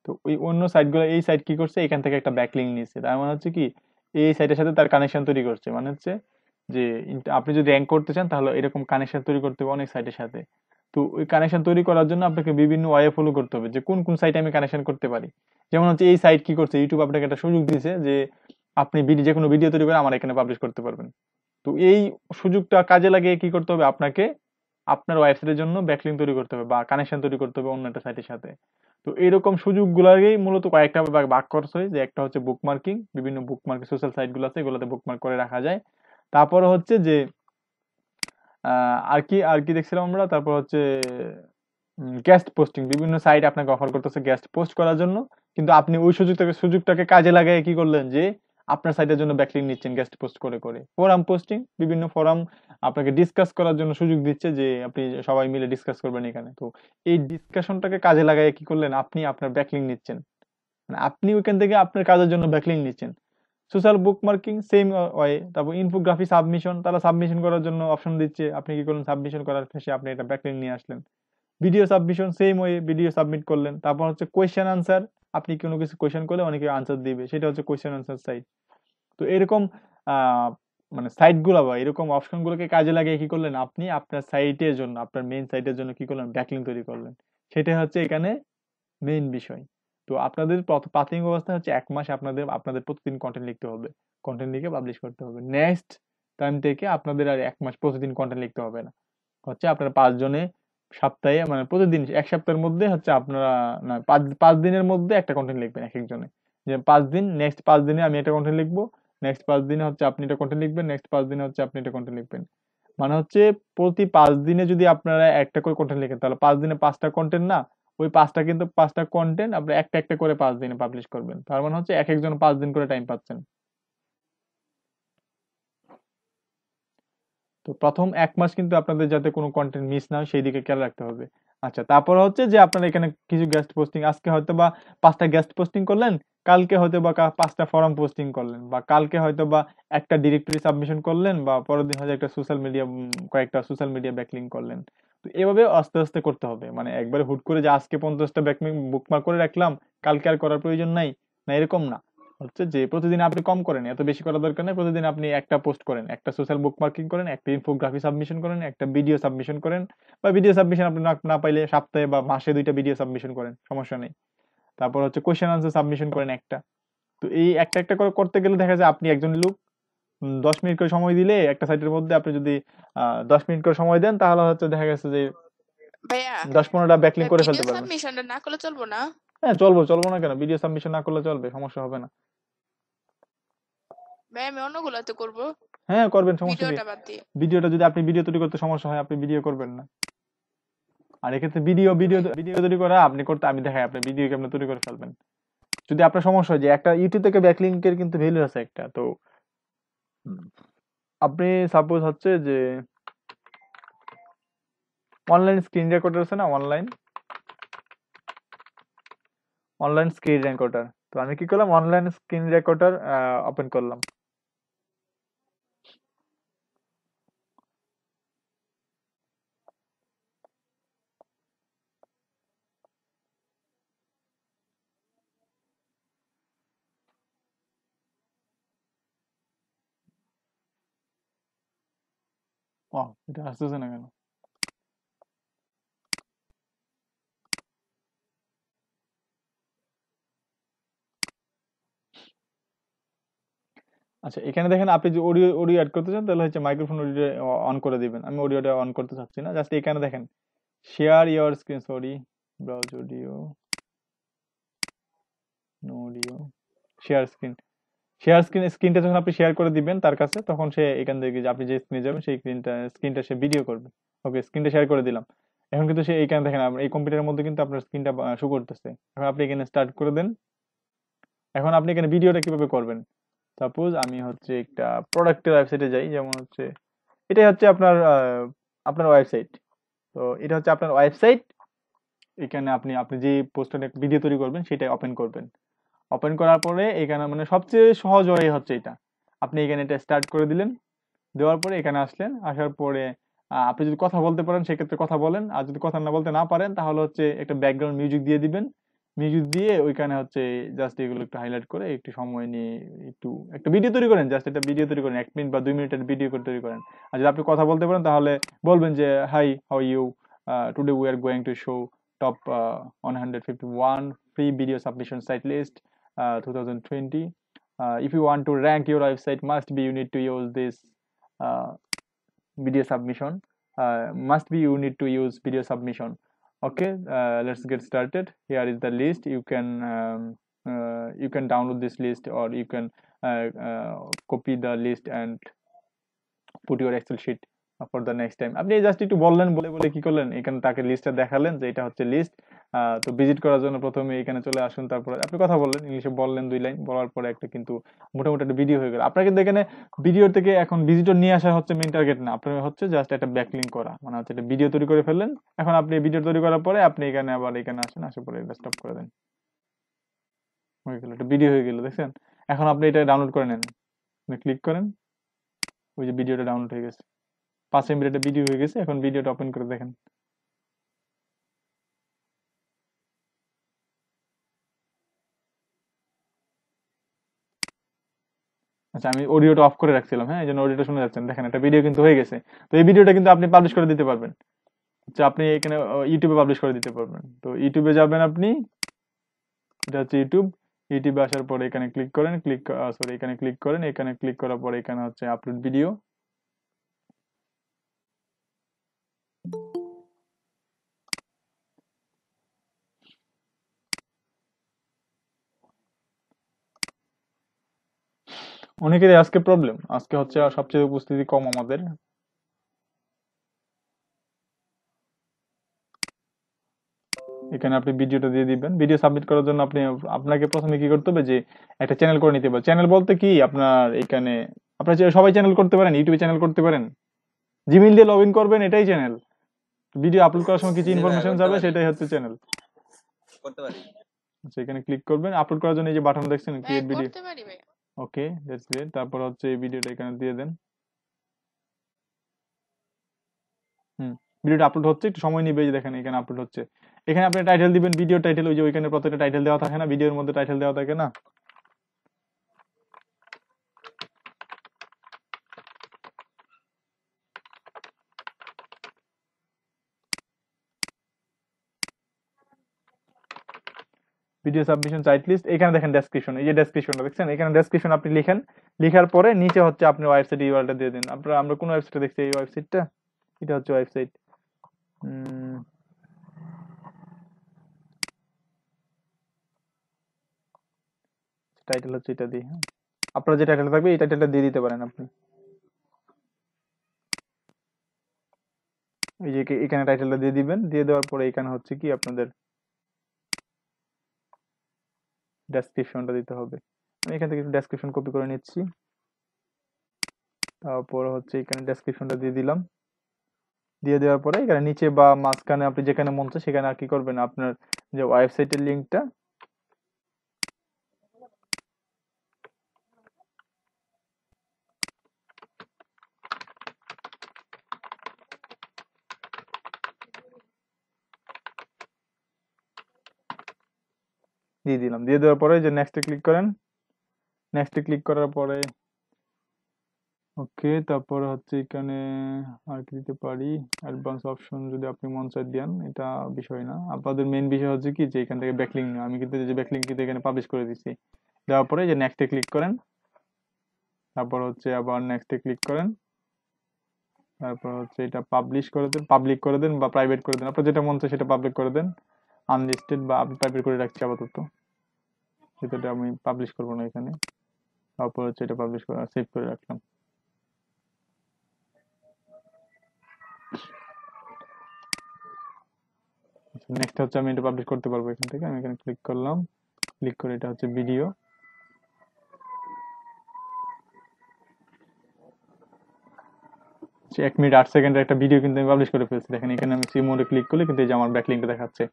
তো ওই অন্য সাইটগুলো এই সাইট কি করছে, এখান থেকে একটা ব্যাকলিং নিয়েছে, তার মানে হচ্ছে কি এই সাইটের সাথে তার কানেকশন তৈরি করছে, মানে হচ্ছে যে আপনি যদি র্যাঙ্ক করতে চান তাহলে এরকম কানেকশন তৈরি করতে হবে অনেক সাইটের সাথে। তো ওই কানেকশন তৈরি করার জন্য আপনাকে বিভিন্ন ওয়ে ফলো করতে হবে যে কোন কোন সাইটে আমি কানেকশন করতে পারি। যেমন হচ্ছে এই সাইট কি করছে, ইউটিউব আপনাকে একটা সুযোগ দিয়েছে যে আপনি যে কোনো ভিডিও তৈরি করে আমার এখানে পাবলিশ করতে পারবেন। তো এই সুযোগটা কাজে লাগিয়ে কি করতে হবে, আপনাকে আপনার ওয়েবসাইটের জন্য ব্যাকলিং তৈরি করতে হবে বা কানেকশন তৈরি করতে হবে অন্য একটা সাইটের সাথে। তো এরকম সুযোগগুলোকেই মূলত কয়েকটা ভাগ করছে, যে একটা হচ্ছে বুকমার্কিং, বিভিন্ন বুকমার্কিং সোশ্যাল সাইট গুলো আছে এগুলোতে বুকমার্ক করে রাখা যায়। তারপরে হচ্ছে যে আর কি দেখছিলাম আমরা, তারপর হচ্ছে গেস্ট পোস্টিং, বিভিন্ন সাইট আপনাকে অফার করতেছে গেস্ট পোস্ট করার জন্য, কিন্তু আপনি ওই সুযোগটাকে কাজে লাগায় কি করলেন যে আপনার সাইটের জন্য ব্যাকলিং নিচ্ছেন গেস্ট পোস্ট করে করে। ফোরাম পোস্টিং, বিভিন্ন ফোরাম আপনাকে ডিসকাস করার জন্য সুযোগ দিচ্ছে যে আপনি সবাই মিলে ডিসকাস করবেন এখানে। তো এই ডিসকাশনটাকে কাজে লাগায় কি করলেন, আপনি আপনার ব্যাকলিং নিচ্ছেন, মানে আপনি ওইখান থেকে আপনার কাজের জন্য ব্যাকলিং নিচ্ছেন। Social bookmarking same way. তারপর ইনফোগ্রাফি সাবমিশন, তারা সাবমিশন করার জন্য অপশন দিচ্ছে, আপনি কি করলেন সাবমিশন করার শেষে আপনি এটা ব্যাকলিং নিয়ে আসলেন। Video submission same way, video submit করলেন। তারপর হচ্ছে কোয়েশ্চেন আনসার, আপনি কোনো কিছু কোয়েশ্চেন করলে অনেকে আনসার দিবে, সেটা হচ্ছে কোয়েশ্চেন আনসার সাইট। তো এরকম আহ মানে সাইট গুলা বা এরকম অপশন গুলোকে কাজে লাগিয়ে কি করলেন আপনি আপনার সাইটের জন্য আপনার মেইন সাইটের জন্য কি করলেন ব্যাকলিঙ্ক তৈরি করলেন। সেটা হচ্ছে এখানে মেইন বিষয়। তো আপনাদের প্রাথমিক অবস্থা হচ্ছে 1 মাস আপনাদের আপনাদের প্রতিদিন কন্টেন্ট লিখতে হবে, কন্টেন্ট লিখে পাবলিশ করতে হবে। নেক্সট টাইম থেকে আপনাদের আর 1 মাস প্রতিদিন কন্টেন্ট লিখতে হবে না। হচ্ছে আপনারা 5 জনে সপ্তাহে মানে প্রতিদিন 1 সপ্তাহের মধ্যে হচ্ছে আপনারা না 5 দিনের মধ্যে একটা কন্টেন্ট লিখবেন এক একজনে। যে 5 দিন, নেক্সট 5 দিনে আমি একটা কন্টেন্ট লিখবো, নেক্সট 5 দিনে হচ্ছে আপনি এটা কন্টেন্ট লিখবেন, নেক্সট 5 দিনে হচ্ছে আপনি এটা কন্টেন্ট লিখবেন। মানে হচ্ছে প্রতি 5 দিনে যদি আপনারা একটা করে কন্টেন্ট লিখেন তাহলে 5 দিনে 5টা কন্টেন্ট না, ওই 5টা কিন্তু 5টা কন্টেন্ট আপনি একটা একটা করে 5 দিনে পাবলিশ করবেন। তার মানে হচ্ছে এক একজন 5 দিন করে টাইম পাচ্ছেন। তো প্রথম 1 মাস কিন্তু আপনাদের যাতে কোনো কন্টেন্ট মিস না হয় সেই দিকে খেয়াল রাখতে হবে। আচ্ছা, তারপর হচ্ছে যে আপনারা এখানে কিছু গেস্ট পোস্টিং আজকে হয়তো বা 5টা গেস্ট পোস্টিং করলেন, কালকে হয়তো বা 5টা ফরম পোস্টিং করলেন, বা কালকে হয়তো বা একটা ডিরেক্টরি সাবমিশন করলেন, বা পরের দিন হয়তো একটা সোশ্যাল মিডিয়া কয়েকটা সোশ্যাল মিডিয়া ব্যাকলিঙ্ক করলেন। তো এভাবে আস্তে আস্তে করতে হবে। মানে একবারে হুট করে যে আজকে 50টা ব্যাকলিঙ্ক বুকমার্ক করে রাখলাম কালকে আর করার প্রয়োজন নাই, না এরকম না। হচ্ছে যে প্রতিদিন আপনি কম করেন, এত বেশি করার দরকার নেই। প্রতিদিন আপনি একটা পোস্ট করেন, একটা সোশ্যাল বুকমার্কিং করেন, একটা ইনফোগ্রাফি সাবমিশন করেন, একটা ভিডিও সাবমিশন করেন, বা ভিডিও সাবমিশন আপনি না পাইলে সপ্তাহে বা মাসে 2টা ভিডিও সাবমিশন করেন, সমস্যা নেই। তারপর হচ্ছে কোয়েশ্চেন আনসার সাবমিশন করেন একটা। তো এই একটা একটা করে করতে গেলে দেখা যায় আপনি একজন লোক 10 মিনিট করে সময় দিলে একটা সাইটের মধ্যে আপনি যদি 10 মিনিট করে সময় দেন তাহলে হচ্ছে দেখা গেছে যে ভাইয়া 10-15টা ব্যাকলিং করে ভিডিও ফেলতে পারবেন। সাবমিশনটা না করলে চলবো না? হ্যাঁ চলবো, চলবো না কেন? ভিডিও সাবমিশন না করলে চলবে, সমস্যা হবে না। ভাই আমি অন্যগুলোতে করবো, হ্যাঁ করবেন, সমস্যা কি? ভিডিওটা বাদ দিয়ে। ভিডিওটা যদি আপনি ভিডিও তৈরি করতে সমস্যা হয় আপনি ভিডিও করবেন না। আর এক্ষেত্রে ভিডিও ভিডিও ভাই ভিডিও তৈরি করা আপনি করতে আমি দেখাই আপনি ভিডিও কেমন তৈরি করে ফেলবেন। যদি আপনার সমস্যা হয় যে একটা ইউটিউব থেকে ব্যাকলিংকের কিন্তু ভ্যালু আছে একটা, তো আপনি সাপোজ হচ্ছে যে অনলাইন স্ক্রিন রেকর্ডার আছে না, অনলাইন অনলাইন স্ক্রিন রেকর্ডার। তো আমি কি করলাম, অনলাইন স্ক্রিন রেকর্ডার ওপেন করলাম। ও, এটা আসতেছে না কেন? আচ্ছা, এখানে দেখেন আপনি যে অডিও অডিও অ্যাড করতে চান তাহলে হচ্ছে মাইক্রোফোন অডিও অন করে দিবেন। আমি অডিওটা অন করতে চাচ্ছি না, জাস্ট এখানে দেখেন share your screen, sorry browse audio, no audio, share screen. স্ক্রিনটা যখন আপনি শেয়ার করে দিবেন তার কাছে, তখন সে এখান থেকে যে আপনি যে স্ক্রিনে যাবেন সেই স্ক্রিনটা সে ভিডিও করবে। ওকে, স্ক্রিনটা শেয়ার করে দিলাম। এখন কিন্তু সে এইখানে দেখেন এই কম্পিউটারের মধ্যে কিন্তু আপনার স্ক্রিনটা শো করতেছে। এখন আপনি এখানে স্টার্ট করে দেন। এখন আপনি এখানে ভিডিওটা কিভাবে করবেন, সাপোজ আমি হচ্ছে একটা প্রোডাক্টের ওয়েবসাইটে যাই, যেমন হচ্ছে এটাই হচ্ছে আপনার আপনার ওয়েবসাইট। তো এটা হচ্ছে আপনার ওয়েবসাইট। এখানে আপনি আপনি যে পোস্টারে ভিডিও তৈরি করবেন সেটা ওপেন করবেন। ওপেন করার পরে এখানে মানে সবচেয়ে সহজ ওয়ে হচ্ছে এটা, আপনি এখানে এটা স্টার্ট করে দিলেন। দেওয়ার পরে এখানে আসলেন, আসার পরে আপনি যদি কথা বলতে পারেন সেক্ষেত্রে কথা বলেন, আর যদি কথা না বলতে না পারেন তাহলে হচ্ছে একটা ব্যাকগ্রাউন্ড মিউজিক দিয়ে দিবেন। মিউজিক দিয়ে ওইখানে হচ্ছে জাস্ট এগুলো একটু হাইলাইট করে একটু সময় নিয়ে একটু একটা ভিডিও তৈরি করেন, জাস্ট একটা ভিডিও তৈরি করেন 1 মিনিট বা 2 মিনিটের ভিডিও করে তৈরি করেন। আর যদি আপনি কথা বলতে পারেন তাহলে বলবেন যে hi, how you, today we are going to show top 151 free video submission site list 2020. If you want to rank your website, must be you need to use this uh, video submission. Must be you need to use video submission. Okay, let's get started. Here is the list. You can download this list, or you can copy the list and put your excel sheet for the next time. আপনি just একটু বললেন, বলে বলে কি করলেন, এখানে তাকে লিস্টটা দেখালেন যে এটা হচ্ছে লিস্ট। তো ভিজিট করার জন্য প্রথমে এখানে চলে আসুন, তারপরে আপনি কথা বললেন, ইংলিশে বললেন 2 লাইন, বলার পরে একটা কিন্তু মোটামুটি একটা ভিডিও হয়ে গেল। আপনার কিন্তু এখানে ভিডিও থেকে এখন ভিজিটর নিয়ে আসা হচ্ছে মেইন টার্গেট না, আপনার হচ্ছে জাস্ট একটা ব্যাকলিঙ্ক করা, মানে হচ্ছে একটা ভিডিও তৈরি করে ফেললেন। এখন আপনি ভিডিও তৈরি করার পরে আপনি এখানে আবার এখানে আসেন, আসার পরে এটা স্টপ করে দেন, হয়ে গেল, একটা ভিডিও হয়ে গেল, দেখছেন? এখন আপনি এটা ডাউনলোড করে নেন, ক্লিক করেন, ওই যে ভিডিওটা ডাউনলোড হয়ে গেছে, 5 মিনিটের ভিডিও হয়ে গেছে। এখন ভিডিওটা ওপেন করে দেখেন। আচ্ছা, আমি অডিওটা অফ করে রাখছিলাম, হ্যাঁ, এই জন্য অডিওটা শুনে যাচ্ছেন। দেখেন একটা ভিডিও কিন্তু হয়ে গেছে। তো এই ভিডিওটা কিন্তু আপনি পাবলিশ করে দিতে পারবেন। আচ্ছা, আপনি এখানে ইউটিউবে পাবলিশ করে দিতে পারবেন। তো ইউটিউবে যাবেন আপনি, এটা হচ্ছে ইউটিউব। ইউটিউবে আসার পরে এখানে ক্লিক করেন, এখানে ক্লিক করেন। এখানে ক্লিক করার পরে এখানে হচ্ছে আপলোড ভিডিও। অনেকেরই আজকে প্রবলেম, আজকে হচ্ছে সবচেয়ে উপস্থিতি কম আমাদের। এখানে আপনি ভিডিওটা দিয়ে দিবেন। ভিডিও সাবমিট করার জন্য আপনাকে প্রথমে কি করতে হবে, যে একটা চ্যানেল করে নিতে হবে। চ্যানেল বলতে কি, আপনার এখানে আপনার সবাই চ্যানেল করতে পারেন, ইউটিউবে চ্যানেল করতে পারেন, জিমেইল দিয়ে লগ ইন করবেন, এটাই চ্যানেল। ভিডিও আপলোড করার সময় কিছু জি ভাইয়া ইনফরমেশন করতে যাবে, পারি সেটাই হচ্ছে চ্যানেল। করতে পারি। আচ্ছা, এখানে ক্লিক করবেন। আপলোড করার জন্য এই যে বাটন দেখছেন, ভাইয়া ক্রিয়েট ভিডিও। করতে পারি ভাইয়া। ওকে, দ্যাটস গ্রেট। তারপর হচ্ছে এই ভিডিওটা এখানে দিয়ে দেন। ভিডিওটা আপলোড হচ্ছে, একটু সময় নিবে। এই যে দেখেন এখানে আপলোড হচ্ছে। এখানে আপনি টাইটেল দিবেন, ভিডিও টাইটেল। ওই যে ওইখানে প্রত্যেকটা টাইটেল দেওয়া থাকে না, ভিডিওর মধ্যে টাইটেল দেওয়া থাকে না। ভিডিও সাবমিশন সাইট লিস্ট, এখানে দেখেন ডেসক্রিপশন। এই যে ডেসক্রিপশনটা দেখছেন, এখানে ডেসক্রিপশন আপনি লিখেন। লিখার পরে নিচে হচ্ছে আপনি ওয়েবসাইট ইউআরএলটা দিয়ে দিন। আমরা কোন ওয়েবসাইটে দেখছি, এই ওয়েবসাইটটা, এটা হচ্ছে ওয়েবসাইট। টাইটেল হচ্ছে এটা দিয়ে, হ্যাঁ, আপনার যে টাইটেল থাকবে এই টাইটেলটা দিয়ে দিতে পারেন আপনি। এই যে এখানে টাইটেলটা দিয়ে দিবেন। দিয়ে দেওয়ার পরে এখানে হচ্ছে কি আপনাদের ডেসক্রিপশনটা দিতে হবে। আমি এখান থেকে ডেসক্রিপশন কপি করে নিচ্ছি। তারপর হচ্ছে এখানে ডেসক্রিপশনটা দিয়ে দিলাম। দিয়ে দেওয়ার পরে এখানে নিচে বা মাঝখানে আপনি যেখানে মন চায় সেখানে আর কি করবেন, আপনার যে ওয়েবসাইটের লিঙ্কটা দিয়ে দিলাম। দিয়ে দেওয়ার পরে যে নেক্সটে ক্লিক করেন। নেক্সটে ক্লিক করার পরে ওকে, তারপরে হচ্ছে এখানে আর কি দিতে পারি, অ্যাডভান্স অপশন যদি আপনি মন চায় দেন, এটা বিষয় না। আপনাদের মেইন বিষয় হচ্ছে কি, যে এখান থেকে ব্যাকলিঙ্ক না, আমি কিন্তু যে ব্যাকলিঙ্ক কিন্তু এখানে পাবলিশ করে দিচ্ছি। দেওয়ার পরে যে নেক্সটে ক্লিক করেন। তারপর হচ্ছে আবার নেক্সটে ক্লিক করেন। তারপর হচ্ছে এটা পাবলিশ করে দেন, পাবলিক করে দেন বা প্রাইভেট করে দেন, আপনার যেটা মন চায় সেটা পাবলিক করে দেন। আনলিস্টেড বা আমি প্রাইভেট করে রাখছি আপাতত, যেটা আমি পাবলিশ করবো না এখানে। তারপর হচ্ছে এটা পাবলিশ করে সেভ করে রাখলাম। নেক্সট হচ্ছে আমি এটা পাবলিশ করতে পারবো এখান থেকে। আমি এখানে ক্লিক করলাম, ক্লিক করে এটা হচ্ছে ভিডিও। 1 মিনিট 8 সেকেন্ডের একটা ভিডিও কিন্তু আমি পাবলিশ করে ফেলছি। দেখেন এখানে আমি সি মোডে ক্লিক করলে কিন্তু এই যে আমার ব্যাকলিংকটা দেখাচ্ছে।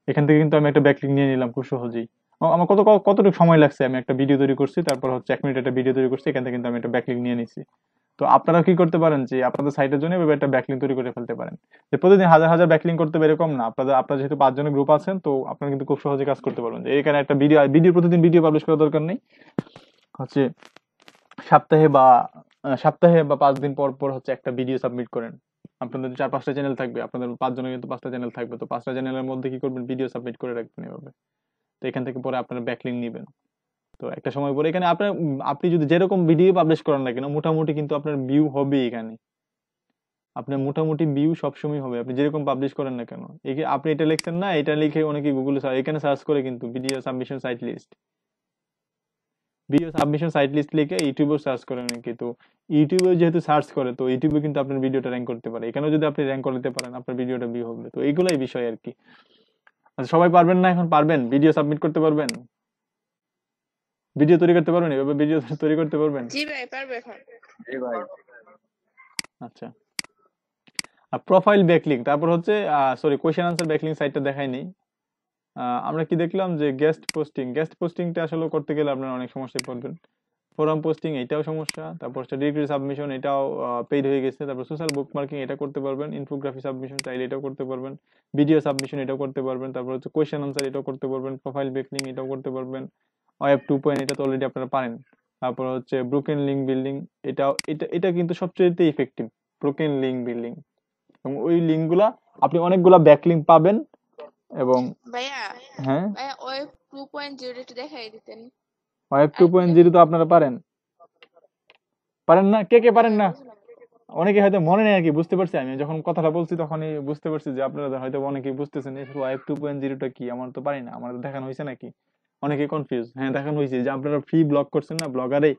এখান থেকে কিন্তু আমি একটা ব্যাকলিংক নিয়ে নিলাম খুব সহজেই। আমার কতটুকু সময় লাগছে, আমি একটা ভিডিও তৈরি করছি, তারপর হচ্ছে 1 মিনিট একটা ভিডিও তৈরি করছি, এখান থেকে কিন্তু আমি একটা ব্যাকলিংক নিয়ে নিছি। তো আপনারা কি করতে পারেন, যে আপনাদের সাইটের জন্য এভাবে একটা ব্যাকলিংক তৈরি করে ফেলতে পারেন। যে প্রতিদিন হাজার হাজার ব্যাকলিংক করতে হবে এরকম না। আপনারা যেহেতু 5 জনের গ্রুপ আছেন, তো আপনারা কিন্তু খুব সহজে কাজ করতে পারবেন। যে এখানে একটা ভিডিও প্রতিদিন ভিডিও পাবলিশ করার দরকার নেই। হচ্ছে সপ্তাহে বা 5 দিন পর পর হচ্ছে একটা ভিডিও সাবমিট করেন। আপনাদের 4-5টা চ্যানেল থাকবে, আপনাদের 5 জনের কিন্তু 5টা চ্যানেল থাকবে। তো 5টা চ্যানেলের মধ্যে কি করবেন, ভিডিও সাবমিট করে রাখবেন এভাবে। তো এখান থেকে পরে আপনারা ব্যাকলিংক নেবেন। তো একটা সময় পরে এখানে আপনি যদি যেরকম ভিডিও পাবলিশ করেন না কেন, মোটামুটি কিন্তু আপনার ভিউ হবে। এখানে আপনার মোটামুটি ভিউ সবসময় হবে, আপনি যেরকম পাবলিশ করেন না কেন। আপনি এটা লিখছেন না, এটা লিখে অনেকে গুগলে এখানে সার্চ করে কিন্তু video submission site list, video submission site list লিখে ইউটিউবে সার্চ করে নাকি। তো ইউটিউবে যেহেতু সার্চ করে, তো ইউটিউবে কিন্তু আপনার ভিডিওটা র্যাঙ্ক করতে পারে। এখানেও যদি আপনি র্যাঙ্ক করতে পারেন, আপনার ভিডিওটা ভিউ হবে। তো এইগুলাই বিষয় আর কি। আচ্ছা, সবাই পারবেন না এখন? পারবেন? ভিডিও সাবমিট করতে পারবেন? ভিডিও তৈরি করতে পারবেন? এভাবে ভিডিও তৈরি করতে পারবেন? জি ভাই পারবো এখন। জি ভাই। আচ্ছা, আর প্রোফাইল ব্যাকলিংক, তারপর হচ্ছে সরি, কোয়েশ্চেন আনসার ব্যাকলিংক সাইটটা দেখাইনি। আমরা কি দেখলাম, যে গেস্ট পোস্টিংটা আসলে করতে গেলে আপনারা অনেক সমস্যায় পড়বেন। ফোরাম পোস্টিং এটাও সমস্যা। তারপর হচ্ছে ডিরেক্টরি সাবমিশন, এটাও পেইড হয়ে গেছে। তারপর সোশ্যাল বুকমার্কিং এটা করতে পারবেন। ইনফোগ্রাফি সাবমিশন চাইলে এটাও করতে পারবেন। ভিডিও সাবমিশন এটাও করতে পারবেন। তারপর হচ্ছে কোয়েশ্চেন আনসার এটাও করতে পারবেন। প্রোফাইল ব্যাকলিংক এটাও করতে পারবেন। ওয়েব 2.0 এটা তো অলরেডি আপনারা পারেন। তারপর হচ্ছে ব্রোকেন লিঙ্ক বিল্ডিং। এটা কিন্তু সবচেয়ে ইফেক্টিভ, ব্রোকেন লিঙ্ক বিল্ডিং। এবং ওই লিঙ্কগুলা আপনি অনেকগুলা ব্যাকলিঙ্ক পাবেন। এবং ভাইয়া হ্যাঁ, ভাইয়া ওয়েব 2.0 একটু দেখাই দিতেন ওয়েব আরেকটু। 2.0 তো আপনারা পারেন না? কে কে না পারেন ভাইয়া না? বুঝলাম না। অনেকে হয়তো মনে নেই আর কি, বুঝতে পারছি। আমি যখন কথাটা বলছি তখনই বুঝতে পারছি যে আপনারা হয়তো অনেকেই বুঝতেছেন এই ওয়েব 2.0টা কি। আমার তো পারি না, আমার তো দেখানো হয়েছে নাকি? অনেকে কনফিউজ। হ্যাঁ, দেখানো হয়েছে যে আপনারা ফ্রি ব্লগ করছেন না ব্লগারে,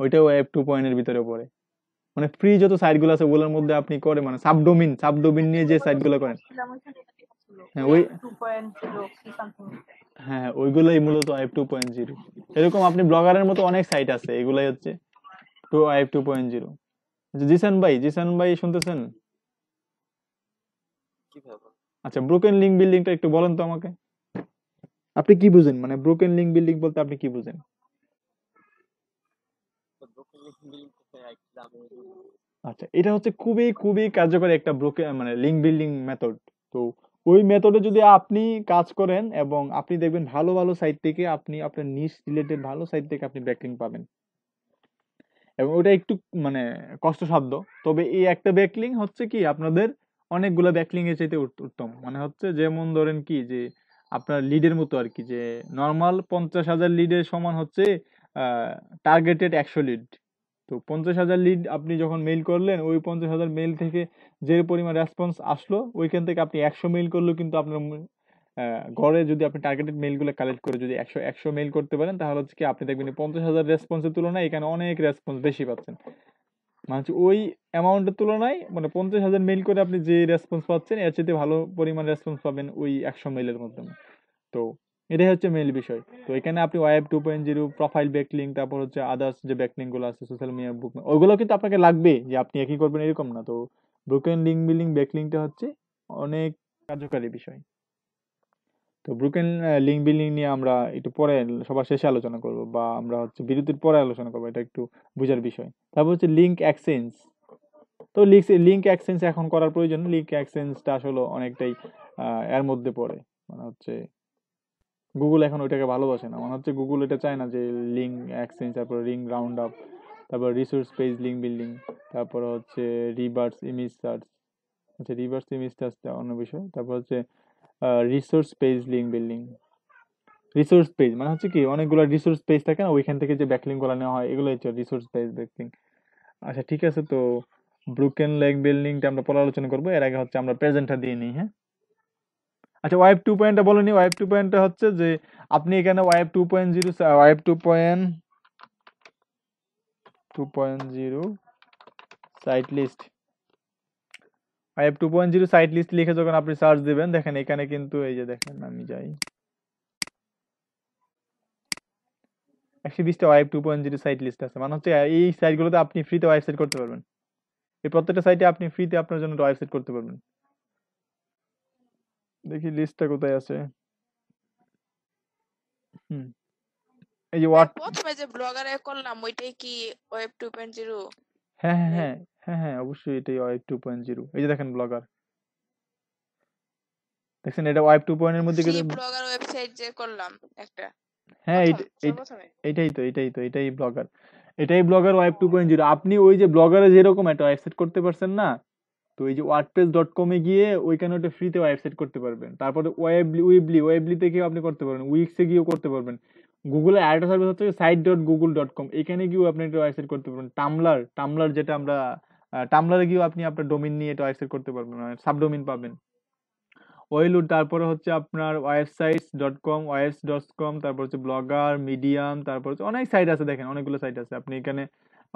ওইটাও ওয়েব 2 এর ভিতরে পড়ে। মানে ফ্রি যত সাইট গুলো আছে ওগুলোর মধ্যে আপনি করে মানে সাবডোমিন নিয়ে যে সাইট গুলো করেন, হ্যাঁ ওই, হ্যাঁ ওইগুলোই মূলত ওয়েব 2.0। এরকম আপনি ব্লগারের মতো অনেক সাইট আছে, এগুলাই হচ্ছে ওয়েব 2.0। জিসান ভাই শুনতেছেন? কিভাবে? আচ্ছা, ব্রোকেন লিঙ্ক বিল্ডিংটা একটু বলেন তো আমাকে, আপনি কি বুঝেন? মানে ব্রোকেন লিঙ্ক বিল্ডিং বলতে আপনি কি বুঝেন? ব্রোকেন লিঙ্ক বিল্ডিং আচ্ছা, এটা হচ্ছে খুবই খুবই কার্যকরী একটা মানে লিঙ্ক বিল্ডিং মেথড। তো ওই মেথডে যদি আপনি কাজ করেন এবং আপনি দেখবেন ভালো ভালো সাইট থেকে, আপনি আপনার নিশ রিলেটেড ভালো সাইট থেকে আপনি ব্যাকলিঙ্ক পাবেন। এবং ওটা একটু মানে কষ্টসাধ্য, তবে এই একটা ব্যাকলিঙ্ক হচ্ছে কি আপনাদের অনেকগুলো ব্যাকলিঙ্ক এর চাইতে উত্তম। মানে হচ্ছে যেমন ধরেন কি যে আপনার লিডের মতো আর কি, যে নর্মাল 50,000 লিডের সমান হচ্ছে টার্গেটেড 100 লিড। তো 50,000 লিড আপনি যখন মেইল করলেন, ওই 50,000 মেইল থেকে যে পরিমাণ রেসপন্স আসলো, ওইখান থেকে আপনি 100 মেইল করলেও কিন্তু আপনার গড়ে যদি আপনি টার্গেটেড মেইল গুলো কালেক্ট করে যদি 100 মেইল করতে পারেন, তাহলে হচ্ছে কি আপনি দেখবেন 50,000 রেসপন্সের তুলনায় এখানে অনেক রেসপন্স বেশি পাচ্ছেন। মানে হচ্ছে ওই অ্যামাউন্টের তুলনায় মানে 50,000 মেইল করে আপনি যে রেসপন্স পাচ্ছেন, এর চাইতে ভালো পরিমাণ রেসপন্স পাবেন ওই 100 মেইলের মাধ্যমে। তো এটাই হচ্ছে মেইল বিষয়। তো এখানে আপনি ওয়েব 2.0 প্রোফাইল ব্যাকলিঙ্ক, তারপর হচ্ছে আদার্স যে ব্যাকলিঙ্ক গুলো আছে সোশ্যাল মিডিয়া বুক, ওইগুলো কিন্তু আপনাকে লাগবে যে আপনি একই করবেন এরকম না। তো ব্রোকেন লিঙ্ক বিল্ডিং ব্যাকলিঙ্কটা হচ্ছে অনেক কার্যকারী বিষয়। তো ব্রোকেন লিঙ্ক বিল্ডিং নিয়ে আমরা একটু পরে সবার শেষে আলোচনা করব, বা আমরা হচ্ছে বিরতির পরে আলোচনা করবো, এটা একটু বুঝার বিষয়। তারপর হচ্ছে লিঙ্ক এক্সচেঞ্জ। তো লিঙ্ক এক্সচেঞ্জ এখন করার প্রয়োজন। লিঙ্ক এক্সচেঞ্জটা আসলে অনেকটাই এর মধ্যে পড়ে। মানে হচ্ছে গুগল এখন ওইটাকে ভালোবাসে না। মানে হচ্ছে গুগল এটা চায় না যে লিঙ্ক এক্সচেঞ্জ, তারপর লিঙ্ক রাউন্ড আপ, তারপর রিসোর্স পেজ লিঙ্ক বিল্ডিং, তারপর হচ্ছে রিভার্স ইমেজ সার্চ। আচ্ছা, রিভার্স ইমেজ সার্চটা অন্য বিষয়। তারপর হচ্ছে resource page link building. Resource page মানে হচ্ছে কি অনেকগুলো রিসোর্স পেজ থাকে না, ওইখান থেকে যে ব্যাকলিঙ্ক গুলো নেওয়া হয়, এগুলো হচ্ছে রিসোর্স পেজ ব্যাকলিঙ্ক। আচ্ছা ঠিক আছে, তো ব্রোকেন লিঙ্ক বিল্ডিংটা আমরা পরে আলোচনা করবো। এর আগে হচ্ছে আমরা প্রেজেন্টটা দিয়ে নিই। হ্যাঁ, আচ্ছা ওয়েব 2.0 বলেনি। ওয়েব 2.0 হচ্ছে যে আপনি এখানে web 2.0 web 2.0 site list, web 2.0 site list লিখে যখন আপনি সার্চ দিবেন, দেখেন এখানে কিন্তু এই যে দেখেন, আমি যাই 120টা ওয়েব 2.0 সাইট লিস্ট আছে। মানে হচ্ছে এই সাইটগুলোতে আপনি ফ্রিতে ওয়েবসাইট করতে পারবেন। এই প্রত্যেকটা সাইটে আপনি ফ্রিতে আপনার জন্য ওয়েবসাইট করতে পারবেন। দেখি লিস্টটা কোথায় আছে। হুম, এই যে ভাই ওয়ার্ড, প্রথমে যে ব্লগারে করলাম ওইটাই কি ওয়েব 2.0? হ্যাঁ হ্যাঁ হ্যাঁ হ্যাঁ হ্যাঁ অবশ্যই এটাই ওয়েব 2.0। এই যে দেখেন ব্লগার, দেখছেন এটা ওয়েব 2.0 এর মধ্যে ফ্রি কিন্তু, ব্লগার ওয়েবসাইট যে করলাম একটা হ্যাঁ সর্বপ্রথমে। এটাই ব্লগার, এটাই ব্লগার ওয়েব 2.0। আপনি ওই যে ব্লগারে যেরকম একটা ওয়েবসাইট করতে পারছেন না, তো এই যে wordpress.com এ গিয়ে ওইখানে ওটা ফ্রিতে ওয়েবসাইট করতে পারবেন। তারপরে ওয়েবলি থেকেও আপনি করতে পারবেন, উইক্সে গিয়েও করতে পারবেন। গুগলে আরেকটা সার্ভিস হচ্ছে site.google.com, এখানে গিয়েও আপনি একটা ওয়েবসাইট করতে পারবেন। টামলার যেটা আমরা টামলারে গিয়েও আপনি আপনার ডোমেইন নিয়ে এটা ওয়েবসাইট করতে পারবেন, মানে সাবডোমেইন পাবেন। ওয়েলুড, তারপরে হচ্ছে আপনার ওয়েবসাইটস.com, ওয়েবস.com, তারপর হচ্ছে ব্লগার, মিডিয়াম, তারপর হচ্ছে অনেক সাইট আছে। দেখেন অনেকগুলো সাইট আছে, আপনি এখানে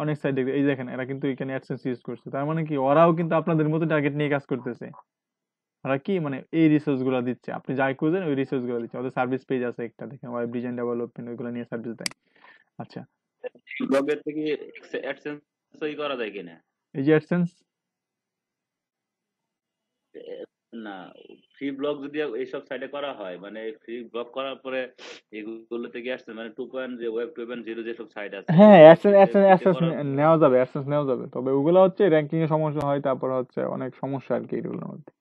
অনেক সাইট দেখবেন। এই যে দেখেন এরা কিন্তু এখানে অ্যাডসেন্স ইউজ করছে, তার মানে কি ওরাও কিন্তু আপনাদের মতো টার্গেট নিয়ে কাজ করতেছে। ওরা কি মানে এই রিসোর্স গুলো দিচ্ছে, আপনি যাই খুঁজেন ওই রিসোর্স গুলো দিচ্ছে। ওদের সার্ভিস পেজ আছে একটা, দেখেন ওয়েব ডিজাইন ডেভেলপমেন্ট, ওইগুলো নিয়ে সার্ভিস দেয়। আচ্ছা, ব্লগের থেকে অ্যাডসেন্স করা যায় কিনা? এই যে অ্যাডসেন্স, না, ফ্রি ব্লগ যদি এইসব সাইটে করা হয়, মানে ফ্রি ব্লগ করার পরে এগুলো থেকে আসছে মানে 2.0 ওয়েব 2.0 যেসব সাইট আছে হ্যাঁ এগুলো অ্যাডসেন্স ফ্রিতে অ্যাডসেন্স ফ্রিতে অ্যাডসেন্স করার নেওয়া যাবে, তবে ওগুলো হচ্ছে র্যাঙ্কিং এর সমস্যা হয়, তারপর হচ্ছে অনেক সমস্যা আর কি এগুলোর মধ্যে।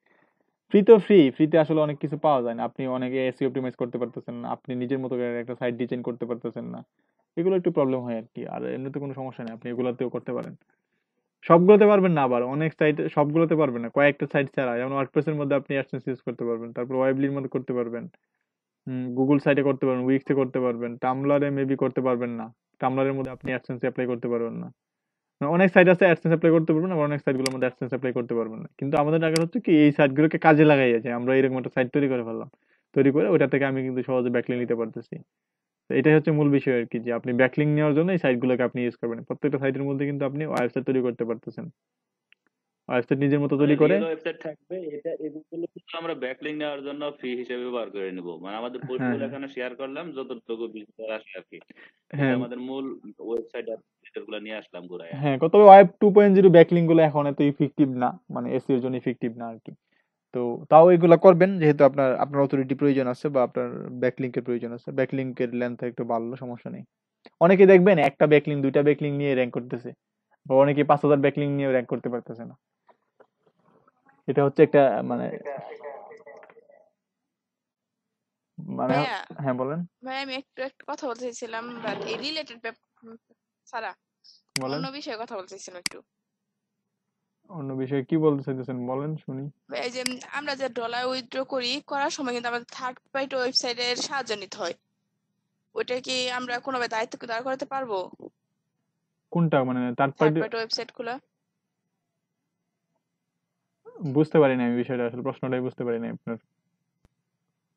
ফ্রিতে আসলে অনেক কিছু পাওয়া যায় না। আপনি অনেকে এসইও অপটিমাইজ করতে পারতেছেন না, আপনি নিজের মতো করে একটা সাইট ডিজাইন করতে পারতেছেন না, এগুলো একটু প্রবলেম হয় আর কি। আর এমনিতে কোনো সমস্যা নেই, আপনি এগুলোতেও করতে পারেন। সবগুলোতে পারবেন না, আবার অনেক সাইট সবগুলোতে পারবেন না, কয়েকটা সাইট ছাড়া। যেমন ওয়ার্ডপ্রেস এর মধ্যে আপনি অ্যাডসেন্স ইউজ করতে পারবেন, তারপর ওয়েবলির মধ্যে করতে পারবেন, গুগল সাইটে করতে পারবেন, উইক্সে করতে পারবেন, টামলারে মেবি করতে পারবেন না। টামলারের মধ্যে আপনি অ্যাডসেন্স অ্যাপ্লাই করতে পারবেন না। অনেক সাইট আছে অ্যাডসেন্স অ্যাপ্লাই করতে পারবেন, আবার অনেক সাইটগুলোর মধ্যে অ্যাডসেন্স অ্যাপ্লাই করতে পারবেন না। কিন্তু আমাদের টার্গেট হচ্ছে কি এই সাইটগুলোকে কাজে লাগাইছে, আমরা এরকম একটা সাইট তৈরি করে ফেললাম, তৈরি করে ওটা থেকে আমি কিন্তু সহজে ব্যাকলিং নিতে পারতেছি। তো এটাই হচ্ছে মূল বিষয় আর কি, যে আপনি ব্যাকলিং নেওয়ার জন্য এই সাইটগুলোকে আপনি ইউজ করবেন। প্রত্যেকটা সাইটের মধ্যে কিন্তু আপনি ওয়েবসাইট তৈরি করতে পারতেছেন, ওয়েবসাইট নিজের মতো মানে তৈরি করে। রিয়েল ওয়েবসাইট থাকবে, এগুলো কিন্তু আমরা ব্যাকলিং নেওয়ার জন্য ফ্রি হিসেবে ব্যবহার করে নিব। মানে আমাদের হ্যাঁ পোস্টগুলো হ্যাঁ এখানে শেয়ার করলাম, যতটুকু ভিজিটর আসে আর কি, এটা হ্যাঁ আমাদের মূল ওয়েবসাইট আর ভিজিটরগুলো নিয়ে আসলাম ঘুরাইয়া। হ্যাঁ তবে ওয়েব 2.0 ব্যাকলিং গুলো এখন এত ইফেক্টিভ না, মানে এসইও এর জন্য ইফেক্টিভ না আর কি। তো তাও এগুলা করবেন, যেহেতু আপনার আপনার অথরিটি প্রয়োজন আছে বা আপনার ব্যাকলিংকের প্রয়োজন আছে, ব্যাকলিংকের লেন্থ একটু বাড়লো সমস্যা নেই। অনেকে দেখবেন একটা ব্যাকলিং দুইটা ব্যাকলিং নিয়ে র্যাঙ্ক করতেছে, বা অনেকে 5,000 ব্যাকলিং নিয়ে র্যাঙ্ক করতে পারতেছে না। এটা হচ্ছে একটা মানে মানে ভাইয়া হ্যাঁ বলেন ভাই আমি একটু কথা বলতে চাইছিলাম, বাট এই রিলেটেড ছাড়া বলেন। অন্য বিষয়ে কথা বলতে চাইছিলাম একটু। অন্য বিষয়ে কি বলতে চাইতেছেন বলেন শুনি। ভাই, এই যে আমরা যে ডলার উইথড্র করার সময় কিন্তু আমাদের থার্ড পার্টি ওয়েবসাইটের সাহায্য নিতে হয়, ওইটা কি আমরা কোনোভাবে দায়িত্ব দাঁড় করাতে পারবো? কোনটা মানে third third party? Party website গুলা। বুঝতে পারি না আমি বিষয়টা, আসলে প্রশ্নটাই বুঝতে পারি না আপনার।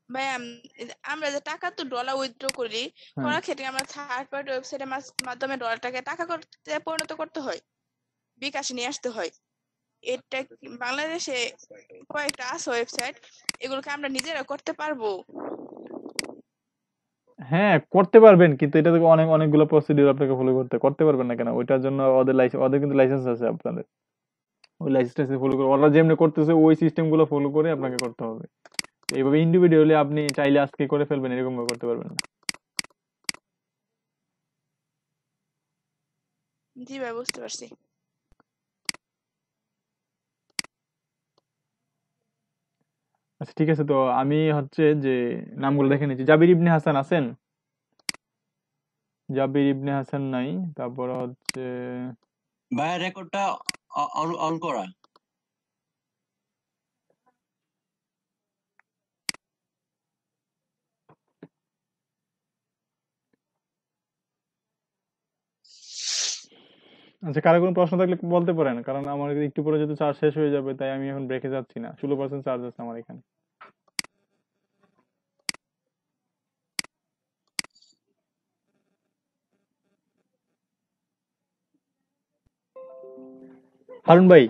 ভাই আমরা যে টাকা তো ডলার উইথড্র করি, হ্যাঁ করার ক্ষেত্রে আমরা থার্ড পার্টি ওয়েবসাইটের মাধ্যমে ডলারটাকে টাকা করতে পরিণত করতে হয়, বিকাশে নিয়ে আসতে হয়। এটা বাংলাদেশে কয়েকটা আছে ওয়েবসাইট, এগুলোকে আমরা নিজেরা করতে পারবো? হ্যাঁ করতে পারবেন, কিন্তু এটা থেকে অনেকগুলো প্রসিডিউর আপনাকে ফলো করতে পারবেন না কেন? ওইটার জন্য ওদের কিন্তু লাইসেন্স আছে আপনাদের, ওই লাইসেন্স ফলো করে ওরা যেমনি করতেছে ওই সিস্টেম গুলো ফলো করে আপনাকে করতে হবে। এইভাবে ইন্ডিভিজুয়ালি আপনি চাইলে আজকে করে ফেলবেন এরকম ভাবে করতে পারবেন না। জি ভাই, বুঝতে পারছি। আচ্ছা ঠিক আছে, তো আমি হচ্ছে যে নামগুলো দেখে নিচ্ছি। জাবির ইবনে হাসান আছেন? জাবির ইবনে হাসান নাই। তারপর হচ্ছে ভাইয়া রেকর্ডটা অন করা। আচ্ছা, কারো কোনো প্রশ্ন থাকলে বলতে পারেন, কারণ আমার একটু পরে যেহেতু চার্জ শেষ হয়ে যাবে, তাই আমি এখন ব্রেকে যাচ্ছি না। 16% চার্জ আছে আমার এখানে। হারুন ভাই,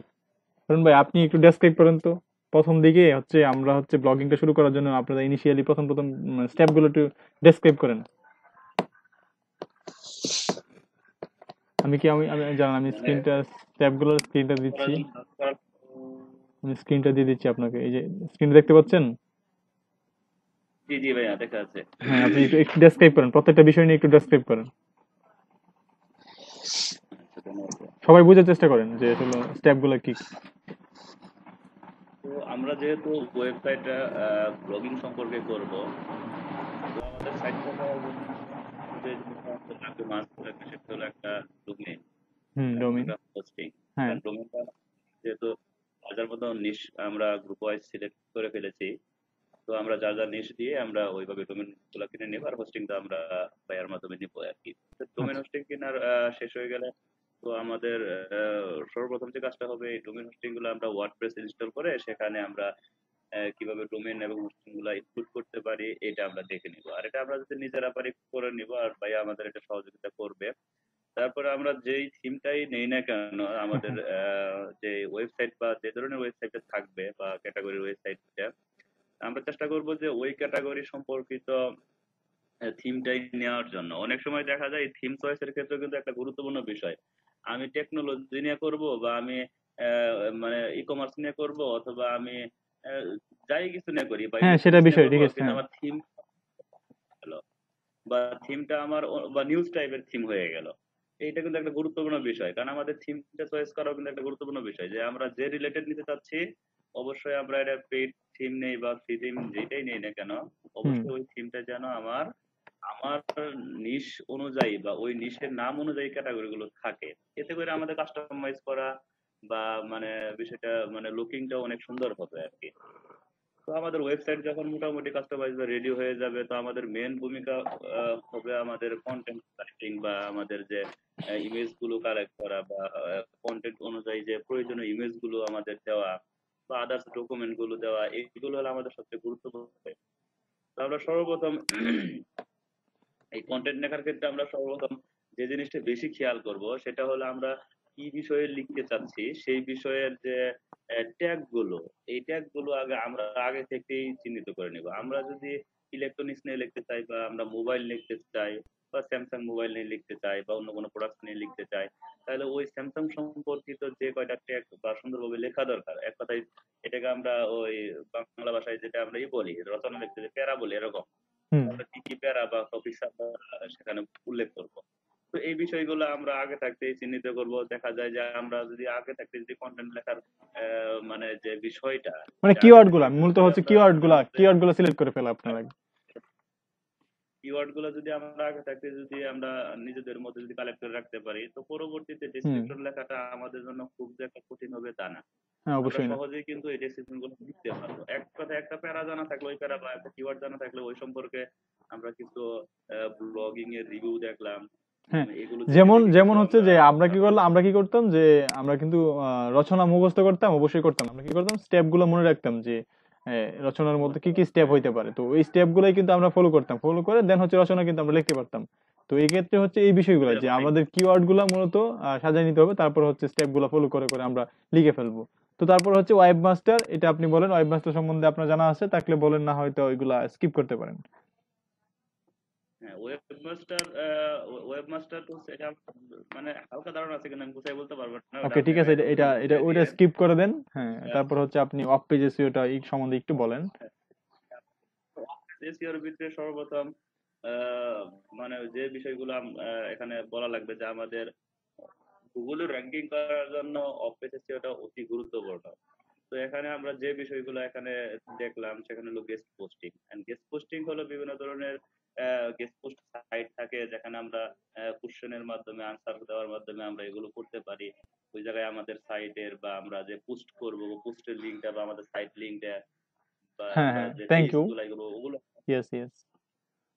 হারুন ভাই আপনি একটু ডেসক্রাইব করেন তো। প্রথম দিকে হচ্ছে আমরা হচ্ছে ব্লগিংটা শুরু করার জন্য আপনারা ইনিশিয়ালি প্রথম প্রথম স্টেপ গুলো একটু ডেসক্রাইব করেন। আমি কি আমি আমি জানেন আমি মানে স্ক্রিনটা দিচ্ছি, করার আমি স্ক্রিনটা দিয়ে দিচ্ছি আপনাকে। এই যে স্ক্রিন দেখতে পাচ্ছেন? জি জি ভাইয়া দেখা আছে। হ্যাঁ আপনি একটু ডেসক্রাইব করেন, প্রত্যেকটা বিষয় নিয়ে একটু ডেসক্রাইব করেন। আচ্ছা, ধন্যবাদ। সবাই বোঝার চেষ্টা করেন যে আসলে স্টেপ গুলো কি কি। তো আমরা যেহেতু ওয়েবসাইটটা ব্লগিং সম্পর্কে করব, তো আমাদের সাইটটা যে জিনিসটা লাগবে মাস্ট লাগবে সেটা হলো একটা ডোমেইন এবং ডোমেইন। একটা হোস্টিং। হ্যাঁ কারণ ডোমেইনটা যেহেতু হাজার মতো নিশ আমরা গ্রুপ ওয়াইজ সিলেক্ট করে ফেলেছি, তো আমরা যা যা নিশ দিয়ে আমরা ওইভাবে ডোমেইন গুলো কিনে নেব, আর হোস্টিংটা আমরা বায়ার মাধ্যমে নিব আর কি। ডোমেইন আচ্ছা হোস্টিং কেনার শেষ হয়ে গেলে তো আমাদের সর্বপ্রথম যে কাজটা হবে, এই ডোমেইন হোস্টিং গুলো আমরা ওয়ার্ডপ্রেস ইনস্টল করে সেখানে আমরা কিভাবে ডোমেইন এবং হোস্টিং গুলা ইনক্লুড করতে পারি এটা আমরা দেখে নিব। আর এটা আমরা যদি নিজেরা পারি করে নিব, আর ভাই আমাদের এটা সহযোগিতা করবে। তারপরে আমরা যেই থিমটাই নেই না কেন, আমাদের যে ওয়েবসাইট বা যে ধরনের ওয়েবসাইটে থাকবে বা ক্যাটাগরি ওয়েবসাইটটা, আমরা চেষ্টা করব যে ওই ক্যাটাগরি সম্পর্কিত থিমটাই নেওয়ার জন্য। অনেক সময় দেখা যায় থিম চয়েসের ক্ষেত্রে কিন্তু একটা গুরুত্বপূর্ণ বিষয়, আমি টেকনোলজি নিয়ে করব বা আমি মানে ই কমার্স নিয়ে করব, অথবা আমি আহ, যাই কিছু নিয়ে করি বা হ্যাঁ সেটা ইলেকট্রনিক্স নিয়ে বিষয় করবো, ঠিক আছে। কিন্তু হ্যাঁ আমার থিম বা থিমটা আমার বা নিউজ টাইপের থিম হয়ে গেল, এইটা কিন্তু একটা গুরুত্বপূর্ণ বিষয়, কারণ আমাদের থিমটা চয়েস করাও কিন্তু একটা গুরুত্বপূর্ণ বিষয়, যে আমরা যে রিলেটেড নিতে চাচ্ছি অবশ্যই আমরা এটা পেইড থিম নেই বা ফ্রি থিম যেটাই নেই না কেন, অবশ্যই ওই থিমটা যেন আমার আমার নিশ অনুযায়ী বা ওই নিশের নাম অনুযায়ী ক্যাটাগরি গুলো থাকে। এতে করে আমাদের কাস্টমাইজ করা বা মানে বিষয়টা মানে লুকিংটা অনেক সুন্দর হবে আর কি। তো আমাদের ওয়েবসাইট যখন মোটামুটি কাস্টমাইজ বা রেডি হয়ে যাবে, তো আমাদের মেন ভূমিকা হবে আমাদের কন্টেন্ট কালেক্টিং বা আমাদের যে ইমেজ গুলো কালেক্ট করা বা কন্টেন্ট অনুযায়ী যে প্রয়োজনীয় ইমেজ গুলো আমাদের দেওয়া বা আদার্স ডকুমেন্ট গুলো দেওয়া, এইগুলো হলো আমাদের সবচেয়ে গুরুত্বপূর্ণ। তো আমরা সর্বপ্রথম এই কন্টেন্ট লেখার ক্ষেত্রে আমরা সর্বপ্রথম যে জিনিসটা বেশি খেয়াল করব সেটা হলো আমরা কি বিষয়ে লিখতে চাচ্ছি সেই বিষয়ের যে ট্যাগ গুলো, এই ট্যাগ গুলো আগে থেকেই চিহ্নিত করে নিব। আমরা যদি ইলেকট্রনিক্স নিয়ে লিখতে চাই বা আমরা মোবাইল লিখতে চাই বা স্যামসাং মোবাইল নিয়ে লিখতে চাই বা অন্য কোনো প্রোডাক্ট নিয়ে লিখতে চাই, তাহলে ওই স্যামসাং সম্পর্কিত যে কয়টা ট্যাগ বা সুন্দরভাবে লেখা দরকার, এক কথায় এটাকে আমরা ওই বাংলা ভাষায় যেটা আমরা বলি রচনা লিখতে যে প্যারা বলি, এরকম আমরা কি কি প্যারা বা টপিক সেখানে উল্লেখ করব। তো এই বিষয়গুলো আমরা আগে থাকতে চিহ্নিত করব। দেখা যায় যে আমরা যদি আগে থাকতে যদি কন্টেন্ট লেখার মানে যে বিষয়টা মানে আগে কিওয়ার্ড থাকতে গুলা মূলত যদি হচ্ছে আমরা কিওয়ার্ড গুলা সিলেক্ট করে ফেলা আপনারা। কিওয়ার্ড গুলো যদি আমরা আগে থাকতে যদি আমরা নিজেদের মধ্যে যদি কালেক্ট করে রাখতে পারি, তো পরবর্তীতে ডেসক্রিপশন লেখাটা আমাদের জন্য খুব যে একটা কঠিন হবে তা না। হ্যাঁ আমরা অবশ্যই না। সহজেই কিন্তু এই ডেসক্রিপশন গুলো লিখতে পারবো। এক কথায় একটা প্যারা জানা থাকলে ওই প্যারা বা একটা কিওয়ার্ড জানা থাকলে ওই সম্পর্কে আমরা কিছু ব্লগিং এর রিভিউ দেখলাম, হ্যাঁ এগুলো যেমন দেখে যেমন কিছু হচ্ছে যে আমরা কি করলাম, আমরা আমরা কি করতাম যে আমরা কিন্তু রচনা মুখস্থ করতাম, অবশ্যই করতাম। আমরা কি করতাম স্টেপ গুলো মনে রাখতাম যে রচনার মধ্যে কি কি স্টেপ হইতে পারে, তো ওই স্টেপ গুলোই কিন্তু আমরা ফলো করতাম, ফলো করে দেন হচ্ছে রচনা কিন্তু আমরা লিখতে পারতাম। তো এই ক্ষেত্রে হচ্ছে এই বিষয়গুলো যে আমাদের কিওয়ার্ড গুলা মূলত সাজায় নিতে হবে, তারপর হচ্ছে স্টেপ গুলো ফলো করে করে আমরা লিখে ফেলবো। তো তারপর হচ্ছে ওয়েব মাস্টার, এটা আপনি বলেন ওয়েব মাস্টার সম্বন্ধে আপনার জানা আছে থাকলে বলেন, না হয়তো ওইগুলা স্কিপ করতে পারেন। হ্যাঁ, ওয়েবমাস্টার তো এটা মানে হালকা ধারণা আছে, কিন্তু আমি গুছাই বলতে পারবো না, ওটা ওকে আপনি ঠিক আছে, এটা একটু এটা এটা বুঝিয়ে ওইটা দিয়েন। স্কিপ করে দেন। হ্যাঁ তারপর হচ্ছে আপনি অফ পেজ এসইওটা এই সম্বন্ধে একটু বলেন। এসইওর ভিতরে সর্বপ্রথম মানে যে বিষয়গুলো এখানে বলা লাগবে যে আমাদের গুগলে র্যাঙ্কিং করার জন্য অফ পেজ এসইওটা অতি গুরুত্বপূর্ণ। তো এখানে আমরা যে বিষয়গুলো এখানে দেখলাম সেখানে হলো guest posting. And guest posting হলো বিভিন্ন ধরনের গেস্ট পোস্ট সাইট থাকে যেখানে আমরা কোশ্চেনের মাধ্যমে আনসার দেওয়ার মাধ্যমে আমরা এগুলো করতে পারি। ওই জায়গায় আমাদের সাইটের বা আমরা যে পোস্ট করব পোস্টের লিঙ্কটা বা আমাদের সাইট লিঙ্কটা বা হ্যাঁ আমরা হ্যাঁ যে থ্যাংক টেক্সট ইউ। গুলো এগুলো ওগুলো yes yes,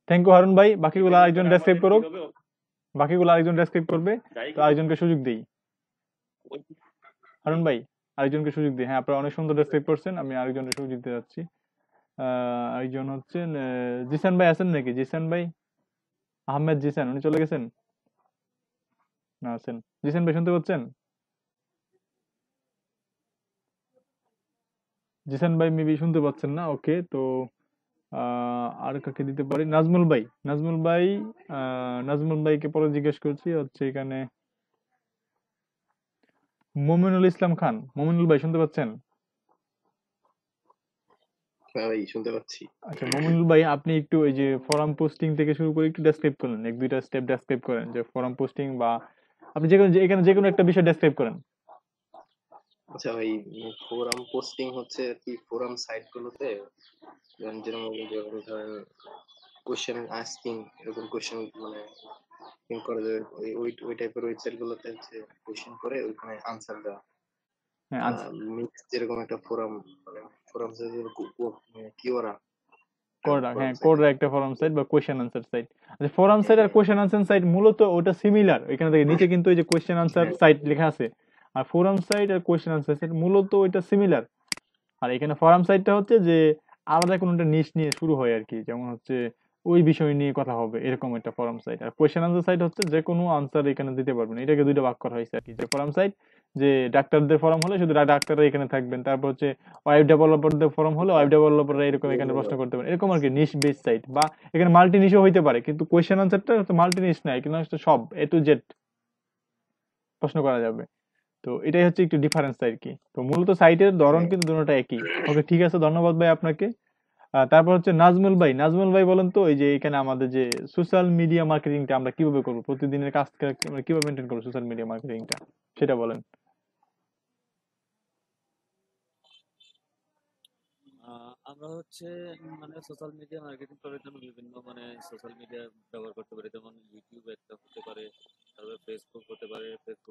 thank you Harun ভাই। বাকিগুলো এটার আরেকজন ভিতরে ডেসক্রাইব আমাদের কি করুক, হবে বাকিগুলো আরেকজন ডেসক্রাইব করবে, যাই তো কিছু আরেকজনকে সুযোগ দেই। ওই- হারুন ভাই আরেকজনকে সুযোগ দিই। হ্যাঁ আপনারা অনেক সুন্দর ডেসক্রাইব করছেন, আমি আরেকজনকে সুযোগ দিতে যাচ্ছি। আরেকজন হচ্ছেন জিসান ভাই, আছেন নাকি জিসান ভাই? আহমেদ জিসান, উনি চলে গেছেন না আছেন? জিসান ভাই শুনতে পাচ্ছেন? জিসান ভাই মেবি শুনতে পাচ্ছেন না। ওকে, তো আর কাকে দিতে পারি? নাজমুল ভাই, নাজমুল ভাই, নাজমুল ভাইকে পরে জিজ্ঞেস করছি। হচ্ছে এখানে মমিনুল ইসলাম খান, মমিনুল ভাই শুনতে পাচ্ছেন? হ্যাঁ ভাই শুনতে পাচ্ছি। আচ্ছা মমিনুল ভাই, আপনি একটু ওই যে ফোরাম পোস্টিং থেকে শুরু করে একটু ডেসক্রাইব করেন, এক দুইটা স্টেপ ডেসক্রাইব করেন যে ফোরাম পোস্টিং বা আপনি এখানে যে কোনো একটা বিষয় ডেসক্রাইব করেন। আচ্ছা ভাই, ফোরাম পোস্টিং হচ্ছে কি ফোরাম সাইট গুলোতে যেরকম ধরেন কোশ্চেন আস্কিং, এরকম কোশ্চেন মানে think করা যাবে ওই টাইপের ওয়েবসাইট গুলোতে হচ্ছে কোশ্চেন করে ওইখানে আনসার দেওয়া। হ্যাঁ মিক্স যেরকম একটা ফোরাম মানে ফোরাম কি ওরা কোররা, ফোরাম হ্যাঁ সাইট। কোররা একটা ফোরাম সাইট বা কোয়েশ্চেন আনসার সাইট। আচ্ছা ফোরাম সাইট আর কোয়েশ্চেন আনসার সাইট মূলত ওটা সিমিলার, এখানে দেখে নিচে কিন্তু ওই যে কোয়েশ্চেন আনসার সাইট লেখা আছে, আর ফোরাম সাইট আর কোয়েশ্চেন আনসার সাইট মূলত ওইটা সিমিলার। আর এখানে ফোরাম সাইটটা হচ্ছে যে আলাদা কোনো একটা নিশ নিয়ে শুরু হয় আর কি, যেমন হচ্ছে ওই বিষয় নিয়ে কথা হবে এরকম একটা ফোরাম সাইট। আর কোয়েশ্চেন আনসার সাইট হচ্ছে যে কোনো আনসার এখানে দিতে পারবেন, এটাকে দুইটা ভাগ করা হয়েছে আর কি। যে ফোরাম সাইট যে ডাক্তারদের ফোরাম হলে শুধু ডাক্তাররা এখানে থাকবেন, তারপর হচ্ছে ওয়েব ডেভেলপারদের ফোরাম হলে ওয়েব ডেভেলপাররা এরকম এখানে প্রশ্ন করতে পারেন, এরকম আর কি নিশ বেস সাইট। বা এখানে মাল্টি নিশও হইতে পারে, কিন্তু কোয়েশ্চেন আনসারটা হচ্ছে মাল্টি নিশ নাই, কিন্তু হচ্ছে সব এ টু জেড প্রশ্ন করা যাবে। তো এটাই হচ্ছে একটু ডিফারেন্স আর কি। তো মূলত সাইটের ধরন কিন্তু দুটোটা একই। ওকে ঠিক আছে, ধন্যবাদ ভাই আপনাকে। তারপর হচ্ছে নাজমুল ভাই বলেন তো এই যে এখানে আমাদের যে সোশ্যাল মিডিয়া মার্কেটিংটা আমরা কিভাবে করবো, প্রতিদিনের কাজ আমরা কিভাবে মেনটেন করবো সোশ্যাল মিডিয়া মার্কেটিংটা, সেটা বলেন। আমরা হচ্ছে মানে সোশ্যাল মিডিয়া মার্কেটিং করার জন্য বিভিন্ন মানে সোশ্যাল মিডিয়া ব্যবহার করতে পারি, যেমন ইউটিউব একটা হতে পারে, তারপরে ফেসবুক হতে পারে। ফেসবুক